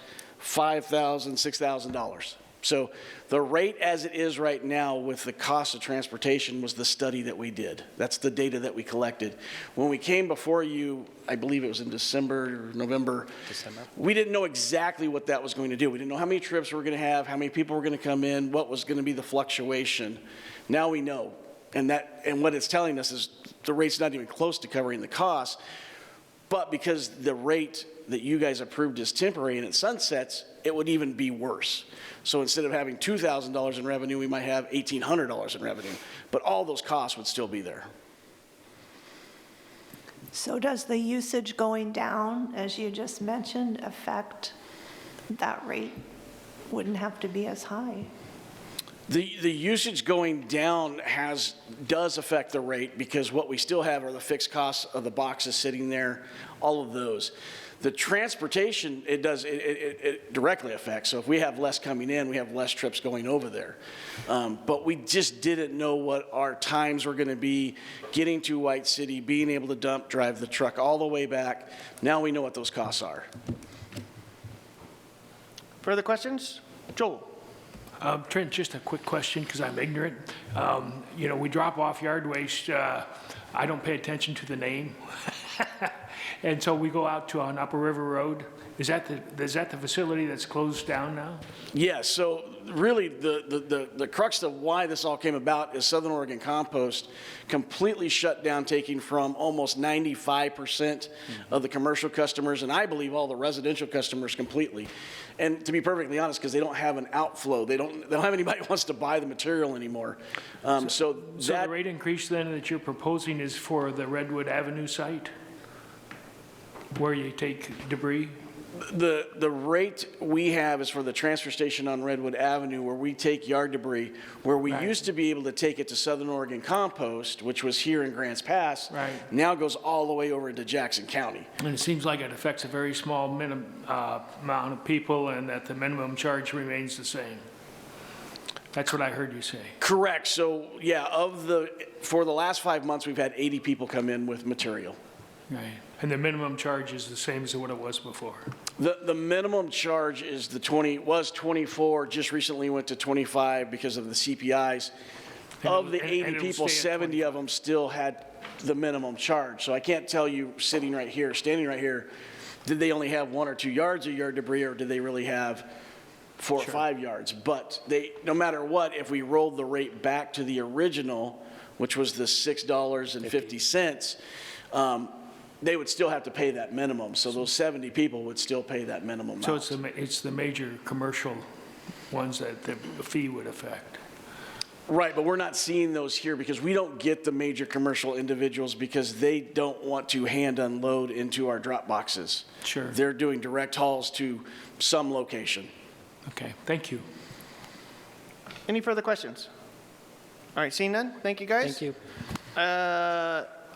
$5,000, $6,000. So the rate as it is right now with the cost of transportation was the study that we did. That's the data that we collected. When we came before you, I believe it was in December, November, we didn't know exactly what that was going to do. We didn't know how many trips we were going to have, how many people were going to come in, what was going to be the fluctuation. Now we know. And what it's telling us is the rate's not even close to covering the cost. But because the rate that you guys approved is temporary and it sunsets, it would even be worse. So instead of having $2,000 in revenue, we might have $1,800 in revenue. But all those costs would still be there. So does the usage going down, as you just mentioned, affect that rate? Wouldn't have to be as high. The usage going down does affect the rate, because what we still have are the fixed costs of the boxes sitting there, all of those. The transportation, it directly affects. So if we have less coming in, we have less trips going over there. But we just didn't know what our times were going to be getting to White City, being able to drive the truck all the way back. Now we know what those costs are. Further questions? Joel. Trent, just a quick question, because I'm ignorant. We drop off yard waste. I don't pay attention to the name. And so we go out to on Upper River Road. Is that the facility that's closed down now? Yeah, so really the crux of why this all came about is Southern Oregon Compost completely shut down, taking from almost 95% of the commercial customers, and I believe all the residential customers completely. And to be perfectly honest, because they don't have an outflow, they don't have anybody who wants to buy the material anymore. So the rate increase then that you're proposing is for the Redwood Avenue site, where you take debris? The rate we have is for the transfer station on Redwood Avenue, where we take yard debris, where we used to be able to take it to Southern Oregon Compost, which was here in Grants Pass, now goes all the way over into Jackson County. And it seems like it affects a very small amount of people, and that the minimum charge remains the same. That's what I heard you say. Correct. So yeah, for the last 5 months, we've had 80 people come in with material. Right. And the minimum charge is the same as what it was before? The minimum charge is was 24, just recently went to 25 because of the CPIs. Of the 80 people, 70 of them still had the minimum charge. So I can't tell you, standing right here, did they only have 1 or 2 yards of yard debris, or did they really have 4 or 5 yards. But they, no matter what, if we rolled the rate back to the original, which was the $6.50, they would still have to pay that minimum. So those 70 people would still pay that minimum So amount. it's the major commercial ones that the fee would affect. Right, but we're not seeing those here because we don't get the major commercial individuals because they don't want to hand unload into our drop boxes. Sure. They're doing direct hauls to some location. Okay, thank you. Any further questions? All right, seeing none, thank you, guys. Thank you.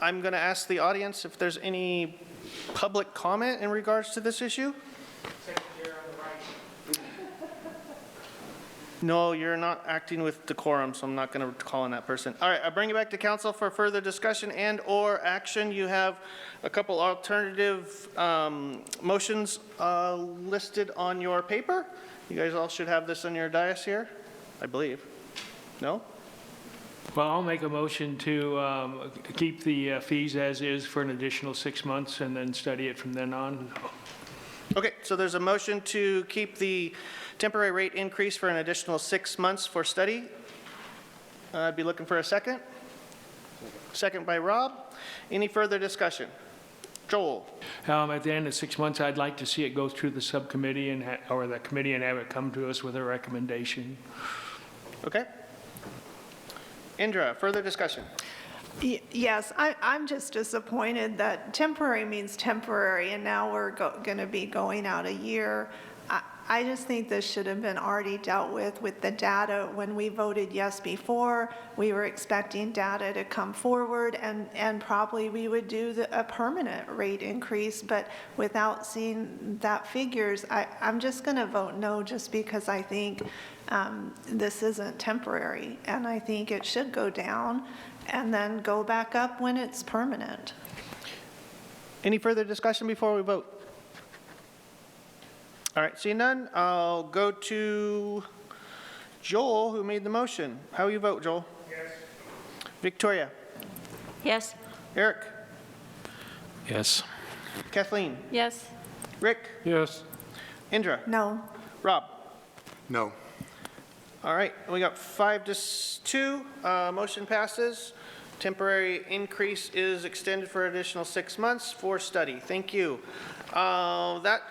I'm going to ask the audience if there's any public comment in regards to this issue. No, you're not acting with decorum, so I'm not going to call on that person. All right, I'll bring it back to council for further discussion and/or action. You have a couple alternative motions listed on your paper. You guys all should have this on your dais here, I believe. No? Well, I'll make a motion to keep the fees as is for an additional 6 months and then study it from then on. Okay, so there's a motion to keep the temporary rate increase for an additional 6 months for study. I'd be looking for a second. Second by Rob. Any further discussion? Joel? At the end of 6 months, I'd like to see it go through the subcommittee and or the committee and have it come to us with a recommendation. Okay. Indra, further discussion? Yes, I'm just disappointed that temporary means temporary, and now we're going to be going out a year. I just think this should have been already dealt with the data. When we voted yes before, we were expecting data to come forward, and probably we would do a permanent rate increase, but without seeing that figures, I'm just going to vote no, just because I think this isn't temporary, and I think it should go down and then go back up when it's permanent. Any further discussion before we vote? All right, seeing none, I'll go to Joel, who made the motion. How you vote, Joel? Yes. Victoria? Yes. Eric? Yes. Kathleen? Yes. Rick? Yes. Indra? No. Rob? No. All right, we got 5-2, motion passes. Temporary increase is extended for additional 6 months for study. Thank you. That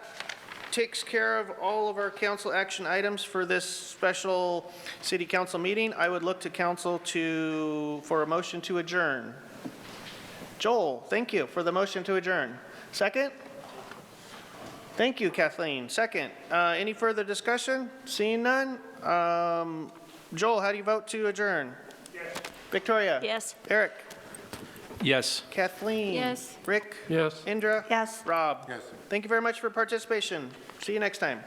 takes care of all of our council action items for this special city council meeting. I would look to council for a motion to adjourn. Joel, thank you for the motion to adjourn. Second? Thank you, Kathleen. Second. Any further discussion? Seeing none? Joel, how do you vote to adjourn? Yes. Victoria? Yes. Eric? Yes. Kathleen? Yes. Rick? Yes. Indra? Yes. Rob? Yes. Thank you very much for participation. See you next time.